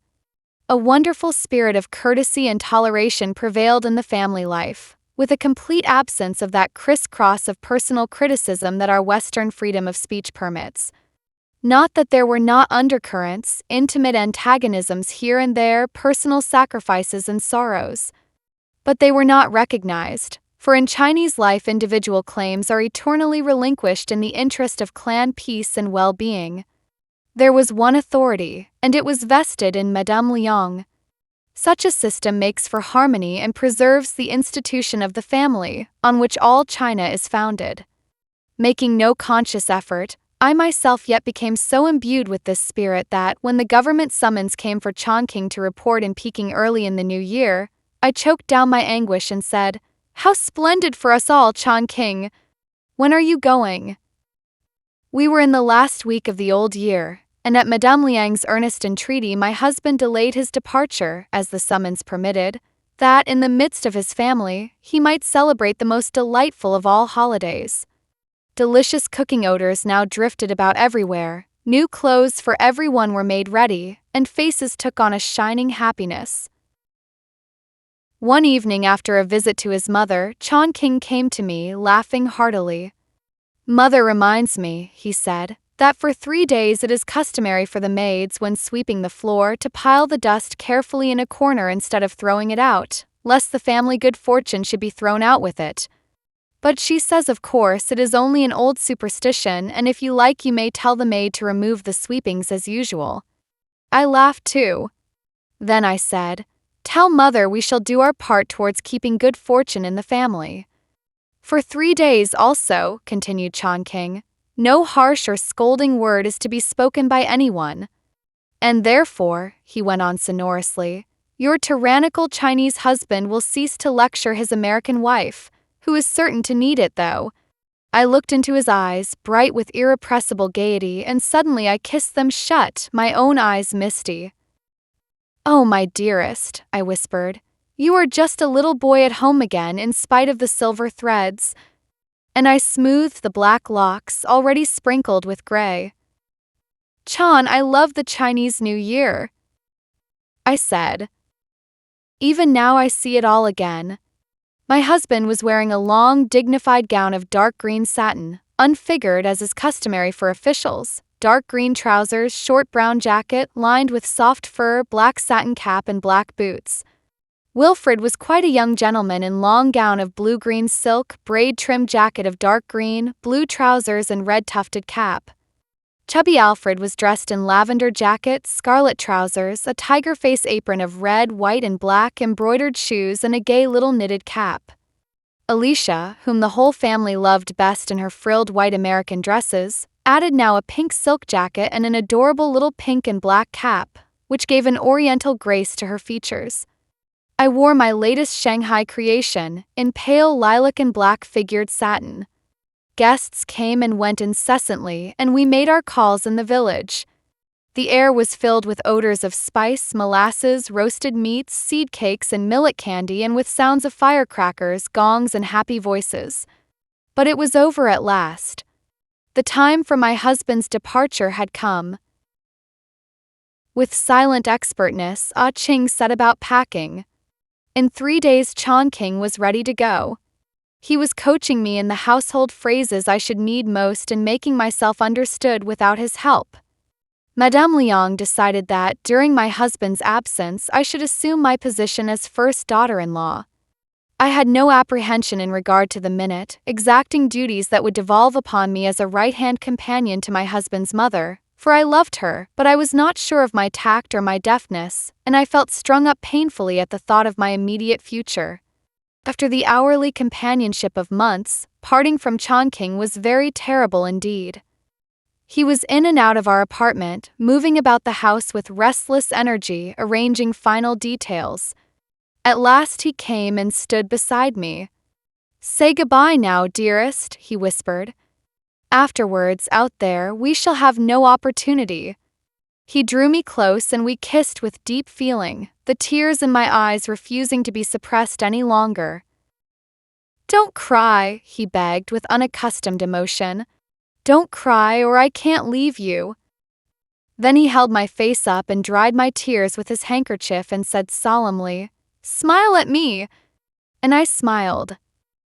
A wonderful spirit of courtesy and toleration prevailed in the family life, with a complete absence of that crisscross of personal criticism that our Western freedom of speech permits. Not that there were not undercurrents, intimate antagonisms here and there, personal sacrifices and sorrows. But they were not recognized, for in Chinese life individual claims are eternally relinquished in the interest of clan peace and well-being. There was one authority, and it was vested in Madame Liang. Such a system makes for harmony and preserves the institution of the family, on which all China is founded. Making no conscious effort, I myself yet became so imbued with this spirit that, when the government summons came for Chan-King to report in Peking early in the new year, I choked down my anguish and said, "How splendid for us all, Chan-King! When are you going?" We were in the last week of the old year, and at Madame Liang's earnest entreaty my husband delayed his departure, as the summons permitted, that, in the midst of his family, he might celebrate the most delightful of all holidays. Delicious cooking odors now drifted about everywhere, new clothes for everyone were made ready, and faces took on a shining happiness. One evening after a visit to his mother, Chan-King came to me, laughing heartily. "Mother reminds me," he said, "that for 3 days it is customary for the maids, when sweeping the floor, to pile the dust carefully in a corner instead of throwing it out, lest the family good fortune should be thrown out with it. But she says of course it is only an old superstition, and if you like you may tell the maid to remove the sweepings as usual." I laughed too. Then I said, "Tell mother we shall do our part towards keeping good fortune in the family." "For 3 days also," continued Chan-King, "no harsh or scolding word is to be spoken by anyone. And therefore," he went on sonorously, "your tyrannical Chinese husband will cease to lecture his American wife, who is certain to need it though." I looked into his eyes, bright with irrepressible gaiety, and suddenly I kissed them shut, my own eyes misty. "Oh, my dearest," I whispered, "you are just a little boy at home again in spite of the silver threads." And I smoothed the black locks, already sprinkled with gray. "Chan, I love the Chinese New Year," I said. Even now I see it all again. My husband was wearing a long, dignified gown of dark green satin, unfigured as is customary for officials, dark green trousers, short brown jacket lined with soft fur, black satin cap and black boots. Wilfred was quite a young gentleman in long gown of blue-green silk, braid-trimmed jacket of dark green, blue trousers and red tufted cap. Chubby Alfred was dressed in lavender jacket, scarlet trousers, a tiger face apron of red, white and black, embroidered shoes and a gay little knitted cap. Alicia, whom the whole family loved best in her frilled white American dresses, added now a pink silk jacket and an adorable little pink and black cap, which gave an oriental grace to her features. I wore my latest Shanghai creation, in pale lilac and black figured satin. Guests came and went incessantly, and we made our calls in the village. The air was filled with odors of spice, molasses, roasted meats, seed cakes, and millet candy, and with sounds of firecrackers, gongs, and happy voices. But it was over at last. The time for my husband's departure had come. With silent expertness, Ah Ching set about packing. In 3 days Chan-King was ready to go. He was coaching me in the household phrases I should need most and making myself understood without his help. Madame Liang decided that, during my husband's absence, I should assume my position as first daughter-in-law. I had no apprehension in regard to the minute, exacting duties that would devolve upon me as a right-hand companion to my husband's mother, for I loved her, but I was not sure of my tact or my deftness, and I felt strung up painfully at the thought of my immediate future. After the hourly companionship of months, parting from Chan-King was very terrible indeed. He was in and out of our apartment, moving about the house with restless energy, arranging final details. At last he came and stood beside me. "Say goodbye now, dearest," he whispered. "Afterwards, out there, we shall have no opportunity." He drew me close and we kissed with deep feeling, the tears in my eyes refusing to be suppressed any longer. "Don't cry," he begged with unaccustomed emotion. "Don't cry or I can't leave you." Then he held my face up and dried my tears with his handkerchief and said solemnly, "Smile at me." And I smiled.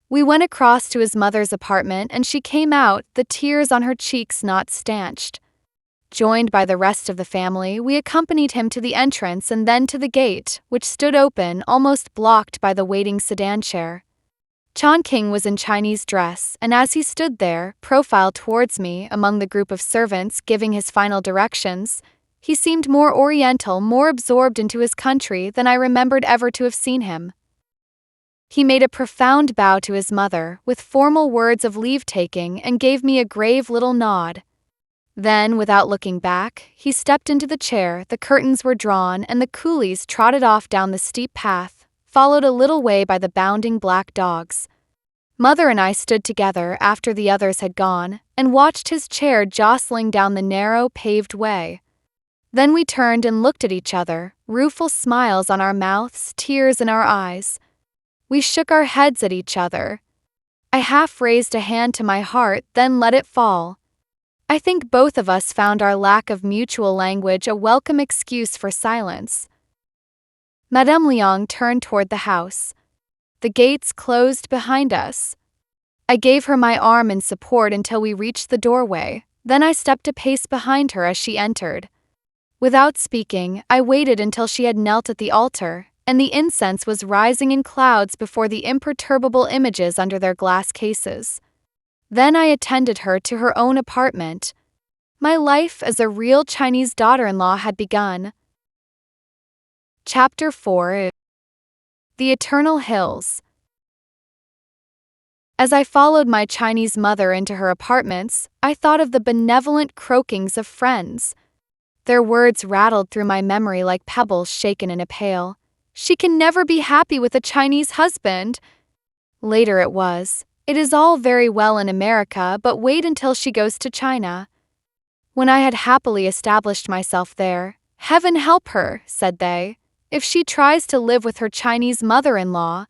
We went across to his mother's apartment and she came out, the tears on her cheeks not stanched. Joined by the rest of the family, we accompanied him to the entrance and then to the gate, which stood open, almost blocked by the waiting sedan chair. Chan-King was in Chinese dress, and as he stood there, profile towards me, among the group of servants giving his final directions, he seemed more oriental, more absorbed into his country than I remembered ever to have seen him. He made a profound bow to his mother, with formal words of leave-taking, and gave me a grave little nod. Then, without looking back, he stepped into the chair, the curtains were drawn, and the coolies trotted off down the steep path, followed a little way by the bounding black dogs. Mother and I stood together after the others had gone, and watched his chair jostling down the narrow, paved way. Then we turned and looked at each other, rueful smiles on our mouths, tears in our eyes. We shook our heads at each other. I half raised a hand to my heart, then let it fall. I think both of us found our lack of mutual language a welcome excuse for silence. Madame Liang turned toward the house. The gates closed behind us. I gave her my arm in support until we reached the doorway, then I stepped a pace behind her as she entered. Without speaking, I waited until she had knelt at the altar, and the incense was rising in clouds before the imperturbable images under their glass cases. Then I attended her to her own apartment. My life as a real Chinese daughter-in-law had begun. Chapter 4: The Eternal Hills. As I followed my Chinese mother into her apartments, I thought of the benevolent croakings of friends. Their words rattled through my memory like pebbles shaken in a pail. "She can never be happy with a Chinese husband." Later it was, "It is all very well in America, but wait until she goes to China." When I had happily established myself there, "Heaven help her," said they, "if she tries to live with her Chinese mother-in-law."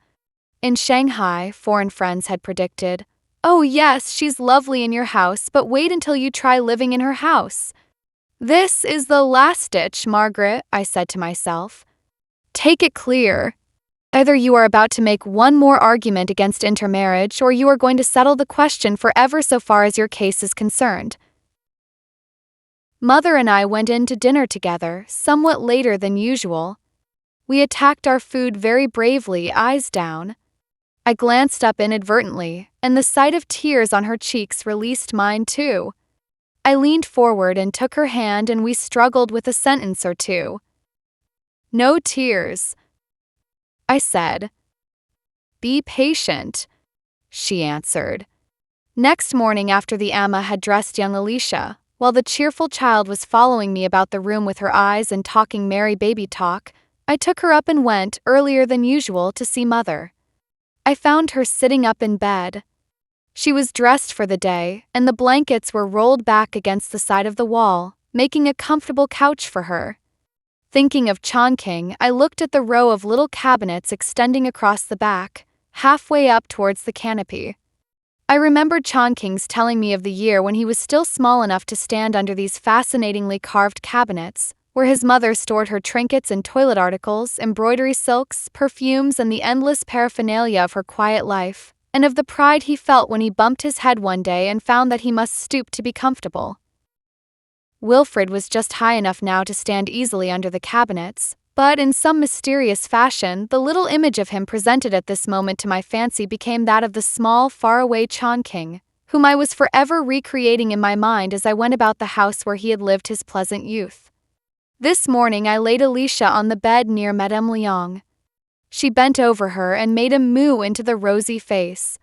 In Shanghai, foreign friends had predicted, "Oh yes, she's lovely in your house, but wait until you try living in her house." "This is the last ditch, Margaret," I said to myself. "Take it clear. Either you are about to make one more argument against intermarriage, or you are going to settle the question forever so far as your case is concerned." Mother and I went in to dinner together, somewhat later than usual. We attacked our food very bravely, eyes down. I glanced up inadvertently, and the sight of tears on her cheeks released mine too. I leaned forward and took her hand, and we struggled with a sentence or two. "No tears," I said. "Be patient," she answered. Next morning, after the Amma had dressed young Alicia, while the cheerful child was following me about the room with her eyes and talking merry baby talk, I took her up and went, earlier than usual, to see Mother. I found her sitting up in bed. She was dressed for the day, and the blankets were rolled back against the side of the wall, making a comfortable couch for her. Thinking of Chan-King, I looked at the row of little cabinets extending across the back, halfway up towards the canopy. I remembered Chan-King's telling me of the year when he was still small enough to stand under these fascinatingly carved cabinets, where his mother stored her trinkets and toilet articles, embroidery silks, perfumes, and the endless paraphernalia of her quiet life, and of the pride he felt when he bumped his head one day and found that he must stoop to be comfortable. Wilfred was just high enough now to stand easily under the cabinets, but in some mysterious fashion, the little image of him presented at this moment to my fancy became that of the small, faraway Chan-King, whom I was forever recreating in my mind as I went about the house where he had lived his pleasant youth. This morning I laid Alicia on the bed near Madame Liang. She bent over her and made a moo into the rosy face.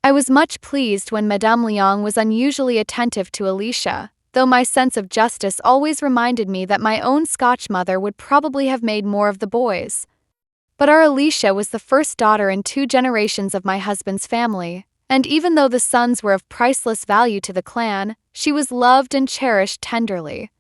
I was much pleased when Madame Liang was unusually attentive to Alicia, though my sense of justice always reminded me that my own Scotch mother would probably have made more of the boys. But our Alicia was the first daughter in 2 generations of my husband's family, and even though the sons were of priceless value to the clan, she was loved and cherished tenderly.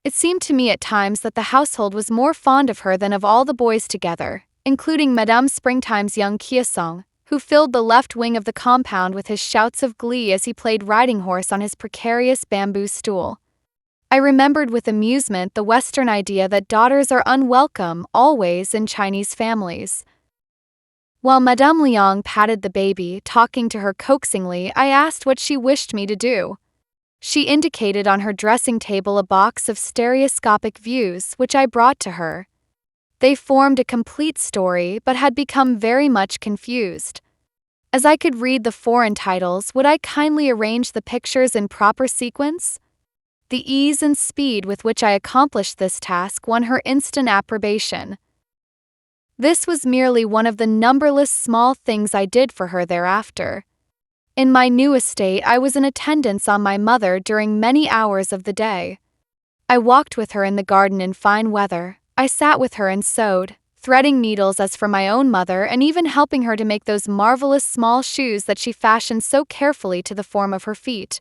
It seemed to me at times that the household was more fond of her than of all the boys together, including Madame Springtime's young Kiasong, who filled the left wing of the compound with his shouts of glee as he played riding horse on his precarious bamboo stool. I remembered with amusement the Western idea that daughters are unwelcome always in Chinese families. While Madame Liang patted the baby, talking to her coaxingly, I asked what she wished me to do. She indicated on her dressing table a box of stereoscopic views, which I brought to her. They formed a complete story, but had become very much confused. As I could read the foreign titles, would I kindly arrange the pictures in proper sequence? The ease and speed with which I accomplished this task won her instant approbation. This was merely one of the numberless small things I did for her thereafter. In my new estate, I was in attendance on my mother during many hours of the day. I walked with her in the garden in fine weather. I sat with her and sewed, threading needles as for my own mother, and even helping her to make those marvelous small shoes that she fashioned so carefully to the form of her feet.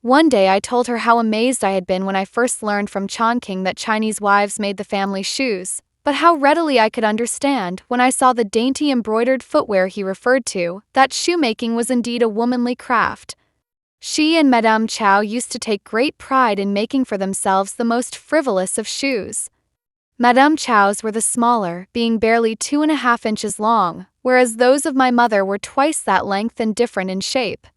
One day I told her how amazed I had been when I first learned from Chan-King that Chinese wives made the family shoes, but how readily I could understand, when I saw the dainty embroidered footwear he referred to, that shoemaking was indeed a womanly craft. She and Madame Chow used to take great pride in making for themselves the most frivolous of shoes. Madame Chow's were the smaller, being barely 2.5 inches long, whereas those of my mother were twice that length and different in shape.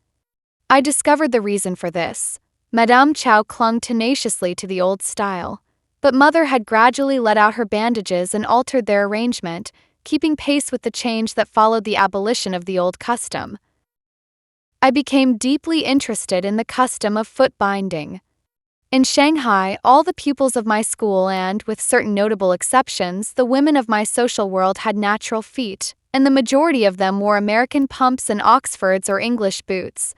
I discovered the reason for this. Madame Chow clung tenaciously to the old style, but mother had gradually let out her bandages and altered their arrangement, keeping pace with the change that followed the abolition of the old custom. I became deeply interested in the custom of foot binding. In Shanghai, all the pupils of my school and, with certain notable exceptions, the women of my social world had natural feet, and the majority of them wore American pumps and Oxfords or English boots.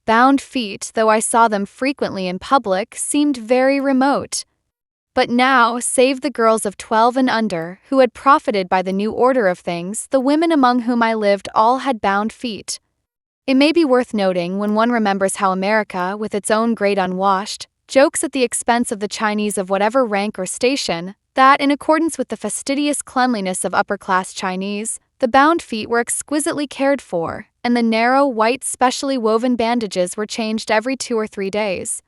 Bound feet, though I saw them frequently in public, seemed very remote. But now, save the girls of 12 and under, who had profited by the new order of things, the women among whom I lived all had bound feet. It may be worth noting, when one remembers how America, with its own great unwashed, jokes at the expense of the Chinese of whatever rank or station, that, in accordance with the fastidious cleanliness of upper-class Chinese, the bound feet were exquisitely cared for, and the narrow, white, specially woven bandages were changed every 2 or 3 days.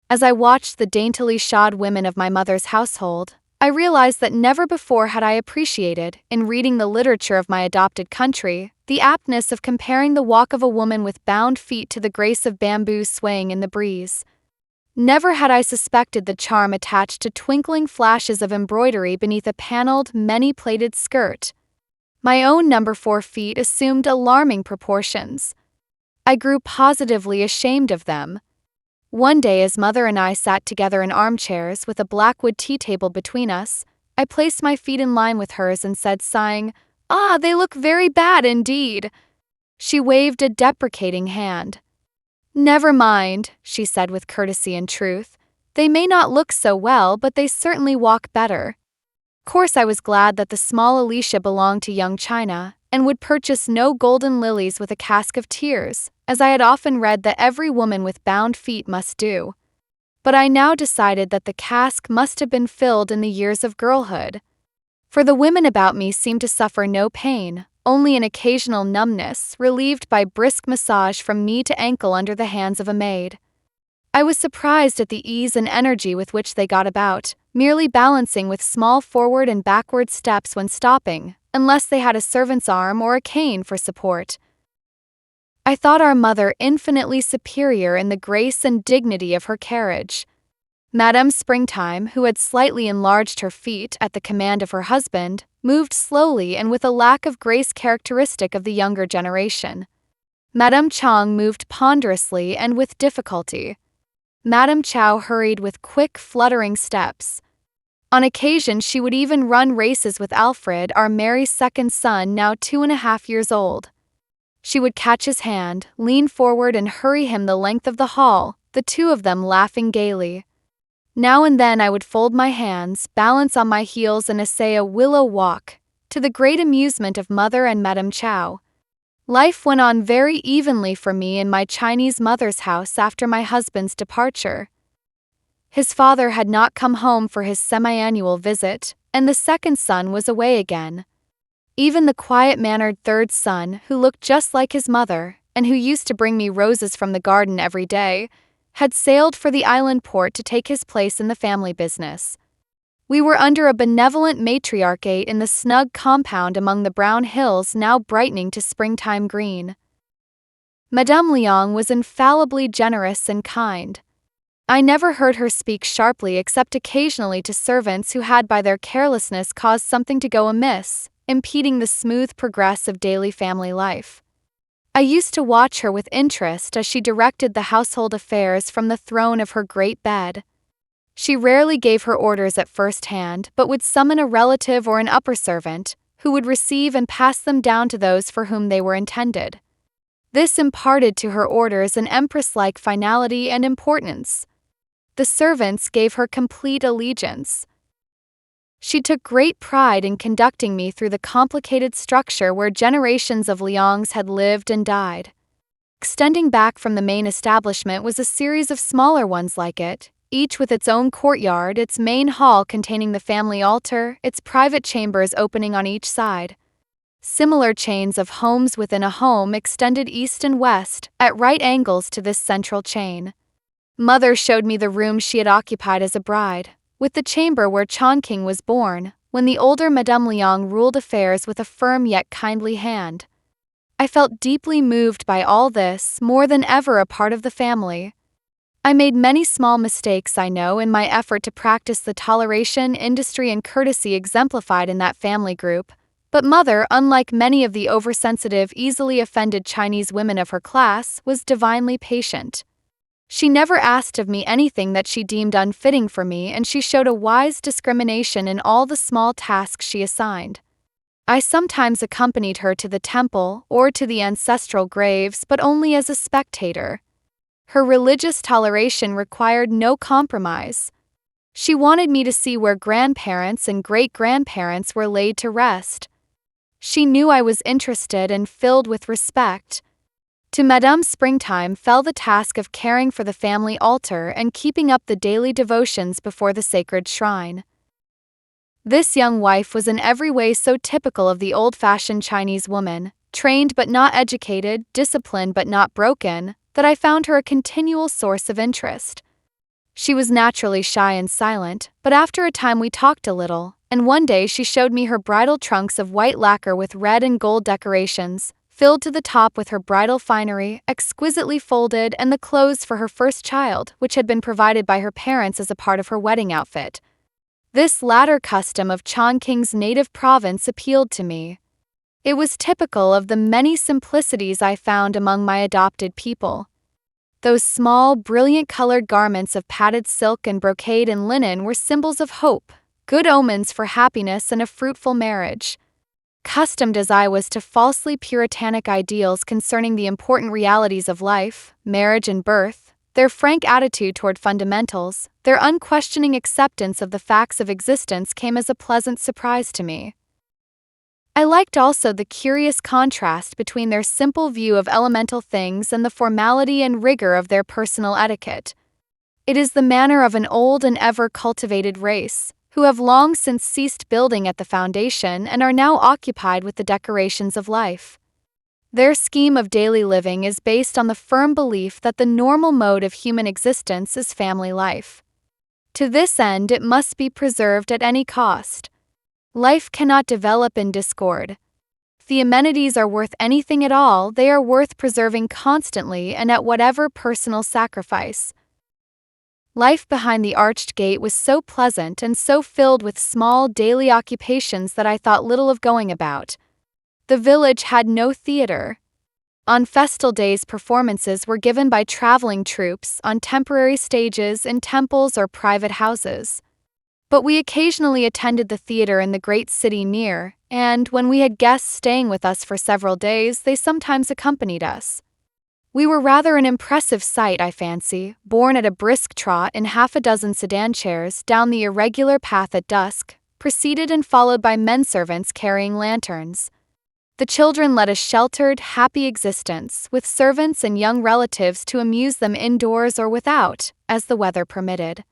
As I watched the daintily shod women of my mother's household, I realized that never before had I appreciated, in reading the literature of my adopted country, the aptness of comparing the walk of a woman with bound feet to the grace of bamboo swaying in the breeze. Never had I suspected the charm attached to twinkling flashes of embroidery beneath a paneled, many-plaited skirt. My own number 4 feet assumed alarming proportions. I grew positively ashamed of them. One day, as mother and I sat together in armchairs with a blackwood tea table between us, I placed my feet in line with hers and said, sighing, "Ah, they look very bad indeed." She waved a deprecating hand. "Never mind," she said with courtesy and truth. "They may not look so well, but they certainly walk better." Of course, I was glad that the small Alicia belonged to young China, and would purchase no golden lilies with a cask of tears, as I had often read that every woman with bound feet must do. But I now decided that the cask must have been filled in the years of girlhood. For the women about me seemed to suffer no pain, only an occasional numbness, relieved by brisk massage from knee to ankle under the hands of a maid. I was surprised at the ease and energy with which they got about, merely balancing with small forward and backward steps when stopping, unless they had a servant's arm or a cane for support. I thought our mother infinitely superior in the grace and dignity of her carriage. Madame Springtime, who had slightly enlarged her feet at the command of her husband, moved slowly and with a lack of grace characteristic of the younger generation. Madame Chang moved ponderously and with difficulty. Madame Chow hurried with quick, fluttering steps. On occasion she would even run races with Alfred, our merry second son, now 2.5 years old. She would catch his hand, lean forward and hurry him the length of the hall, the two of them laughing gaily. Now and then I would fold my hands, balance on my heels and essay a willow walk, to the great amusement of mother and Madame Chow. Life went on very evenly for me in my Chinese mother's house after my husband's departure. His father had not come home for his semi-annual visit, and the second son was away again. Even the quiet-mannered third son, who looked just like his mother, and who used to bring me roses from the garden every day, had sailed for the island port to take his place in the family business. We were under a benevolent matriarchate in the snug compound among the brown hills now brightening to springtime green. Madame Liang was infallibly generous and kind. I never heard her speak sharply except occasionally to servants who had by their carelessness caused something to go amiss, impeding the smooth progress of daily family life. I used to watch her with interest as she directed the household affairs from the throne of her great bed. She rarely gave her orders at first hand, but would summon a relative or an upper servant, who would receive and pass them down to those for whom they were intended. This imparted to her orders an empress-like finality and importance. The servants gave her complete allegiance. She took great pride in conducting me through the complicated structure where generations of Liangs had lived and died. Extending back from the main establishment was a series of smaller ones like it, each with its own courtyard, its main hall containing the family altar, its private chambers opening on each side. Similar chains of homes within a home extended east and west, at right angles to this central chain. Mother showed me the room she had occupied as a bride, with the chamber where Chan-King was born, when the older Madame Liang ruled affairs with a firm yet kindly hand. I felt deeply moved by all this, more than ever a part of the family. I made many small mistakes, I know, in my effort to practice the toleration, industry, and courtesy exemplified in that family group, but Mother, unlike many of the oversensitive, easily offended Chinese women of her class, was divinely patient. She never asked of me anything that she deemed unfitting for me, and she showed a wise discrimination in all the small tasks she assigned. I sometimes accompanied her to the temple or to the ancestral graves, but only as a spectator. Her religious toleration required no compromise. She wanted me to see where grandparents and great-grandparents were laid to rest. She knew I was interested and filled with respect. To Madame Springtime fell the task of caring for the family altar and keeping up the daily devotions before the sacred shrine. This young wife was in every way so typical of the old-fashioned Chinese woman, trained but not educated, disciplined but not broken, that I found her a continual source of interest. She was naturally shy and silent, but after a time we talked a little, and one day she showed me her bridal trunks of white lacquer with red and gold decorations, filled to the top with her bridal finery, exquisitely folded, and the clothes for her first child, which had been provided by her parents as a part of her wedding outfit. This latter custom of Chan-King's native province appealed to me. It was typical of the many simplicities I found among my adopted people. Those small, brilliant-colored garments of padded silk and brocade and linen were symbols of hope, good omens for happiness and a fruitful marriage. Accustomed as I was to falsely puritanic ideals concerning the important realities of life, marriage and birth, their frank attitude toward fundamentals, their unquestioning acceptance of the facts of existence came as a pleasant surprise to me. I liked also the curious contrast between their simple view of elemental things and the formality and rigor of their personal etiquette. It is the manner of an old and ever-cultivated race, who have long since ceased building at the foundation and are now occupied with the decorations of life. Their scheme of daily living is based on the firm belief that the normal mode of human existence is family life. To this end, it must be preserved at any cost. Life cannot develop in discord. If the amenities are worth anything at all, they are worth preserving constantly and at whatever personal sacrifice. Life behind the arched gate was so pleasant and so filled with small daily occupations that I thought little of going about. The village had no theater. On festal days, performances were given by traveling troupes on temporary stages in temples or private houses. But we occasionally attended the theater in the great city near, and when we had guests staying with us for several days, they sometimes accompanied us. We were rather an impressive sight, I fancy, borne at a brisk trot in half a dozen sedan chairs down the irregular path at dusk, preceded and followed by men-servants carrying lanterns. The children led a sheltered, happy existence, with servants and young relatives to amuse them indoors or without, as the weather permitted.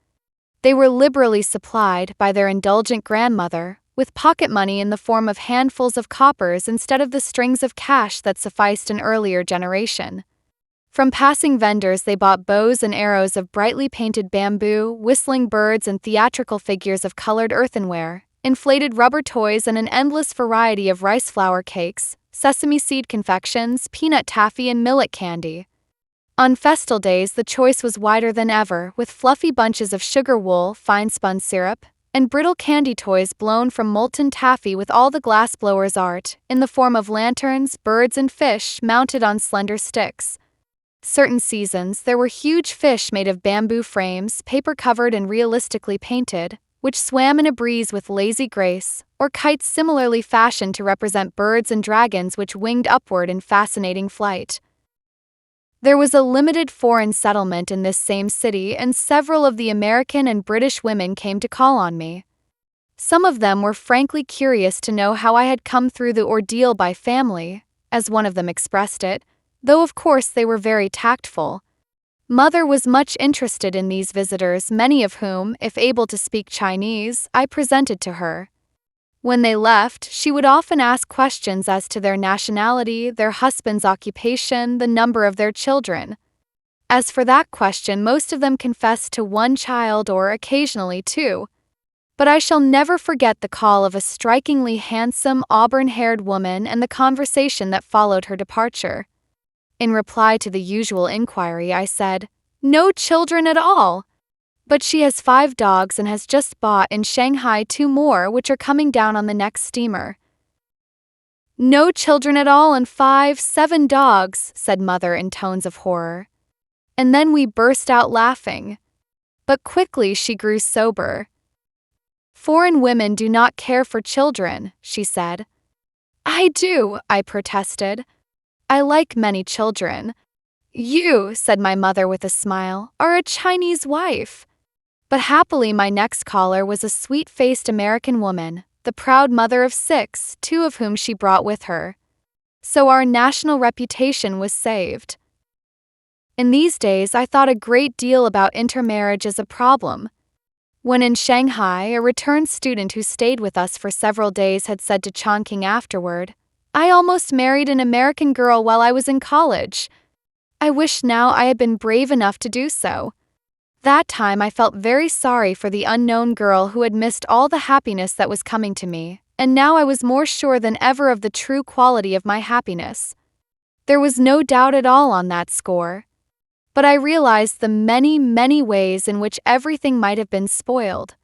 They were liberally supplied by their indulgent grandmother with pocket money in the form of handfuls of coppers instead of the strings of cash that sufficed an earlier generation. From passing vendors they bought bows and arrows of brightly painted bamboo, whistling birds and theatrical figures of colored earthenware, inflated rubber toys and an endless variety of rice flour cakes, sesame seed confections, peanut taffy and millet candy. On festal days the choice was wider than ever, with fluffy bunches of sugar wool, fine-spun syrup, and brittle candy toys blown from molten taffy with all the glassblower's art, in the form of lanterns, birds and fish mounted on slender sticks. Certain seasons there were huge fish made of bamboo frames, paper-covered and realistically painted, which swam in a breeze with lazy grace, or kites similarly fashioned to represent birds and dragons which winged upward in fascinating flight. There was a limited foreign settlement in this same city, and several of the American and British women came to call on me. Some of them were frankly curious to know how I had come through the ordeal by family, as one of them expressed it, though of course they were very tactful. Mother was much interested in these visitors, many of whom, if able to speak Chinese, I presented to her. When they left, she would often ask questions as to their nationality, their husband's occupation, the number of their children. As for that question, most of them confessed to one child or occasionally two. But I shall never forget the call of a strikingly handsome, auburn-haired woman and the conversation that followed her departure. In reply to the usual inquiry, I said, "No children at all. But she has 5 dogs and has just bought in Shanghai 2 more, which are coming down on the next steamer." "No children at all and 7 dogs," said Mother in tones of horror. And then we burst out laughing. But quickly she grew sober. "Foreign women do not care for children," she said. "I do," I protested. "I like many children." "You," said my mother with a smile, "are a Chinese wife." But happily my next caller was a sweet-faced American woman, the proud mother of 6, 2 of whom she brought with her. So our national reputation was saved. In these days I thought a great deal about intermarriage as a problem. When in Shanghai, a returned student who stayed with us for several days had said to Chan-King afterward, "I almost married an American girl while I was in college. I wish now I had been brave enough to do so." That time I felt very sorry for the unknown girl who had missed all the happiness that was coming to me, and now I was more sure than ever of the true quality of my happiness. There was no doubt at all on that score. But I realized the many, many ways in which everything might have been spoiled.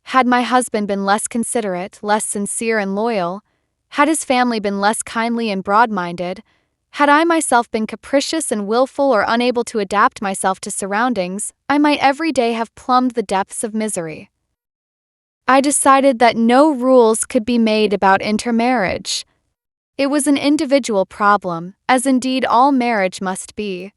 Had my husband been less considerate, less sincere and loyal, had his family been less kindly and broad-minded, had I myself been capricious and willful or unable to adapt myself to surroundings, I might every day have plumbed the depths of misery. I decided that no rules could be made about intermarriage. It was an individual problem, as indeed all marriage must be.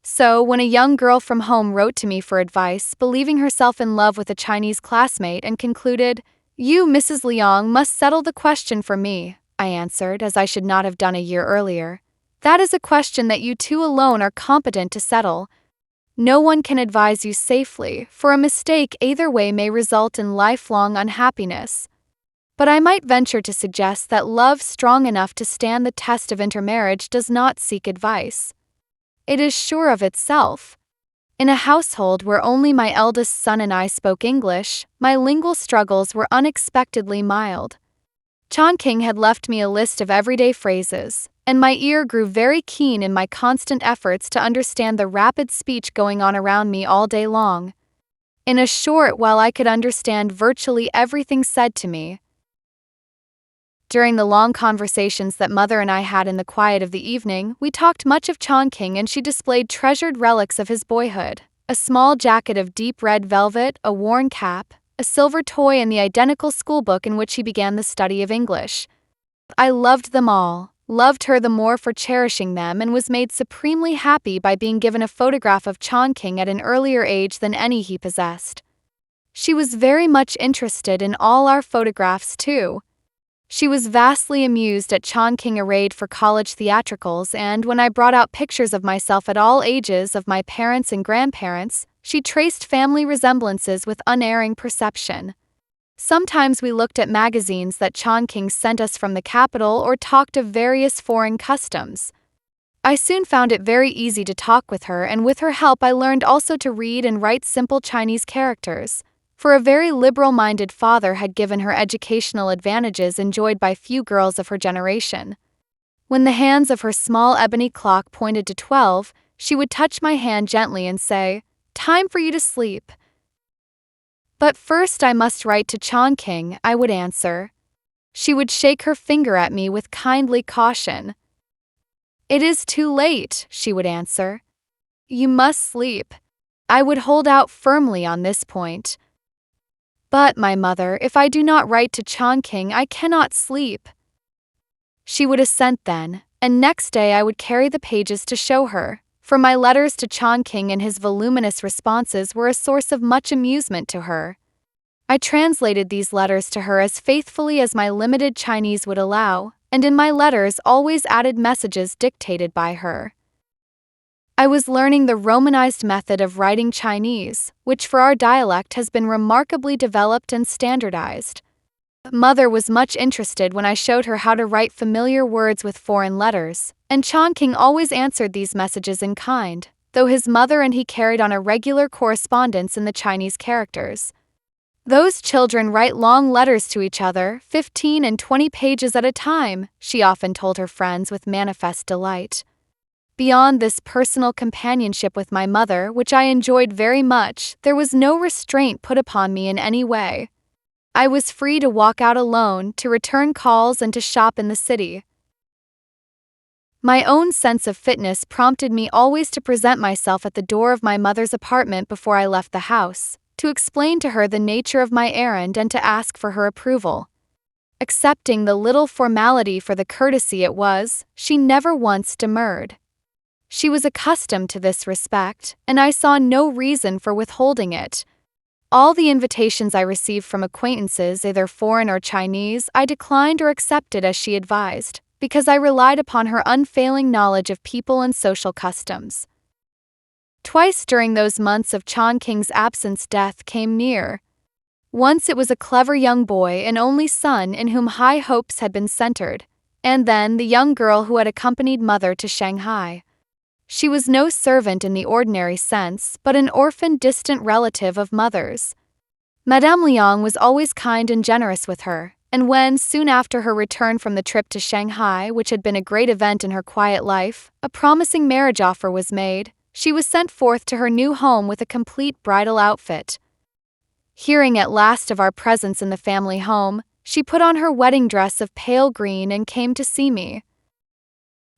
So, when a young girl from home wrote to me for advice, believing herself in love with a Chinese classmate, and concluded, "You, Mrs. Liang, must settle the question for me," I answered, as I should not have done a year earlier. "That is a question that you two alone are competent to settle. No one can advise you safely, for a mistake either way may result in lifelong unhappiness. But I might venture to suggest that love strong enough to stand the test of intermarriage does not seek advice. It is sure of itself. In a household where only my eldest son and I spoke English, my lingual struggles were unexpectedly mild. Chan-King had left me a list of everyday phrases, and my ear grew very keen in my constant efforts to understand the rapid speech going on around me all day long. In a short while I could understand virtually everything said to me. During the long conversations that Mother and I had in the quiet of the evening, we talked much of Chan-King, and she displayed treasured relics of his boyhood: a small jacket of deep red velvet, a worn cap, a silver toy, and the identical schoolbook in which he began the study of English. I loved them all, loved her the more for cherishing them, and was made supremely happy by being given a photograph of Chan-King at an earlier age than any he possessed. She was very much interested in all our photographs too. She was vastly amused at Chan-King arrayed for college theatricals, and when I brought out pictures of myself at all ages of my parents and grandparents, she traced family resemblances with unerring perception. Sometimes we looked at magazines that Chan-King sent us from the capital or talked of various foreign customs. I soon found it very easy to talk with her, and with her help I learned also to read and write simple Chinese characters, for a very liberal-minded father had given her educational advantages enjoyed by few girls of her generation. When the hands of her small ebony clock pointed to 12, she would touch my hand gently and say, "Time for you to sleep." "But first I must write to Chan-King," I would answer. She would shake her finger at me with kindly caution. "It is too late," she would answer. "You must sleep." I would hold out firmly on this point. "But, my mother, if I do not write to Chan-King, I cannot sleep." She would assent then, and next day I would carry the pages to show her, for my letters to Chan-King and his voluminous responses were a source of much amusement to her. I translated these letters to her as faithfully as my limited Chinese would allow, and in my letters always added messages dictated by her. I was learning the Romanized method of writing Chinese, which for our dialect has been remarkably developed and standardized. Mother was much interested when I showed her how to write familiar words with foreign letters, and Chan-King always answered these messages in kind, though his mother and he carried on a regular correspondence in the Chinese characters. "Those children write long letters to each other, 15 and 20 pages at a time," she often told her friends with manifest delight. Beyond this personal companionship with my mother, which I enjoyed very much, there was no restraint put upon me in any way. I was free to walk out alone, to return calls, and to shop in the city. My own sense of fitness prompted me always to present myself at the door of my mother's apartment before I left the house, to explain to her the nature of my errand and to ask for her approval. Accepting the little formality for the courtesy it was, she never once demurred. She was accustomed to this respect, and I saw no reason for withholding it. All the invitations I received from acquaintances, either foreign or Chinese, I declined or accepted as she advised, because I relied upon her unfailing knowledge of people and social customs. Twice during those months of Chan-King's absence death came near. Once it was a clever young boy, an only son in whom high hopes had been centered, and then the young girl who had accompanied mother to Shanghai. She was no servant in the ordinary sense, but an orphan distant relative of mother's. Madame Liang was always kind and generous with her, and when, soon after her return from the trip to Shanghai, which had been a great event in her quiet life, a promising marriage offer was made, she was sent forth to her new home with a complete bridal outfit. Hearing at last of our presence in the family home, she put on her wedding dress of pale green and came to see me.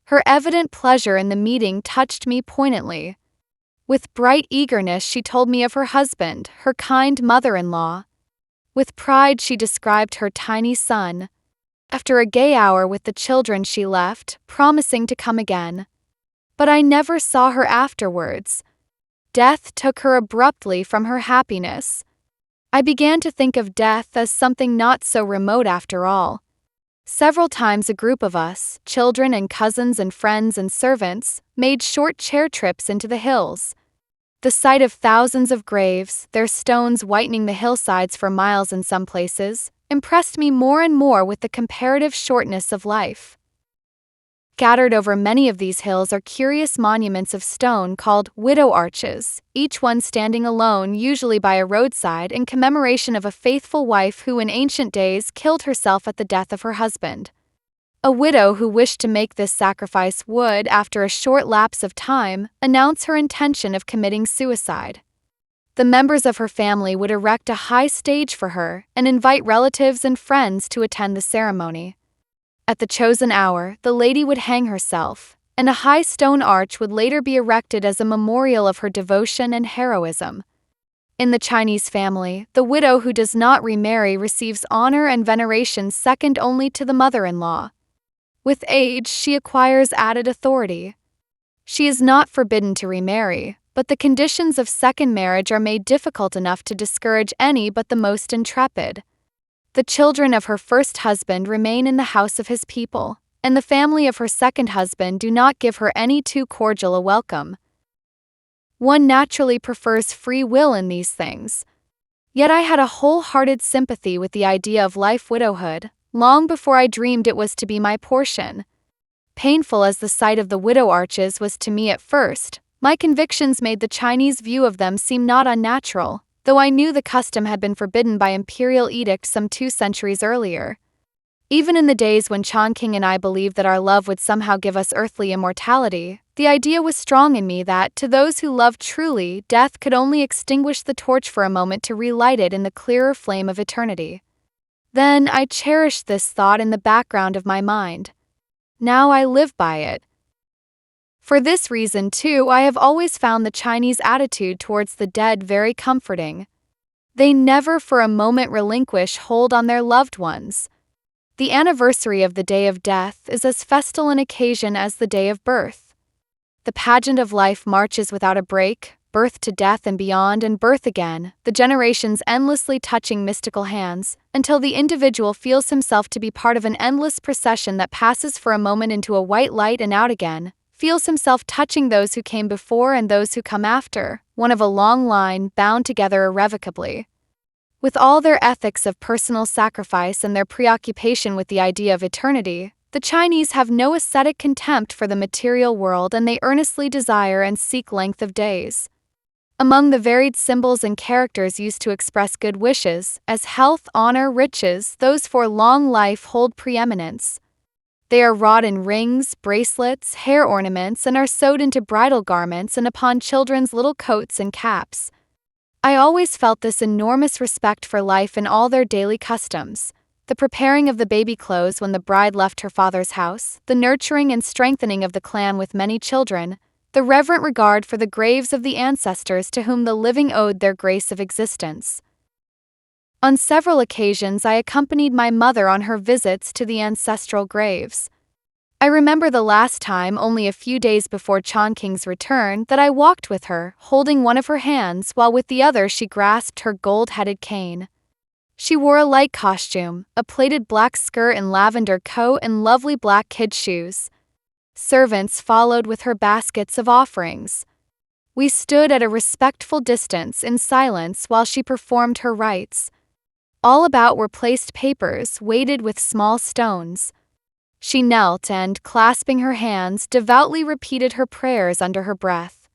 Her evident pleasure in the meeting touched me poignantly. With bright eagerness she told me of her husband, her kind mother-in-law. With pride she described her tiny son. After a gay hour with the children she left, promising to come again. But I never saw her afterwards. Death took her abruptly from her happiness. I began to think of death as something not so remote after all. Several times a group of us, children and cousins and friends and servants, made short chair trips into the hills. The sight of thousands of graves, their stones whitening the hillsides for miles in some places, impressed me more and more with the comparative shortness of life. Scattered over many of these hills are curious monuments of stone called widow arches, each one standing alone, usually by a roadside, in commemoration of a faithful wife who in ancient days killed herself at the death of her husband. A widow who wished to make this sacrifice would, after a short lapse of time, announce her intention of committing suicide. The members of her family would erect a high stage for her and invite relatives and friends to attend the ceremony. At the chosen hour, the lady would hang herself, and a high stone arch would later be erected as a memorial of her devotion and heroism. In the Chinese family, the widow who does not remarry receives honor and veneration second only to the mother-in-law. With age, she acquires added authority. She is not forbidden to remarry, but the conditions of second marriage are made difficult enough to discourage any but the most intrepid. The children of her first husband remain in the house of his people, and the family of her second husband do not give her any too cordial a welcome. One naturally prefers free will in these things. Yet I had a wholehearted sympathy with the idea of life widowhood, long before I dreamed it was to be my portion. Painful as the sight of the widow arches was to me at first, my convictions made the Chinese view of them seem not unnatural, though I knew the custom had been forbidden by imperial edict some 2 centuries earlier. Even in the days when Chan-King and I believed that our love would somehow give us earthly immortality, the idea was strong in me that, to those who loved truly, death could only extinguish the torch for a moment to relight it in the clearer flame of eternity. Then I cherished this thought in the background of my mind. Now I live by it. For this reason, too, I have always found the Chinese attitude towards the dead very comforting. They never for a moment relinquish hold on their loved ones. The anniversary of the day of death is as festal an occasion as the day of birth. The pageant of life marches without a break, birth to death and beyond and birth again, the generations endlessly touching mystical hands, until the individual feels himself to be part of an endless procession that passes for a moment into a white light and out again, feels himself touching those who came before and those who come after, one of a long line bound together irrevocably. With all their ethics of personal sacrifice and their preoccupation with the idea of eternity, the Chinese have no ascetic contempt for the material world, and they earnestly desire and seek length of days. Among the varied symbols and characters used to express good wishes, as health, honor, riches, those for long life hold preeminence. They are wrought in rings, bracelets, hair ornaments, and are sewed into bridal garments and upon children's little coats and caps. I always felt this enormous respect for life in all their daily customs: the preparing of the baby clothes when the bride left her father's house, the nurturing and strengthening of the clan with many children, the reverent regard for the graves of the ancestors to whom the living owed their grace of existence. On several occasions I accompanied my mother on her visits to the ancestral graves. I remember the last time, only a few days before Chan-King's return, that I walked with her, holding one of her hands while with the other she grasped her gold-headed cane. She wore a light costume, a plaited black skirt and lavender coat and lovely black kid shoes. Servants followed with her baskets of offerings. We stood at a respectful distance in silence while she performed her rites. All about were placed papers weighted with small stones. She knelt and, clasping her hands, devoutly repeated her prayers under her breath.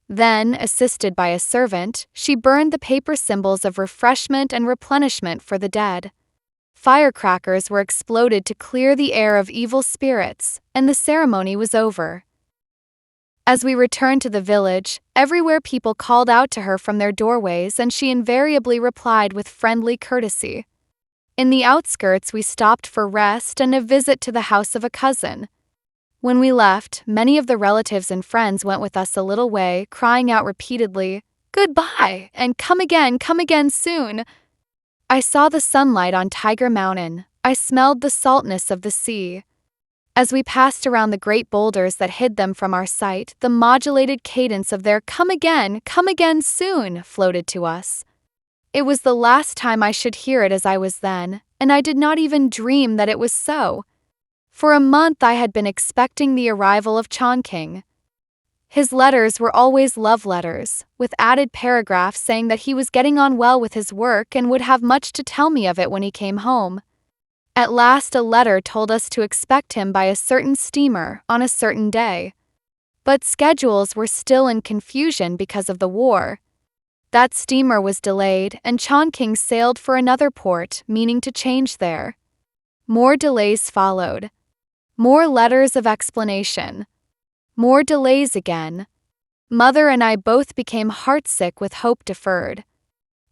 Then, assisted by a servant, she burned the paper symbols of refreshment and replenishment for the dead. Firecrackers were exploded to clear the air of evil spirits, and the ceremony was over. As we returned to the village, everywhere people called out to her from their doorways, and she invariably replied with friendly courtesy. In the outskirts we stopped for rest and a visit to the house of a cousin. When we left, many of the relatives and friends went with us a little way, crying out repeatedly, "Goodbye, and come again soon." I saw the sunlight on Tiger Mountain. I smelled the saltness of the sea. As we passed around the great boulders that hid them from our sight, the modulated cadence of their come again soon floated to us. It was the last time I should hear it as I was then, and I did not even dream that it was so. For a month I had been expecting the arrival of Chan-King. His letters were always love letters, with added paragraphs saying that he was getting on well with his work and would have much to tell me of it when he came home. At last a letter told us to expect him by a certain steamer on a certain day. But schedules were still in confusion because of the war. That steamer was delayed, and Chan-King sailed for another port, meaning to change there. More delays followed. More letters of explanation. More delays again. Mother and I both became heartsick with hope deferred.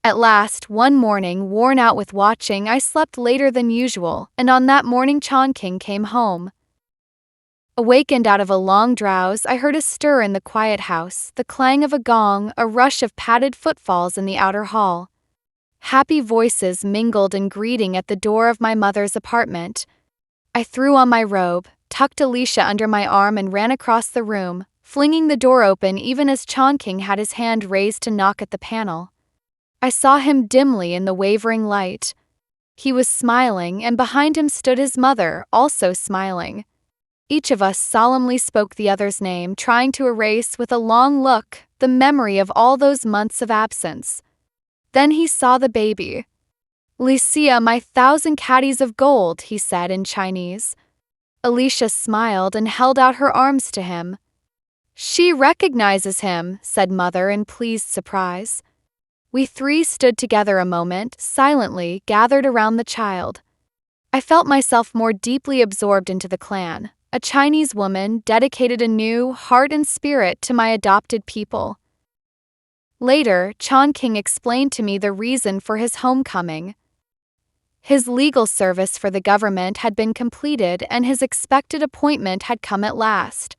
At last, one morning, worn out with watching, I slept later than usual, and on that morning Chan-King came home. Awakened out of a long drowse, I heard a stir in the quiet house, the clang of a gong, a rush of padded footfalls in the outer hall. Happy voices mingled in greeting at the door of my mother's apartment. I threw on my robe, tucked Alicia under my arm and ran across the room, flinging the door open even as Chan-King had his hand raised to knock at the panel. I saw him dimly in the wavering light. He was smiling, and behind him stood his mother, also smiling. Each of us solemnly spoke the other's name, trying to erase with a long look the memory of all those months of absence. Then he saw the baby. "Licia, my 1,000 caddies of gold," he said in Chinese. Alicia smiled and held out her arms to him. "She recognizes him," said Mother in pleased surprise. We three stood together a moment, silently gathered around the child. I felt myself more deeply absorbed into the clan, a Chinese woman dedicated anew, heart and spirit, to my adopted people. Later, Chan-King explained to me the reason for his homecoming. His legal service for the government had been completed and his expected appointment had come at last.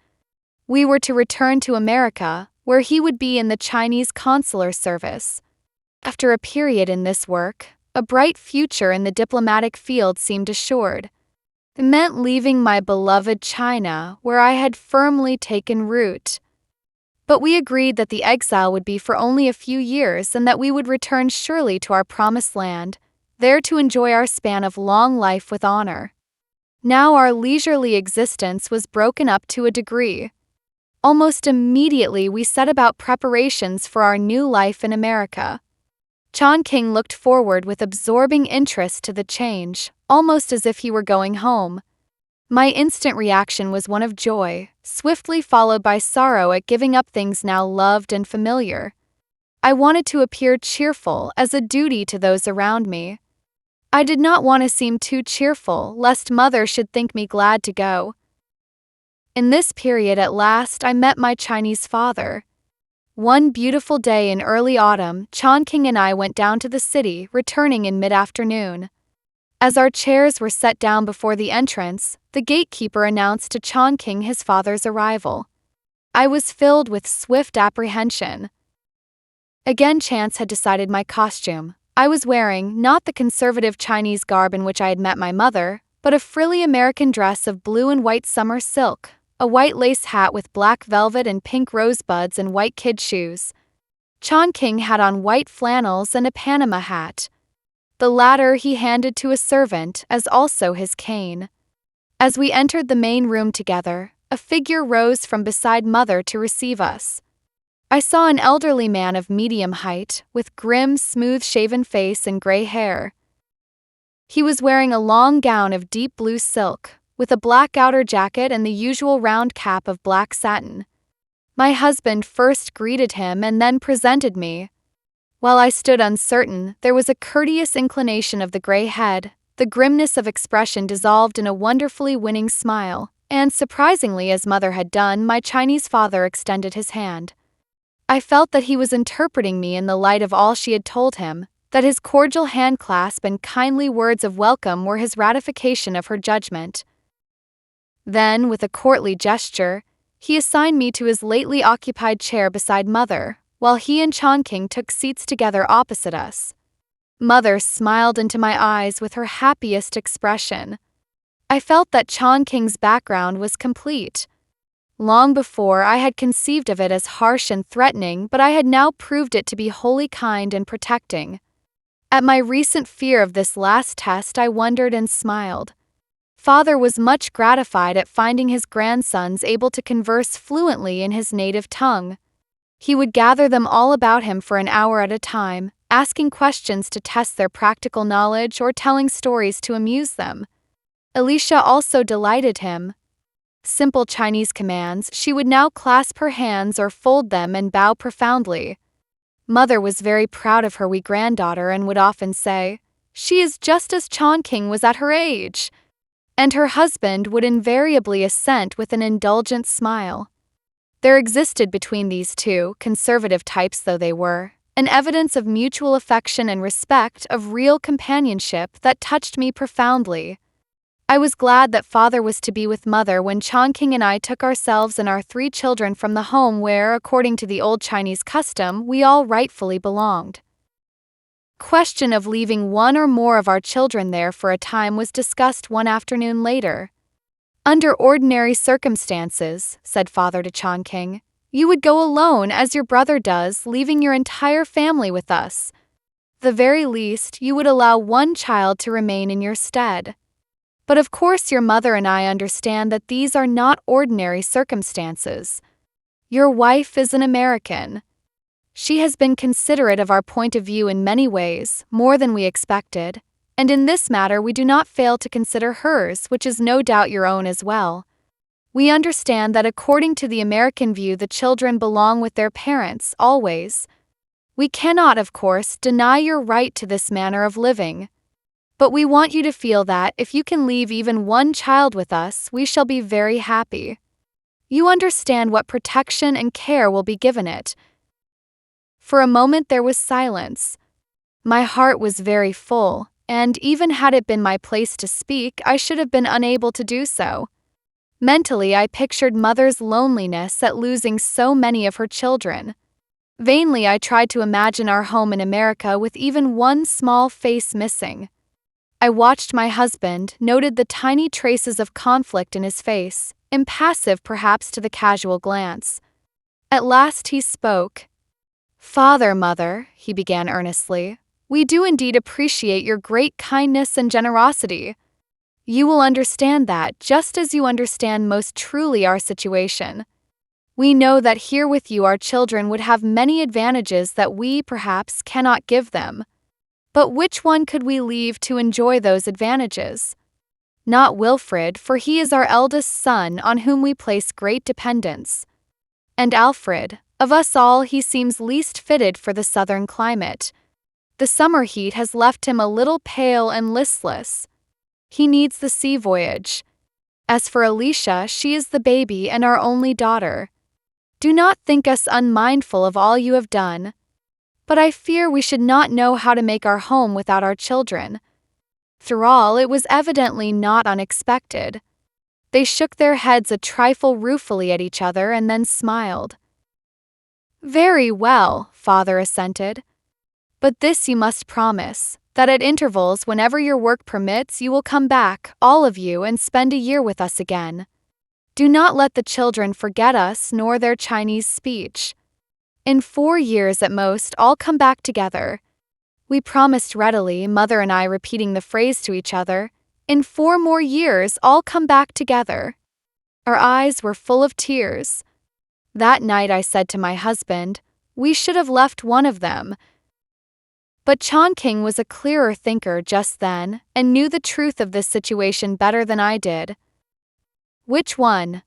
We were to return to America, where he would be in the Chinese consular service. After a period in this work, a bright future in the diplomatic field seemed assured. It meant leaving my beloved China, where I had firmly taken root. But we agreed that the exile would be for only a few years and that we would return surely to our promised land, there to enjoy our span of long life with honor. Now our leisurely existence was broken up to a degree. Almost immediately we set about preparations for our new life in America. Chan-King looked forward with absorbing interest to the change, almost as if he were going home. My instant reaction was one of joy, swiftly followed by sorrow at giving up things now loved and familiar. I wanted to appear cheerful as a duty to those around me. I did not want to seem too cheerful, lest Mother should think me glad to go. In this period at last I met my Chinese father. One beautiful day in early autumn, Chan-King and I went down to the city, returning in mid-afternoon. As our chairs were set down before the entrance, the gatekeeper announced to Chan-King his father's arrival. I was filled with swift apprehension. Again chance had decided my costume. I was wearing not the conservative Chinese garb in which I had met my mother, but a frilly American dress of blue and white summer silk, a white lace hat with black velvet and pink rosebuds and white kid shoes. Chan-King had on white flannels and a Panama hat. The latter he handed to a servant, as also his cane. As we entered the main room together, a figure rose from beside Mother to receive us. I saw an elderly man of medium height, with grim, smooth-shaven face and gray hair. He was wearing a long gown of deep blue silk, with a black outer jacket and the usual round cap of black satin. My husband first greeted him and then presented me. While I stood uncertain, there was a courteous inclination of the gray head, the grimness of expression dissolved in a wonderfully winning smile, and surprisingly as Mother had done, my Chinese father extended his hand. I felt that he was interpreting me in the light of all she had told him, that his cordial handclasp and kindly words of welcome were his ratification of her judgment. Then, with a courtly gesture, he assigned me to his lately occupied chair beside Mother, while he and Chan-King took seats together opposite us. Mother smiled into my eyes with her happiest expression. I felt that Chan-King's background was complete. Long before, I had conceived of it as harsh and threatening, but I had now proved it to be wholly kind and protecting. At my recent fear of this last test, I wondered and smiled. Father was much gratified at finding his grandsons able to converse fluently in his native tongue. He would gather them all about him for an hour at a time, asking questions to test their practical knowledge or telling stories to amuse them. Alicia also delighted him. Simple Chinese commands, she would now clasp her hands or fold them and bow profoundly. Mother was very proud of her wee granddaughter and would often say, "She is just as Chan-King was at her age." And her husband would invariably assent with an indulgent smile. There existed between these two, conservative types though they were, an evidence of mutual affection and respect, of real companionship that touched me profoundly. I was glad that Father was to be with Mother when Chan-King and I took ourselves and our 3 children from the home where, according to the old Chinese custom, we all rightfully belonged. Question of leaving one or more of our children there for a time was discussed one afternoon later. "Under ordinary circumstances," said Father to Chan-King, "you would go alone as your brother does, leaving your entire family with us. The very least, you would allow one child to remain in your stead." But of course your mother and I understand that these are not ordinary circumstances. Your wife is an American. She has been considerate of our point of view in many ways, more than we expected, and in this matter we do not fail to consider hers, which is no doubt your own as well. We understand that according to the American view the children belong with their parents, always. We cannot, of course, deny your right to this manner of living. But we want you to feel that, if you can leave even one child with us, we shall be very happy. You understand what protection and care will be given it. For a moment there was silence. My heart was very full, and even had it been my place to speak, I should have been unable to do so. Mentally, I pictured Mother's loneliness at losing so many of her children. Vainly, I tried to imagine our home in America with even one small face missing. I watched my husband, noted the tiny traces of conflict in his face, impassive perhaps to the casual glance. At last he spoke. "Father, Mother," he began earnestly, "we do indeed appreciate your great kindness and generosity. You will understand that, just as you understand most truly our situation. We know that here with you our children would have many advantages that we, perhaps, cannot give them. But which one could we leave to enjoy those advantages? Not Wilfred, for he is our eldest son on whom we place great dependence. And Alfred, of us all he seems least fitted for the southern climate. The summer heat has left him a little pale and listless. He needs the sea voyage. As for Alicia, she is the baby and our only daughter. Do not think us unmindful of all you have done. But I fear we should not know how to make our home without our children." Through all, it was evidently not unexpected. They shook their heads a trifle ruefully at each other and then smiled. "Very well," Father assented. "But this you must promise, that at intervals whenever your work permits you will come back, all of you, and spend a year with us again. Do not let the children forget us nor their Chinese speech. In 4 years at most, all come back together." We promised readily, Mother and I repeating the phrase to each other. In 4 more years, all come back together. Our eyes were full of tears. That night I said to my husband, "We should have left one of them." But Chan-King was a clearer thinker just then, and knew the truth of this situation better than I did. "Which one?"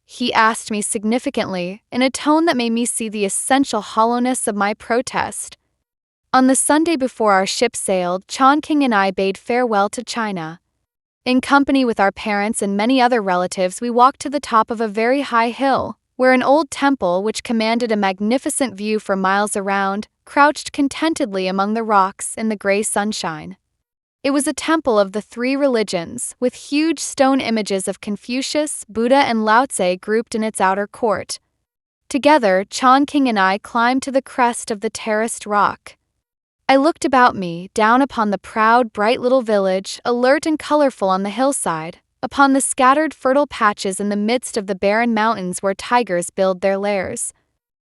he asked me significantly, in a tone that made me see the essential hollowness of my protest. On the Sunday before our ship sailed, Chan-King and I bade farewell to China. In company with our parents and many other relatives, we walked to the top of a very high hill, where an old temple, which commanded a magnificent view for miles around, crouched contentedly among the rocks in the gray sunshine. It was a temple of the 3 religions, with huge stone images of Confucius, Buddha, and Lao Tse grouped in its outer court. Together, Chan-King and I climbed to the crest of the terraced rock. I looked about me, down upon the proud, bright little village, alert and colorful on the hillside, upon the scattered fertile patches in the midst of the barren mountains where tigers build their lairs.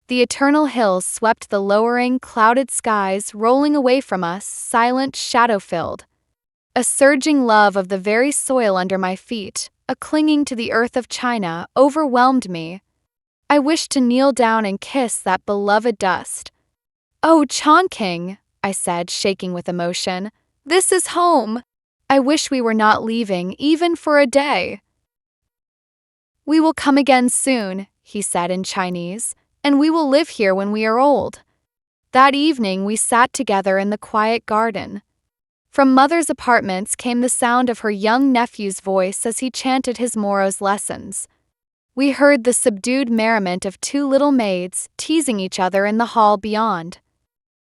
The eternal hills swept the lowering, clouded skies, rolling away from us, silent, shadow-filled. A surging love of the very soil under my feet, a clinging to the earth of China, overwhelmed me. I wished to kneel down and kiss that beloved dust. "Oh, Chan-King," I said, shaking with emotion, "this is home. I wish we were not leaving, even for a day." "We will come again soon," he said in Chinese, "and we will live here when we are old." That evening we sat together in the quiet garden. From Mother's apartments came the sound of her young nephew's voice as he chanted his Moro's lessons. We heard the subdued merriment of 2 little maids, teasing each other in the hall beyond.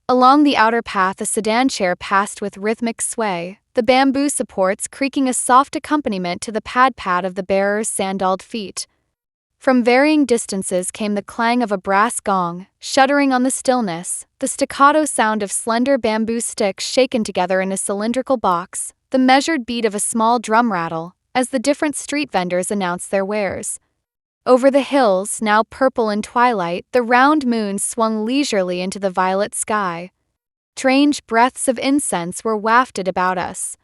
Along the outer path a sedan chair passed with rhythmic sway, the bamboo supports creaking a soft accompaniment to the pad-pad of the bearer's sandaled feet. From varying distances came the clang of a brass gong, shuddering on the stillness, the staccato sound of slender bamboo sticks shaken together in a cylindrical box, the measured beat of a small drum rattle, as the different street vendors announced their wares. Over the hills, now purple in twilight, the round moon swung leisurely into the violet sky. Strange breaths of incense were wafted about us.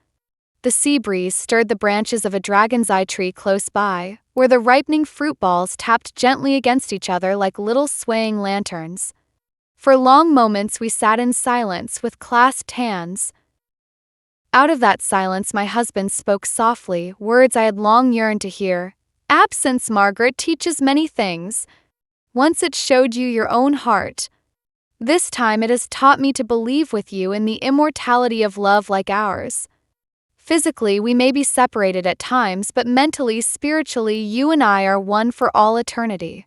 The sea breeze stirred the branches of a dragon's eye tree close by, where the ripening fruit balls tapped gently against each other like little swaying lanterns. For long moments we sat in silence with clasped hands. Out of that silence my husband spoke softly, words I had long yearned to hear. "Absence, Margaret, teaches many things. Once it showed you your own heart. This time it has taught me to believe with you in the immortality of love like ours. Physically, we may be separated at times, but mentally, spiritually, you and I are one for all eternity."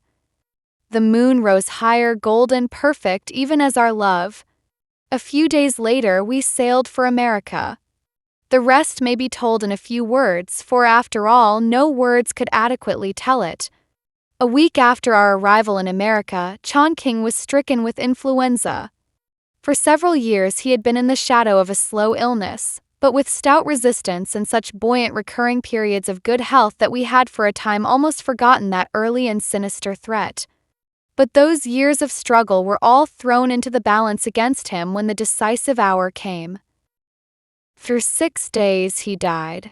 The moon rose higher, golden, perfect, even as our love. A few days later, we sailed for America. The rest may be told in a few words, for after all, no words could adequately tell it. A week after our arrival in America, Chan-King was stricken with influenza. For several years he had been in the shadow of a slow illness, but with stout resistance and such buoyant recurring periods of good health that we had for a time almost forgotten that early and sinister threat. But those years of struggle were all thrown into the balance against him when the decisive hour came. For 6 days he died.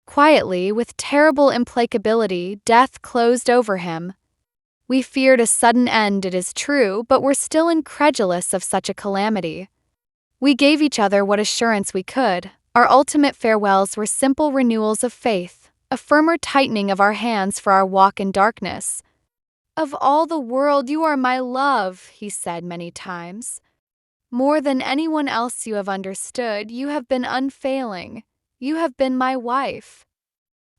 Quietly, with terrible implacability, death closed over him. We feared a sudden end, it is true, but were still incredulous of such a calamity. We gave each other what assurance we could. Our ultimate farewells were simple renewals of faith, a firmer tightening of our hands for our walk in darkness. "Of all the world, you are my love," he said many times. "More than anyone else you have understood, you have been unfailing. You have been my wife."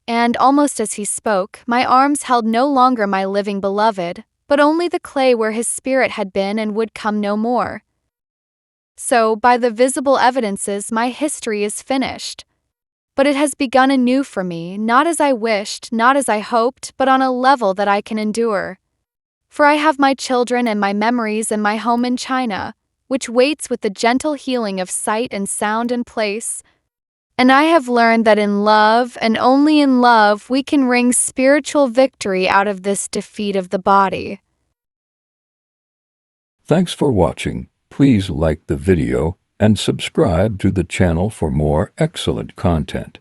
And almost as he spoke, my arms held no longer my living beloved, but only the clay where his spirit had been and would come no more. So, by the visible evidences, my history is finished. But it has begun anew for me, not as I wished, not as I hoped, but on a level that I can endure. For I have my children and my memories and my home in China, which waits with the gentle healing of sight and sound and place. And I have learned that in love, and only in love, we can wring spiritual victory out of this defeat of the body. Thanks for watching. Please like the video and subscribe to the channel for more excellent content.